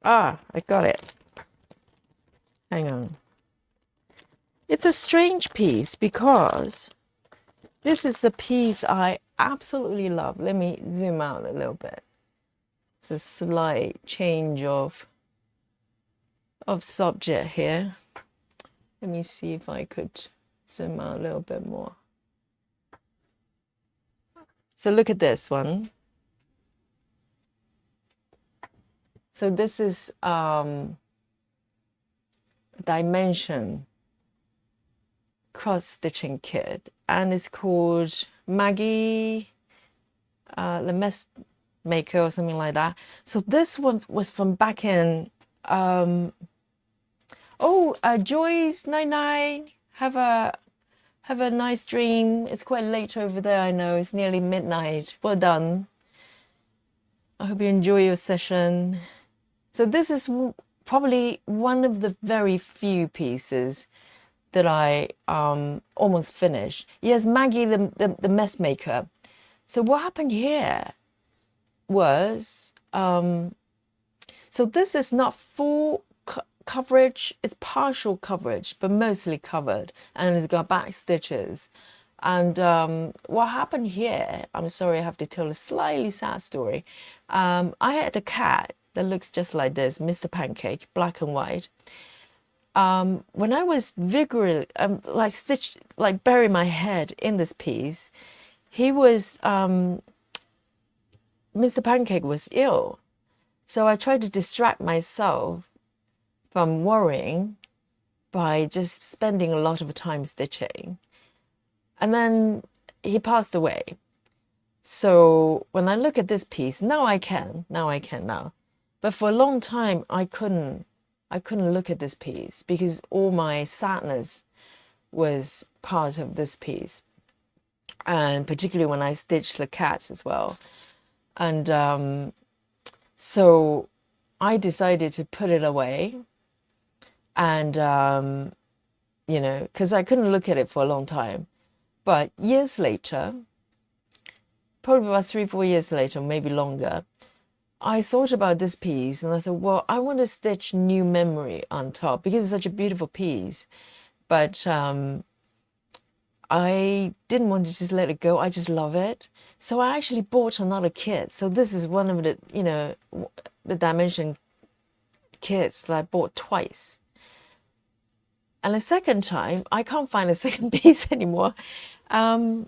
Ah, I got it. Hang on. It's a strange piece because this is a piece I absolutely love. Let me zoom out a little bit. It's a slight change of subject here. Let me see if I could zoom out a little bit more. So look at this one. So this is dimension cross stitching kit, and it's called Maggie the Mess Maker or something like that. So this one was from back in Joy's 99. Have a nice dream. It's quite late over there, I know. It's nearly midnight. Well done. I hope you enjoy your session. So this is probably one of the very few pieces that I almost finished. Yes, Maggie the Mess Maker. So what happened here was, so this is not full coverage, it's partial coverage, but mostly covered, and it's got back stitches. And what happened here, I'm sorry, I have to tell a slightly sad story. I had a cat that looks just like this, Mr. Pancake, black and white. When I was vigorously, bury my head in this piece, he was, Mr. Pancake was ill. So I tried to distract myself from worrying by just spending a lot of time stitching. And then he passed away. So when I look at this piece, now I can. But for a long time, I couldn't look at this piece because all my sadness was part of this piece. And particularly when I stitched the cats as well. And so I decided to put it away. And, because I couldn't look at it for a long time. But years later, probably about 3-4 years later, maybe longer, I thought about this piece and I said, well, I want to stitch new memory on top because it's such a beautiful piece. But I didn't want to just let it go. I just love it. So I actually bought another kit. So this is one of the, the dimension kits that I bought twice. And the second time, I can't find a second piece anymore. I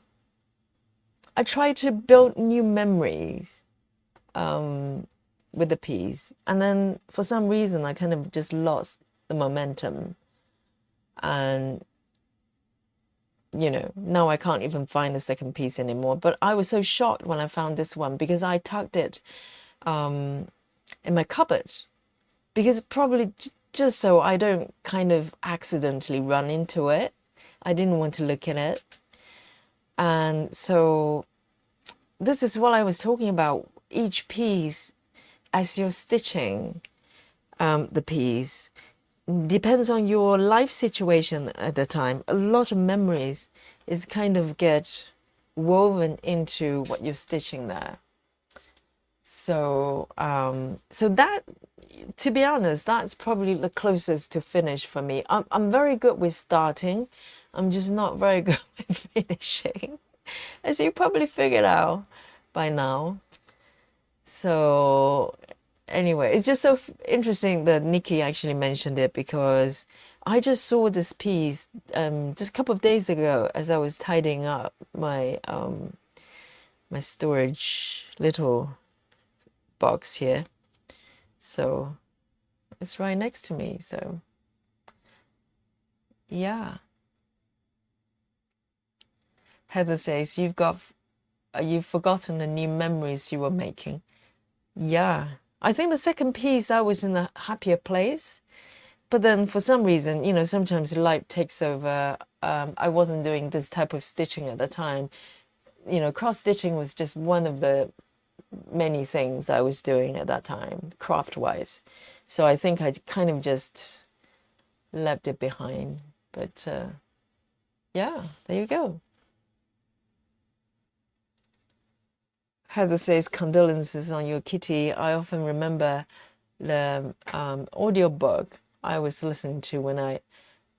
tried to build new memories with the piece. And then for some reason, I kind of just lost the momentum. And, now I can't even find the second piece anymore. But I was so shocked when I found this one because I tucked it in my cupboard. Because probably just so I don't kind of accidentally run into it. I didn't want to look at it. And so this is what I was talking about. Each piece, as you're stitching the piece, depends on your life situation at the time. A lot of memories is kind of get woven into what you're stitching there. So, so that, to be honest, that's probably the closest to finish for me. I'm very good with starting. I'm just not very good with finishing, as you probably figured out by now. So anyway, it's just so interesting that Nikki actually mentioned it because I just saw this piece just a couple of days ago as I was tidying up my my storage little box here. So it's right next to me. So yeah. Heather says, you've got you've forgotten the new memories you were making. Yeah, I think the second piece I was in a happier place, but then for some reason, you know, sometimes life takes over. I wasn't doing this type of stitching at the time. You know, cross stitching was just one of the many things I was doing at that time, craft wise. So I think I kind of just left it behind. But yeah, there you go. Heather says, condolences on your kitty. I often remember the audio book I was listening to when I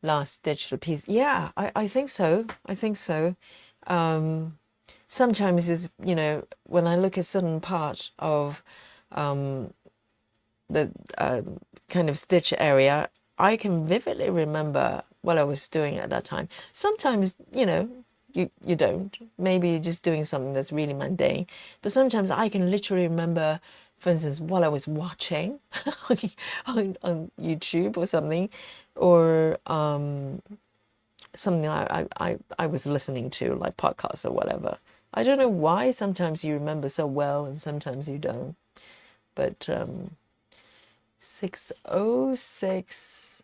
last stitched a piece. Yeah, I think so. I think so. Sometimes is, you know, when I look at certain part of the kind of stitch area, I can vividly remember what I was doing at that time. Sometimes, you know, you don't. Maybe you're just doing something that's really mundane. But sometimes I can literally remember, for instance, what I was watching on YouTube or something, or something I was listening to, like podcasts or whatever. I don't know why sometimes you remember so well and sometimes you don't. But 606.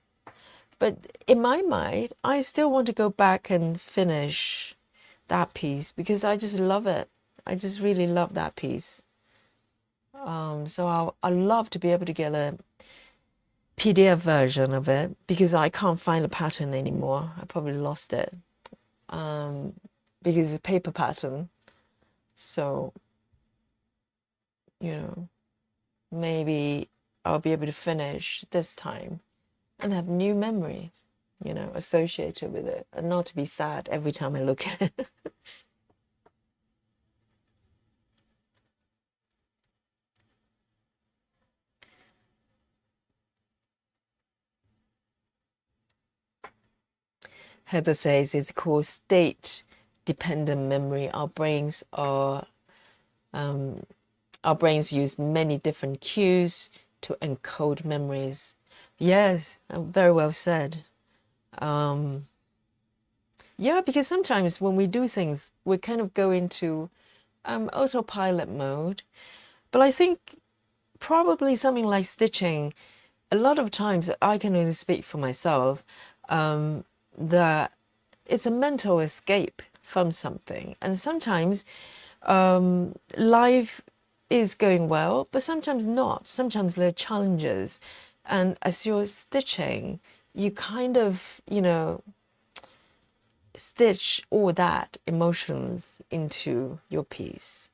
But in my mind, I still want to go back and finish that piece because I just love it. I just really love that piece. So I love to be able to get a PDF version of it because I can't find the pattern anymore. I probably lost it because it's a paper pattern. So, you know, maybe I'll be able to finish this time and have new memories, you know, associated with it, and not to be sad every time I look at it. Heather says it's called state-dependent memory. Our brains use many different cues to encode memories. Yes, very well said. Yeah, because sometimes when we do things, we kind of go into autopilot mode. But I think probably something like stitching, a lot of times I can only speak for myself, that it's a mental escape from something. And sometimes life is going well, but sometimes not. Sometimes there are challenges. And as you're stitching, you kind of, you know, stitch all that emotions into your piece.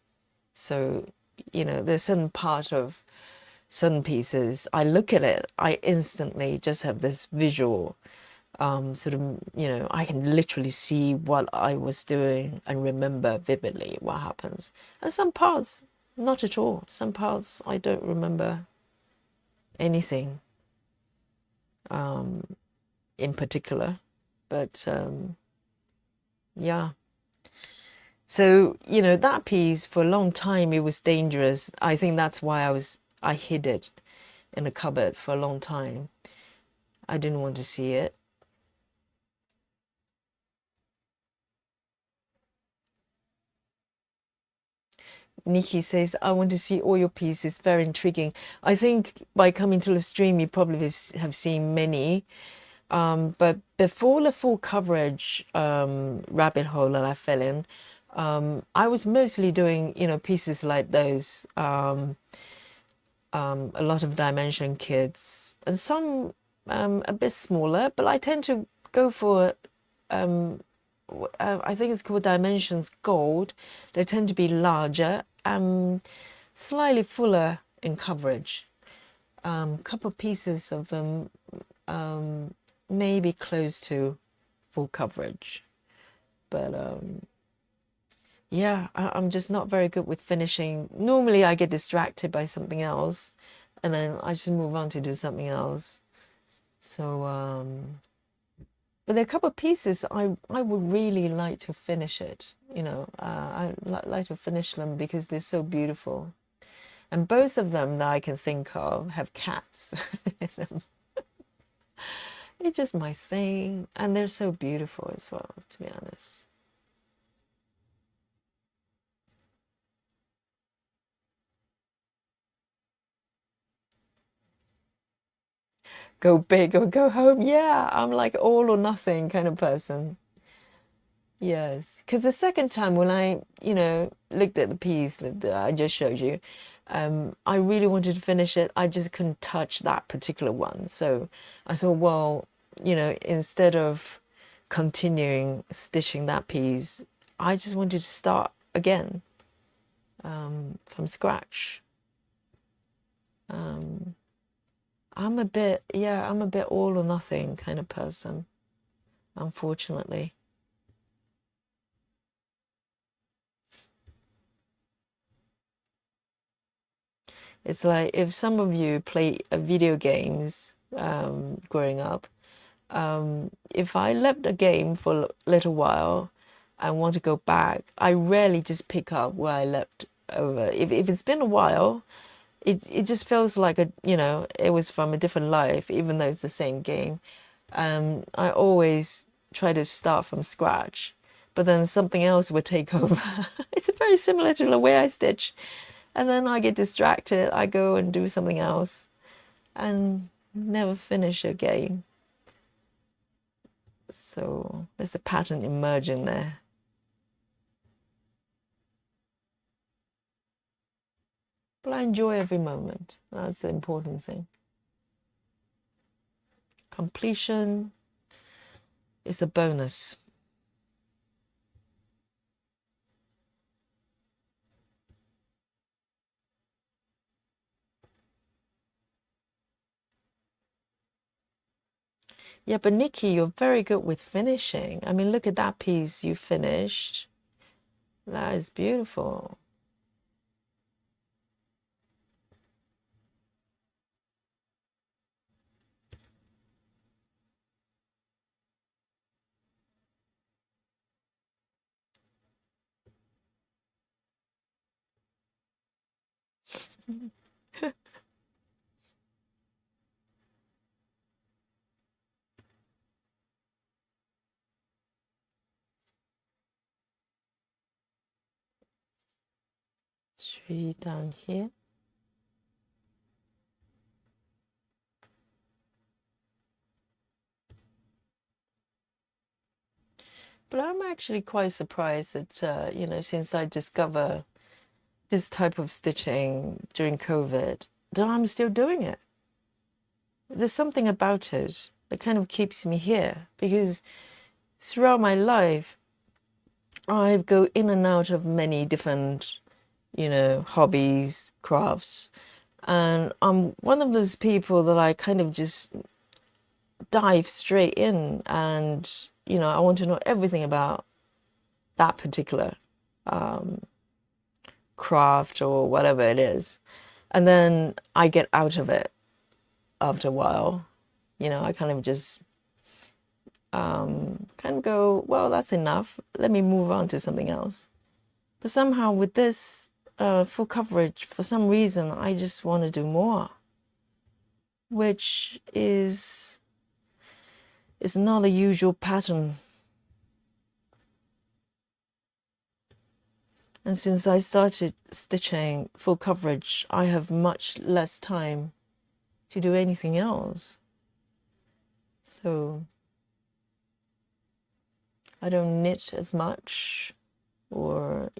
So, you know, there's certain part of certain pieces, I look at it, I instantly just have this visual sort of, you know, I can literally see what I was doing and remember vividly what happens. And some parts, not at all. Some parts, I don't remember anything in particular. But yeah. So, you know, that piece for a long time, it was dangerous. I think that's why I hid it in a cupboard for a long time. I didn't want to see it. Nikki says, I want to see all your pieces. Very intriguing. I think by coming to the stream, you probably have seen many. But before the full coverage rabbit hole that I fell in, I was mostly doing, you know, pieces like those. A lot of dimension kits and some a bit smaller, but I tend to go for I think it's called Dimensions Gold. They tend to be larger and slightly fuller in coverage. Couple pieces of them maybe close to full coverage, but yeah, I'm just not very good with finishing. Normally I get distracted by something else and then I just move on to do something else. So but there are a couple of pieces I would really like to finish it, you know. I like to finish them because they're so beautiful. And both of them that I can think of have cats in them. It's just my thing. And they're so beautiful as well, to be honest. go big or go home. Yeah, I'm like all or nothing kind of person. Yes, because the second time when I, looked at the piece that I just showed you, I really wanted to finish it. I just couldn't touch that particular one. So I thought, well, instead of continuing stitching that piece, I just wanted to start again from scratch. I'm a bit all or nothing kind of person, unfortunately. It's like if some of you play video games growing up, if I left a game for a little while and want to go back, I rarely just pick up where I left over. If it's been a while, it just feels like it was from a different life, even though it's the same game. I always try to start from scratch, but then something else would take over. It's very similar to the way I stitch. And then I get distracted, I go and do something else and never finish a game. So there's a pattern emerging there. But I enjoy every moment. That's the important thing. Completion is a bonus. Yeah, but Nikki, you're very good with finishing. I mean, look at that piece you finished. That is beautiful. Three down here. But I'm actually quite surprised that, since I discovered this type of stitching during COVID, that I'm still doing it. There's something about it that kind of keeps me here, because throughout my life, I go in and out of many different, hobbies, crafts. And I'm one of those people that I kind of just dive straight in and, I want to know everything about that particular craft or whatever it is. And then I get out of it after a while. I kind of just kind of go, well, that's enough. Let me move on to something else. But somehow with this full coverage, for some reason, I just want to do more, which is not a usual pattern. And since I started stitching full coverage, I have much less time to do anything else. So I don't knit as much or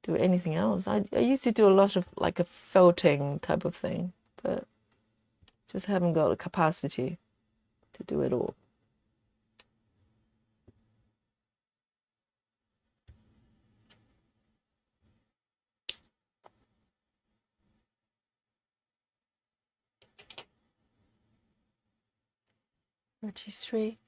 do anything else. I used to do a lot of like a felting type of thing, but just haven't got the capacity to do it all. Registry.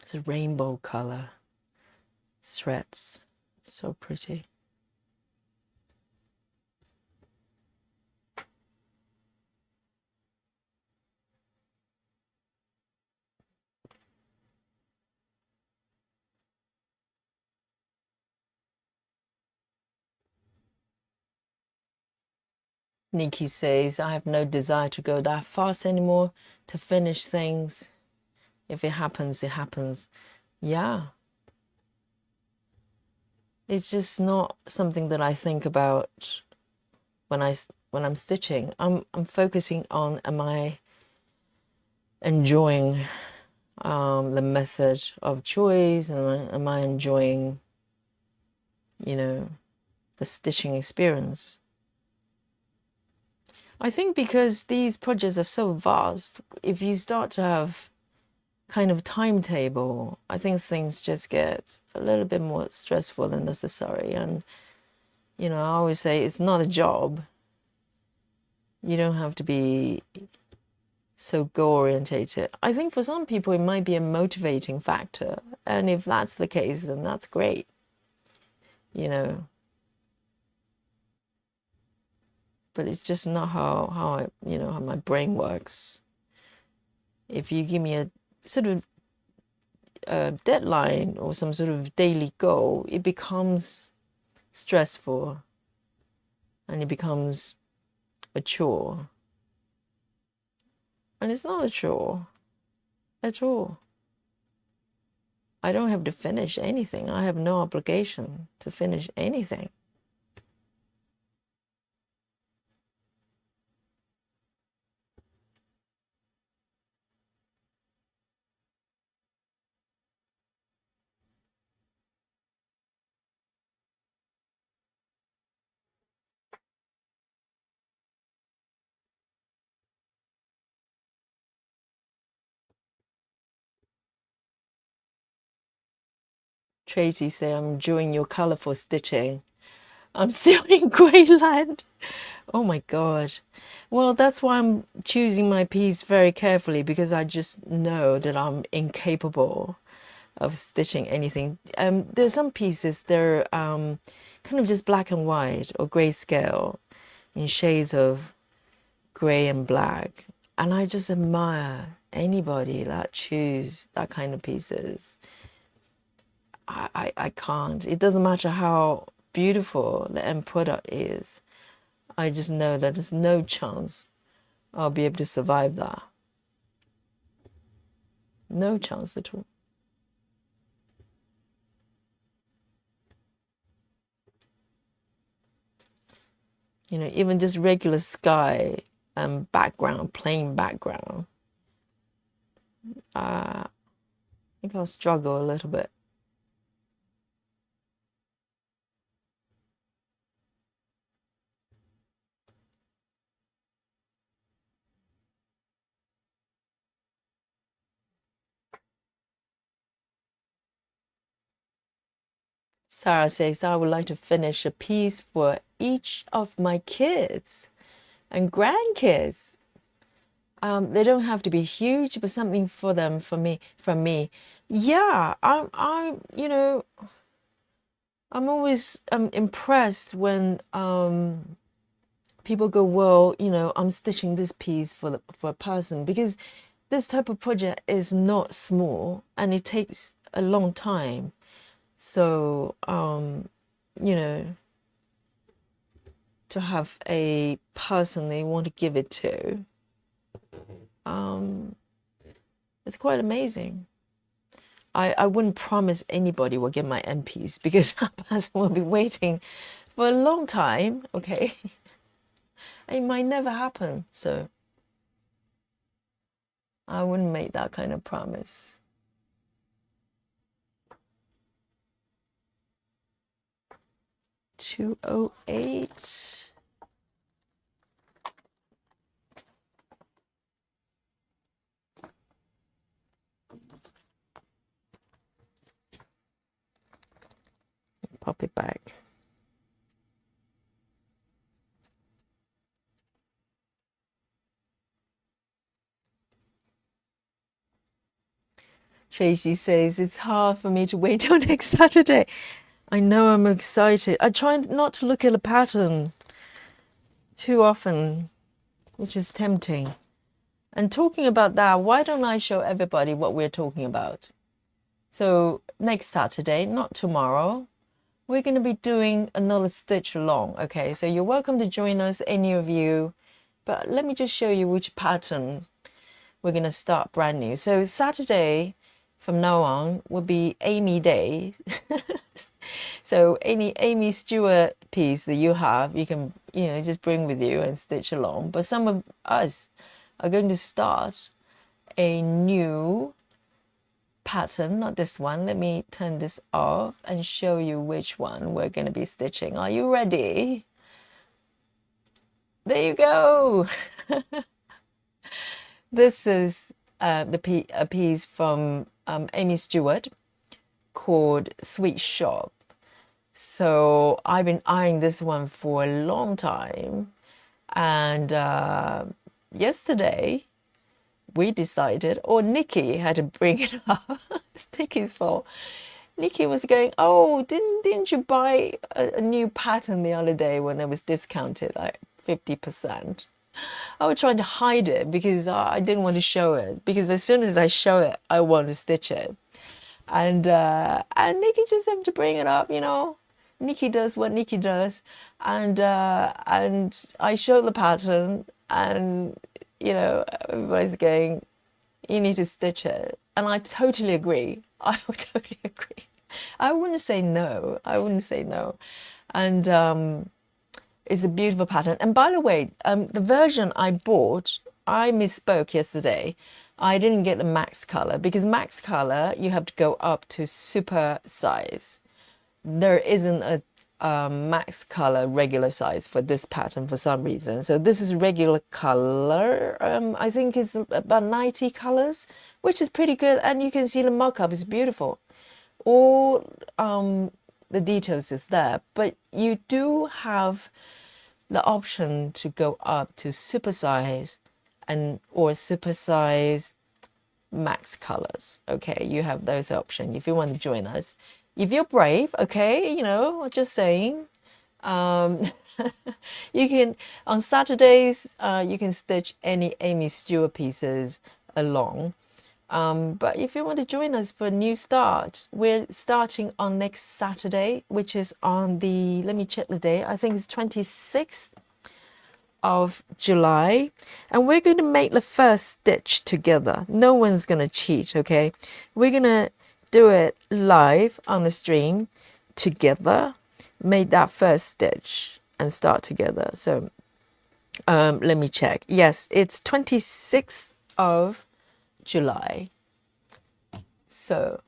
It's a rainbow color. Threads. So pretty. Nikki says, I have no desire to go that fast anymore to finish things. If it happens, it happens. Yeah. It's just not something that I think about when I'm stitching. I'm focusing on, am I enjoying the method of choice, and am I enjoying, you know, the stitching experience? I think because these projects are so vast, if you start to have kind of timetable, I think things just get a little bit more stressful than necessary. And, you know, I always say it's not a job. You don't have to be so goal orientated. I think for some people it might be a motivating factor. And if that's the case, then that's great. You know, but it's just not how I, you know, how my brain works. If you give me a sort of deadline or some sort of daily goal, it becomes stressful and it becomes a chore. And it's not a chore at all. I don't have to finish anything. I have no obligation to finish anything. Tracy say, I'm enjoying your colorful stitching. I'm still in Greyland. Oh my God. Well, that's why I'm choosing my piece very carefully, because I just know that I'm incapable of stitching anything. There's some pieces, they're kind of just black and white or grayscale in shades of gray and black. And I just admire anybody that choose that kind of pieces. I can't. It doesn't matter how beautiful the end product is. I just know that there's no chance I'll be able to survive that. No chance at all. You know, even just regular sky and background, plain background, I think I'll struggle a little bit. Sarah says, I would like to finish a piece for each of my kids and grandkids. They don't have to be huge, but something for them, from me. Yeah, you know, I'm always impressed when people go, well, you know, I'm stitching this piece for a person, because this type of project is not small and it takes a long time. So, you know, to have a person they want to give it to, it's quite amazing. I wouldn't promise anybody will get my end piece, because that person will be waiting for a long time, okay? It might never happen, so I wouldn't make that kind of promise. $208. Pop it back. Tracy says, it's hard for me to wait till next Saturday. I know, I'm excited. I try not to look at a pattern too often, which is tempting. And talking about that, why don't I show everybody what we're talking about? So next Saturday, not tomorrow, we're going to be doing another stitch along. Okay, so you're welcome to join us, any of you. But let me just show you which pattern we're going to start brand new. So Saturday from now on will be Amy Day. So any Amy Stewart piece that you have, you can, you know, just bring with you and stitch along. But some of us are going to start a new pattern, not this one. Let me turn this off and show you which one we're going to be stitching. Are you ready? There you go. This is a piece from Amy Stewart called Sweet Shop. So I've been eyeing this one for a long time, and yesterday we decided, or Nikki had to bring it up. It's Nikki's fault. Nikki was going, oh, didn't you buy a new pattern the other day when it was discounted like 50%? I was trying to hide it because I didn't want to show it, because as soon as I show it, I want to stitch it. And Nikki just have to bring it up, you know. Nikki does what Nikki does, and I showed the pattern, and you know, everybody's going, you need to stitch it, and I totally agree. I would totally agree. I wouldn't say no. I wouldn't say no, and it's a beautiful pattern. And by the way, the version I bought, I misspoke yesterday. I didn't get the max color, because max color you have to go up to super size. There isn't a max color regular size for this pattern for some reason. So this is regular color. I think it's about 90 colors, which is pretty good. And you can see the markup is beautiful. All the details is there, but you do have the option to go up to super size or super size max colors. Okay, you have those options if you want to join us. If you're brave, okay, you know, just saying. You can, on Saturdays, you can stitch any Amy Stewart pieces along. But if you want to join us for a new start, we're starting on next Saturday, which is on the, let me check the day, I think it's 26th of July, and we're going to make the first stitch together. No one's going to cheat, okay? We're going to do it live on the stream together, make that first stitch and start together. So let me check. Yes, it's 26th of July. So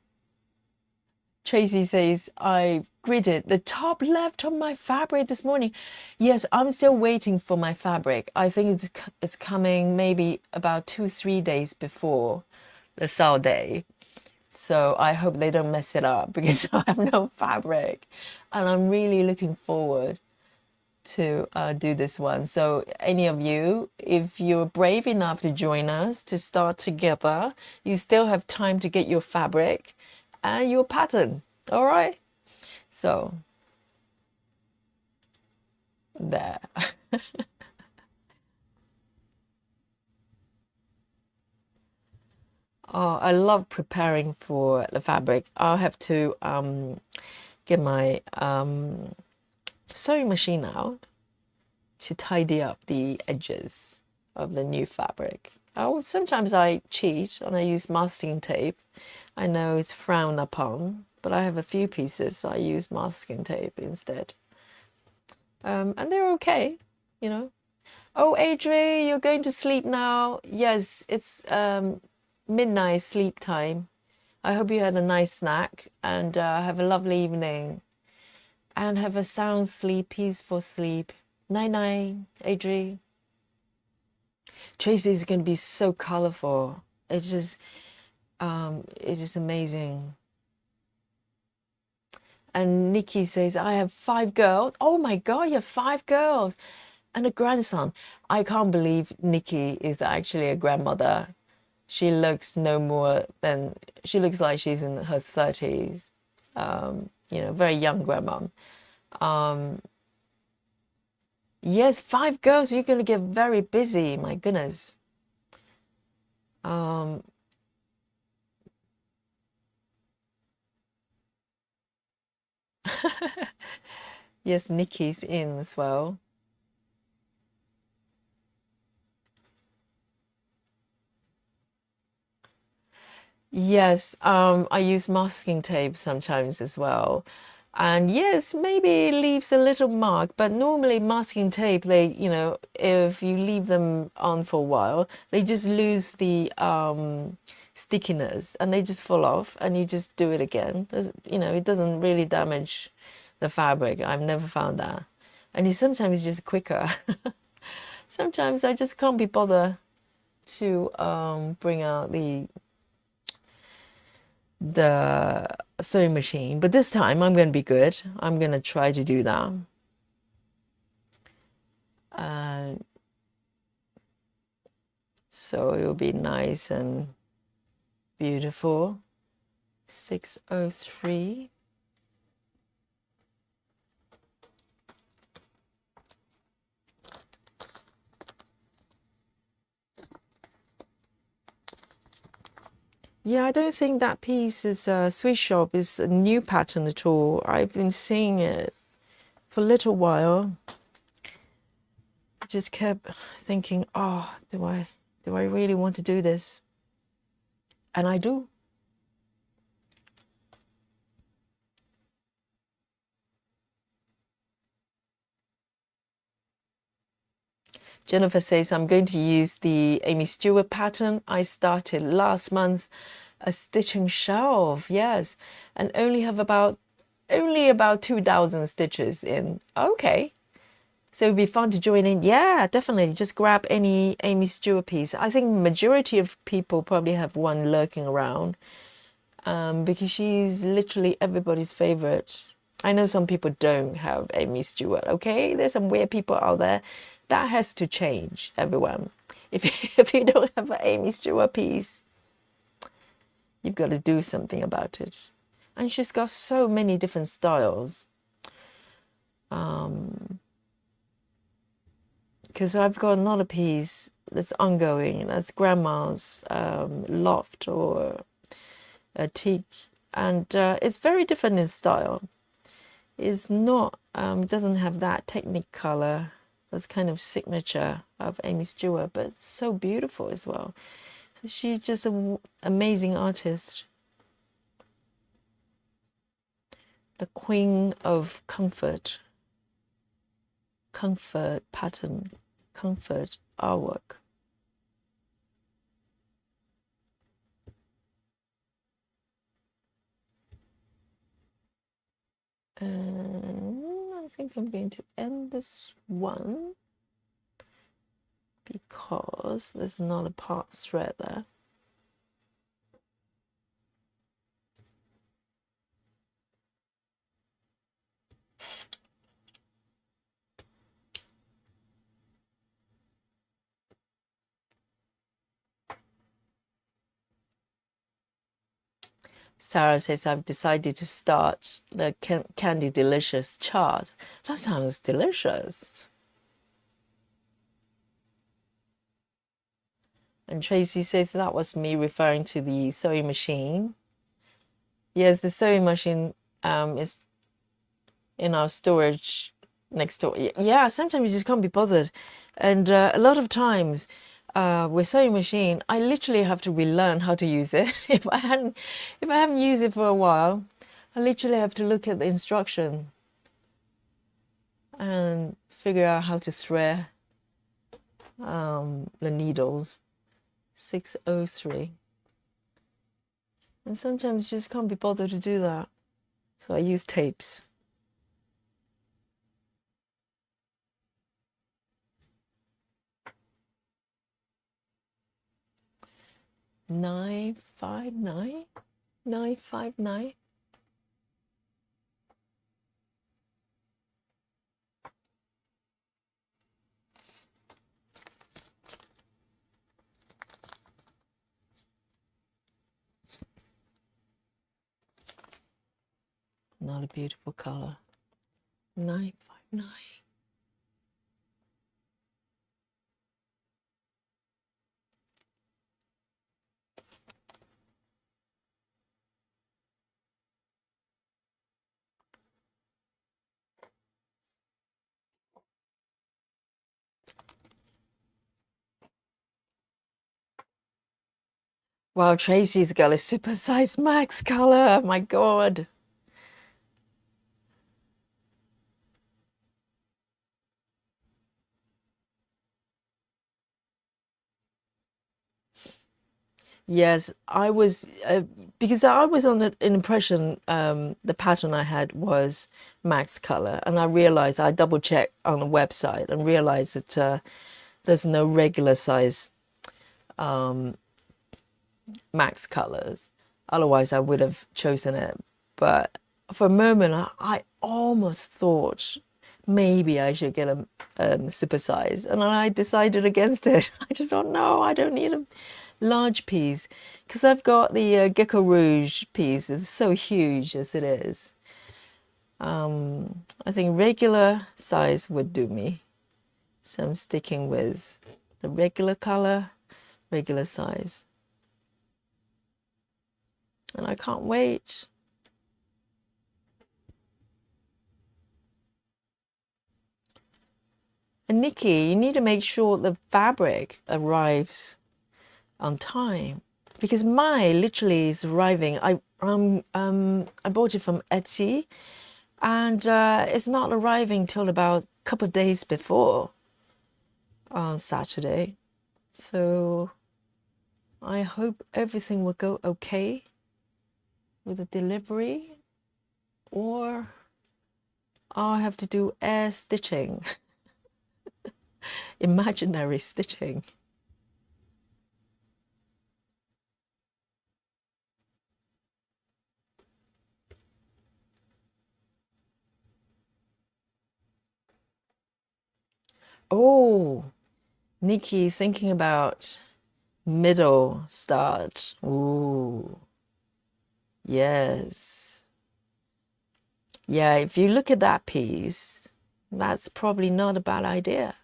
Tracy says, I gridded the top left of my fabric this morning. Yes, I'm still waiting for my fabric. I think it's coming maybe about 2-3 days before the sale day. So I hope they don't mess it up, because I have no fabric. And I'm really looking forward to do this one. So any of you, if you're brave enough to join us to start together, you still have time to get your fabric and your pattern. All right? So there. Oh, I love preparing for the fabric. I'll have to get my sewing machine out to tidy up the edges of the new fabric. Sometimes I cheat and I use masking tape. I know it's frowned upon, but I have a few pieces, so I use masking tape instead. And they're okay, you know. Oh, Adri, you're going to sleep now. Yes, it's midnight sleep time. I hope you had a nice snack and have a lovely evening. And have a sound sleep, peaceful sleep. Night-night, Adri. Tracy is going to be so colorful. It's just amazing. And Nikki says, I have 5 girls. Oh my God, you have 5 girls. And a grandson. I can't believe Nikki is actually a grandmother. She looks she looks like she's in her 30s. You know, very young grandmom. Yes, 5 girls, you're going to get very busy. My goodness. Yes, Nikki's in as well. Yes, I use masking tape sometimes as well. And yes, maybe it leaves a little mark, but normally masking tape, if you leave them on for a while, they just lose the stickiness and they just fall off and you just do it again. It doesn't really damage the fabric. I've never found that. And sometimes it's just quicker. Sometimes I just can't be bothered to bring out the sewing machine, but this time I'm going to be good. I'm going to try to do that. So it will be nice and beautiful. 603. Yeah, I don't think that piece is Sweet Shop is a new pattern at all. I've been seeing it for a little while. I just kept thinking, oh, do I really want to do this? And I do. Jennifer says, I'm going to use the Amy Stewart pattern I started last month, a stitching shelf, yes, and only about 2,000 stitches in. Okay. So it'd be fun to join in. Yeah, definitely. Just grab any Amy Stewart piece. I think majority of people probably have one lurking around because she's literally everybody's favorite. I know some people don't have Amy Stewart, okay? There's some weird people out there. That has to change, everyone. If you don't have an Amy Stewart piece, you've got to do something about it. And she's got so many different styles. Because I've got another piece that's ongoing. That's Grandma's loft or a teak. And it's very different in style. It's not, doesn't have that Technicolor. That's kind of signature of Amy Stewart, but it's so beautiful as well. So she's just an amazing artist. The Queen of Comfort. Comfort pattern. Comfort artwork. I think I'm going to end this one because there's not a part thread there. Sarah says, I've decided to start the Candy Delicious chart. That sounds delicious. And Tracy says that was me referring to the sewing machine. Yes, the sewing machine is in our storage next door. Yeah, sometimes you just can't be bothered. And a lot of times with sewing machine, I literally have to relearn how to use it. If I haven't used it for a while, I literally have to look at the instruction and figure out how to thread the needles. 603. And sometimes you just can't be bothered to do that. So I use tapes. Nine, 959. Not a beautiful color. 959. Wow, Tracy's got a supersized max color. My God. Yes, I was because I was on an impression the pattern I had was max color, and I realized I double checked on the website and realized that there's no regular size max colors. Otherwise, I would have chosen it. But for a moment, I almost thought maybe I should get a super size, and then I decided against it. I just thought, no, I don't need a large piece because I've got the Gecko Rouge piece. It's so huge as it is. I think regular size would do me. So I'm sticking with the regular color, regular size. And I can't wait. And Nikki, you need to make sure the fabric arrives on time because mine literally is arriving. I bought it from Etsy, and it's not arriving till about a couple of days before Saturday. So I hope everything will go okay with the delivery, or I'll have to do air stitching, imaginary stitching. Oh, Nikki, thinking about middle start. Ooh, yes. Yeah, if you look at that piece, that's probably not a bad idea.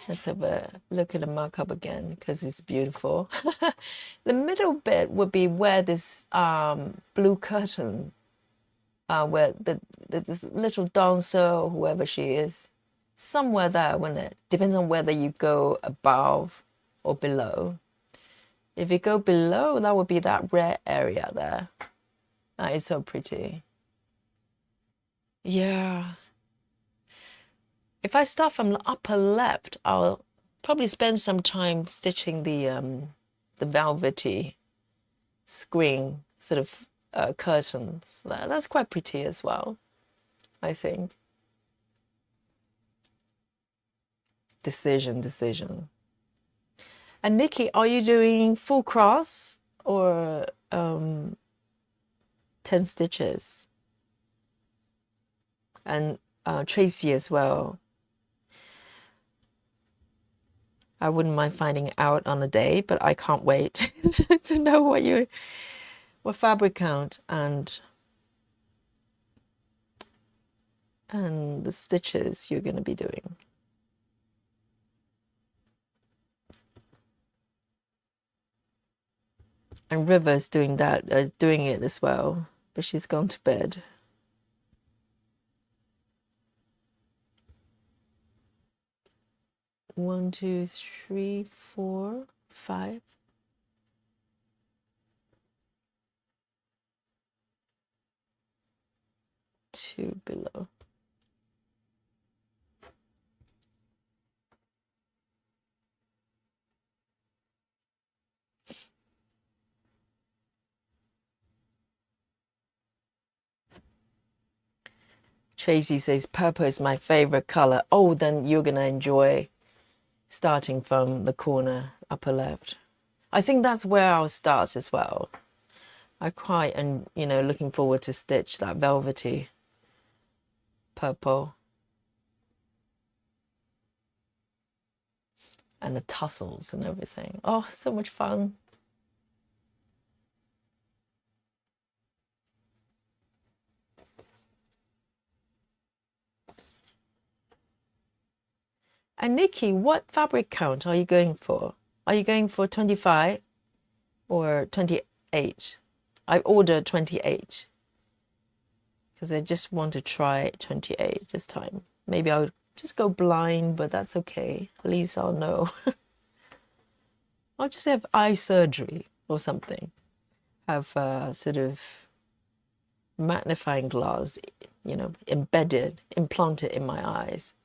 Let's have a look at the markup again because it's beautiful. The middle bit would be where this blue curtain, where this little dancer or whoever she is, somewhere there, when it depends on whether you go above or below. If you go below, that would be that red area there. That is so pretty. Yeah. If I start from the upper left, I'll probably spend some time stitching the velvety screen sort of curtains. That's quite pretty as well, I think. Decision. And Nikki, are you doing full cross or 10 stitches? And Tracy as well. I wouldn't mind finding out on a day, but I can't wait to know what fabric count and the stitches you're going to be doing. And River's doing it as well, but she's gone to bed. One, two, three, four, five. Two below. Tracy says purple is my favorite color. Oh, then you're gonna enjoy starting from the corner upper left. I think that's where I'll start as well. I quite, and looking forward to stitch that velvety purple and the tassels and everything. Oh, so much fun. And Nikki, what fabric count are you going for? Are you going for 25 or 28? I ordered 28 because I just want to try 28 this time. Maybe I'll just go blind, but that's okay. At least I'll know. I'll just have eye surgery or something. Have a sort of magnifying glass, you know, implanted in my eyes.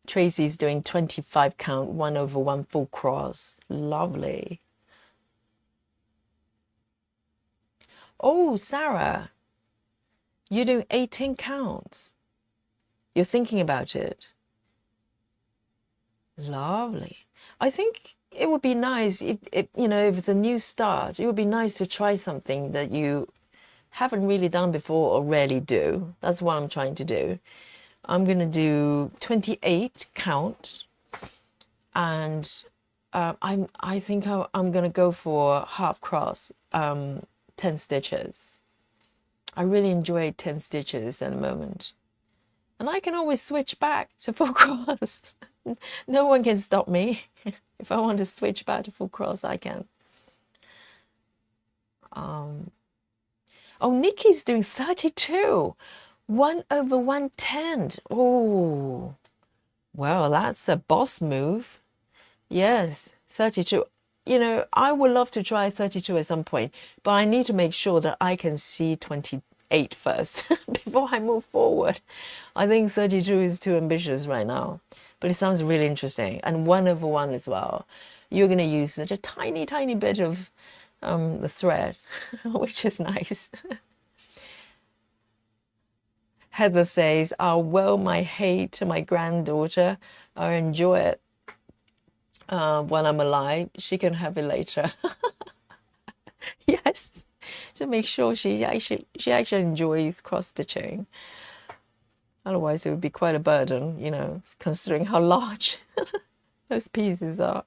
Tracy's doing 25 count, 1/1 full cross. Lovely. Oh, Sarah, you're doing 18 counts. You're thinking about it. Lovely. I think it would be nice if you know, if it's a new start, it would be nice to try something that you haven't really done before or rarely do. That's what I'm trying to do. I'm going to do 28 count, and I think I'm going to go for half cross, 10 stitches. I really enjoy 10 stitches at the moment. And I can always switch back to full cross. No one can stop me. If I want to switch back to full cross, I can. Oh, Nikki's doing 32. 1/110. Oh, well, that's a boss move. Yes, 32. You know, I would love to try 32 at some point, but I need to make sure that I can see 28 first before I move forward. I think 32 is too ambitious right now, but it sounds really interesting. And 1/1 as well. You're going to use such a tiny, tiny bit of the thread, which is nice. Heather says, I'll will my hate to my granddaughter. I'll enjoy it when I'm alive. She can have it later. Yes, to make sure she actually enjoys cross-stitching. Otherwise, it would be quite a burden, you know, considering how large those pieces are.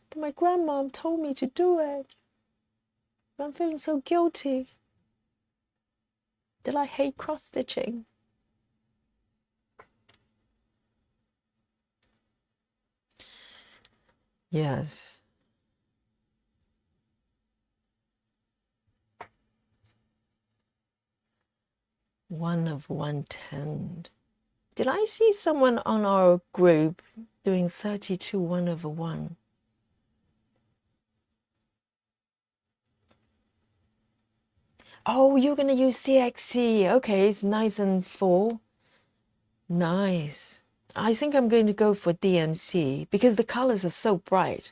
But my grandmom told me to do it. I'm feeling so guilty. Did I hate cross-stitching? Yes. One of 110. Did I see someone on our group doing 32 1/1? Oh, you're going to use CXC. Okay, it's nice and full. Nice. I think I'm going to go for DMC because the colors are so bright,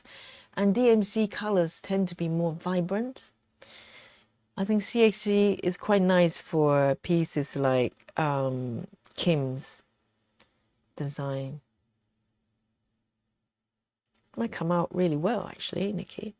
and DMC colors tend to be more vibrant. I think CXC is quite nice for pieces like Kim's design. Might come out really well, actually, Nikki.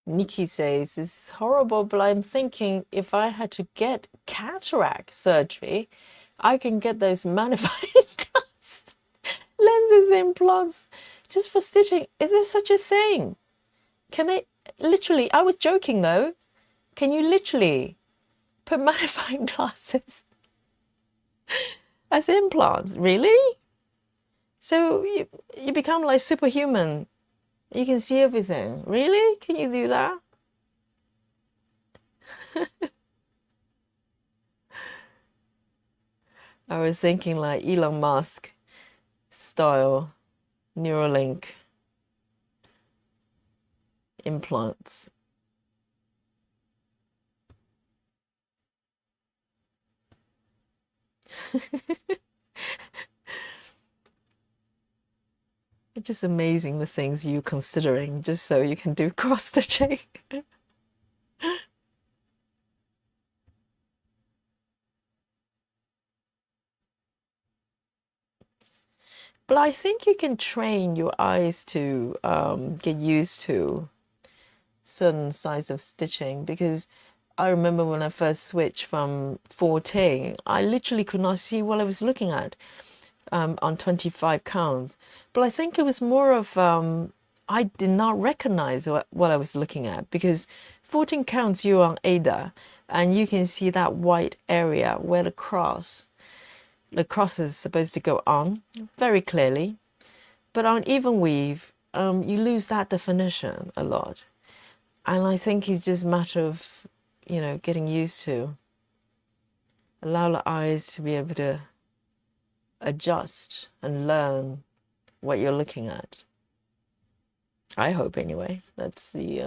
Nikki says, this is horrible, but I'm thinking if I had to get cataract surgery, I can get those magnifying glass lenses implants just for stitching. Is there such a thing? Can they literally, I was joking though, can you literally put magnifying glasses as implants? Really? So you become like superhuman. You can see everything. Really? Can you do that? I was thinking like Elon Musk style Neuralink implants. It's just amazing the things you're considering just so you can do cross-stitching. But I think you can train your eyes to get used to certain size of stitching, because I remember when I first switched from 14, I literally could not see what I was looking at on 25 counts. But I think it was more of I did not recognize what I was looking at, because 14 counts you're on Ada and you can see that white area where the cross is supposed to go on very clearly. But on even weave, you lose that definition a lot. And I think it's just a matter of, getting used to. Allow the eyes to be able to adjust and learn what you're looking at. I hope anyway. That's the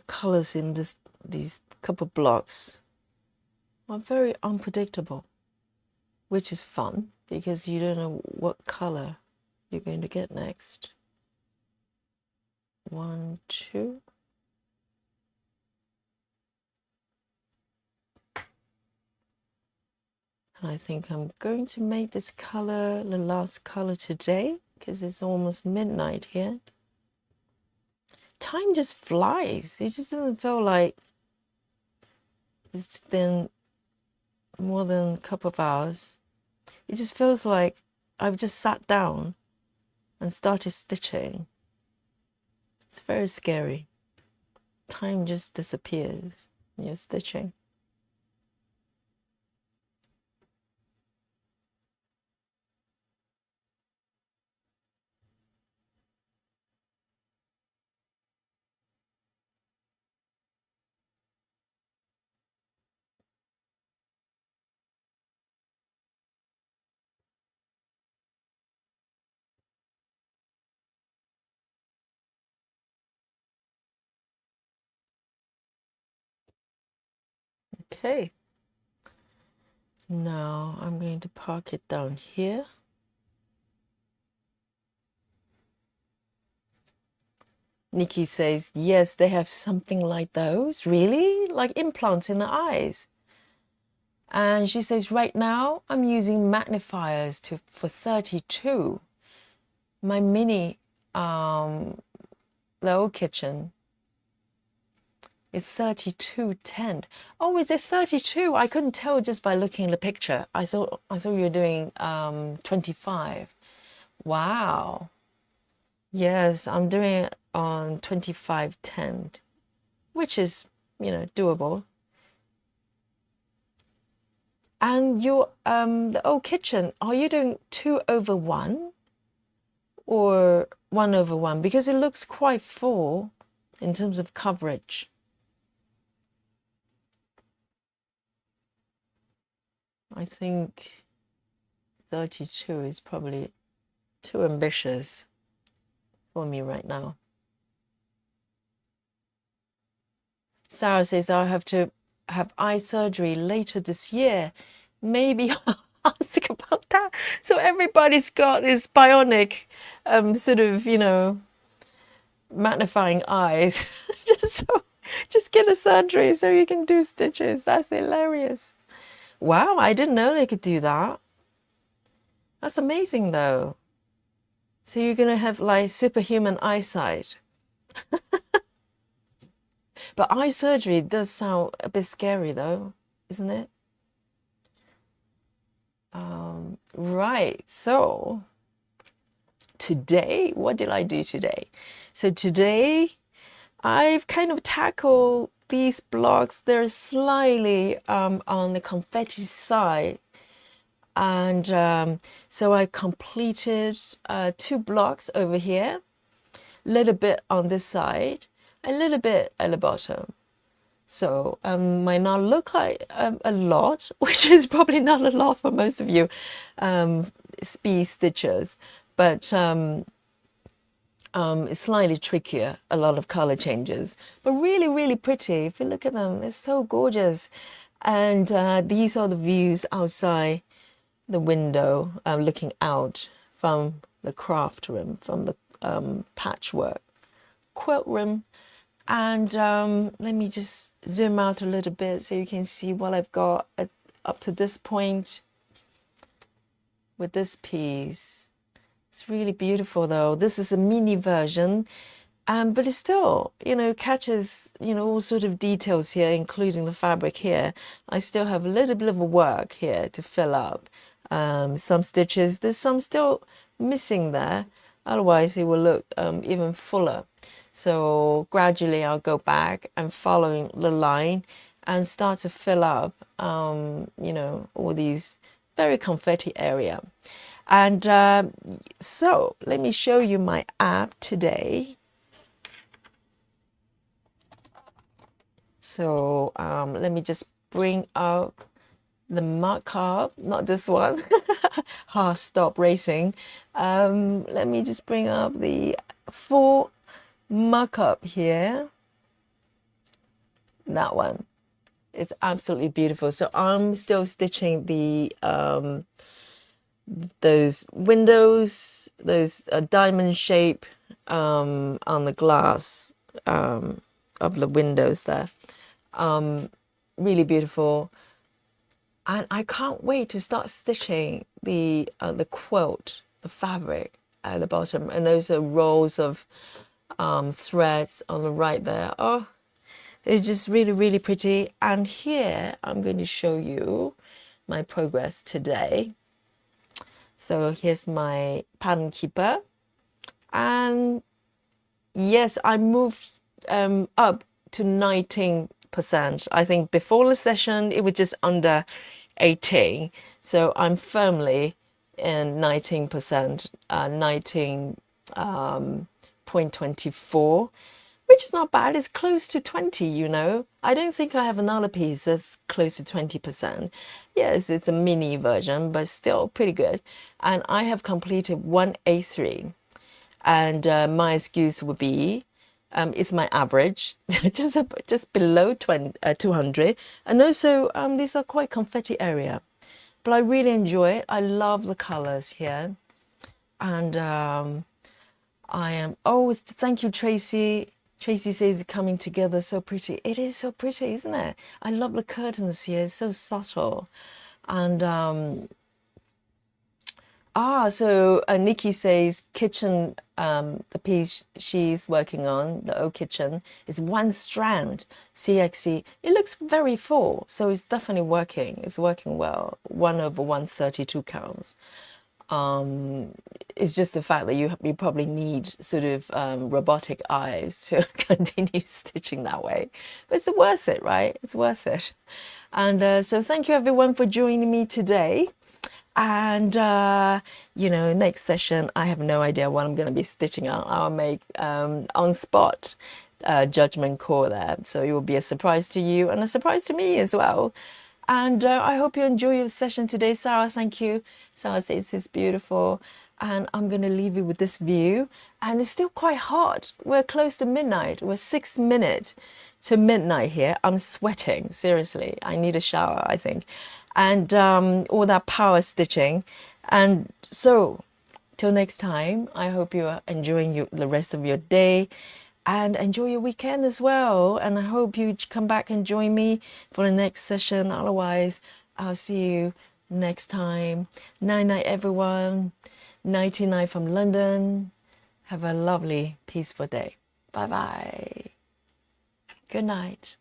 colors in these couple blocks are very unpredictable, which is fun because you don't know what color you're going to get next. 1, 2. And I think I'm going to make this color the last color today because it's almost midnight here. Time just flies. It just doesn't feel like it's been more than a couple of hours. It just feels like I've just sat down and started stitching. It's very scary. Time just disappears when you're stitching. Okay. Now I'm going to park it down here. Nikki says, yes, they have something like those. Really? Like implants in the eyes. And she says, right now I'm using magnifiers for 32. My mini little kitchen is 3210. Oh, is it 32? I couldn't tell just by looking at the picture. I thought you were doing 25. Wow. Yes, I'm doing it on 2510, which is, doable. And your the old kitchen, are you doing 2/1 or 1/1? Because it looks quite full in terms of coverage. I think 32 is probably too ambitious for me right now. Sarah says, I have to have eye surgery later this year. Maybe I'll ask about that. So everybody's got this bionic sort of, magnifying eyes. just get a surgery so you can do stitches. That's hilarious. Wow, I didn't know they could do that. That's amazing though. So you're gonna have like superhuman eyesight. But eye surgery does sound a bit scary though, isn't it? Right, so today, what did I do today? So today, I've kind of tackled these blocks. They're slightly on the confetti side. And so I completed 2 blocks over here, a little bit on this side, a little bit at the bottom. So might not look like a lot, which is probably not a lot for most of you speed stitchers, but it's slightly trickier, a lot of color changes, but really, really pretty. If you look at them, they're so gorgeous. And these are the views outside the window, looking out from the craft room, from the patchwork quilt room. And let me just zoom out a little bit so you can see what I've got up to this point with this piece. It's really beautiful though. This is a mini version, but it still, catches, all sort of details here, including the fabric here. I still have a little bit of work here to fill up. Some stitches, there's some still missing there. Otherwise, it will look even fuller. So gradually I'll go back and following the line and start to fill up, all these very confetti area. And so let me show you my app today. So let me just bring up the markup, not this one. Stop racing. Let me just bring up the full markup here. That one. It's absolutely beautiful. So I'm still stitching the those windows, those diamond shape on the glass of the windows there. Really beautiful. And I can't wait to start stitching the quilt, the fabric at the bottom. And those are rows of threads on the right there. Oh, it's just really, really pretty. And here I'm going to show you my progress today. So here's my pattern keeper. And yes, I moved up to 19%. I think before the session, it was just under 18. So I'm firmly in 19%, 19.24, which is not bad. It's close to 20, I don't think I have another piece that's close to 20%. Yes, it's a mini version, but still pretty good. And I have completed 1A3. And my excuse would be, it's my average, just below 200. And also, these are quite confetti area. But I really enjoy it. I love the colors here. And I am, thank you, Tracy. Tracy says coming together so pretty. It is so pretty, isn't it? I love the curtains here. It's so subtle. And so Nikki says kitchen, the piece she's working on, the old kitchen, is one strand CXC. It looks very full, so it's definitely working. It's working well. 1/132 counts. It's just the fact that you probably need sort of robotic eyes to continue stitching that way. But it's worth it, right? It's worth it. And so thank you everyone for joining me today. And, next session, I have no idea what I'm going to be stitching on. I'll make on-spot judgment call there. So it will be a surprise to you and a surprise to me as well. And I hope you enjoy your session today. Sarah, thank you. Sarah says it's beautiful. And I'm going to leave you with this view. And it's still quite hot. We're close to midnight. We're 6 minutes to midnight here. I'm sweating, seriously. I need a shower, I think. And all that power stitching. And so, till next time, I hope you are enjoying the rest of your day. And enjoy your weekend as well. And I hope you come back and join me for the next session. Otherwise, I'll see you next time. Night-night, everyone. 99 from London. Have a lovely, peaceful day. Bye-bye. Good night.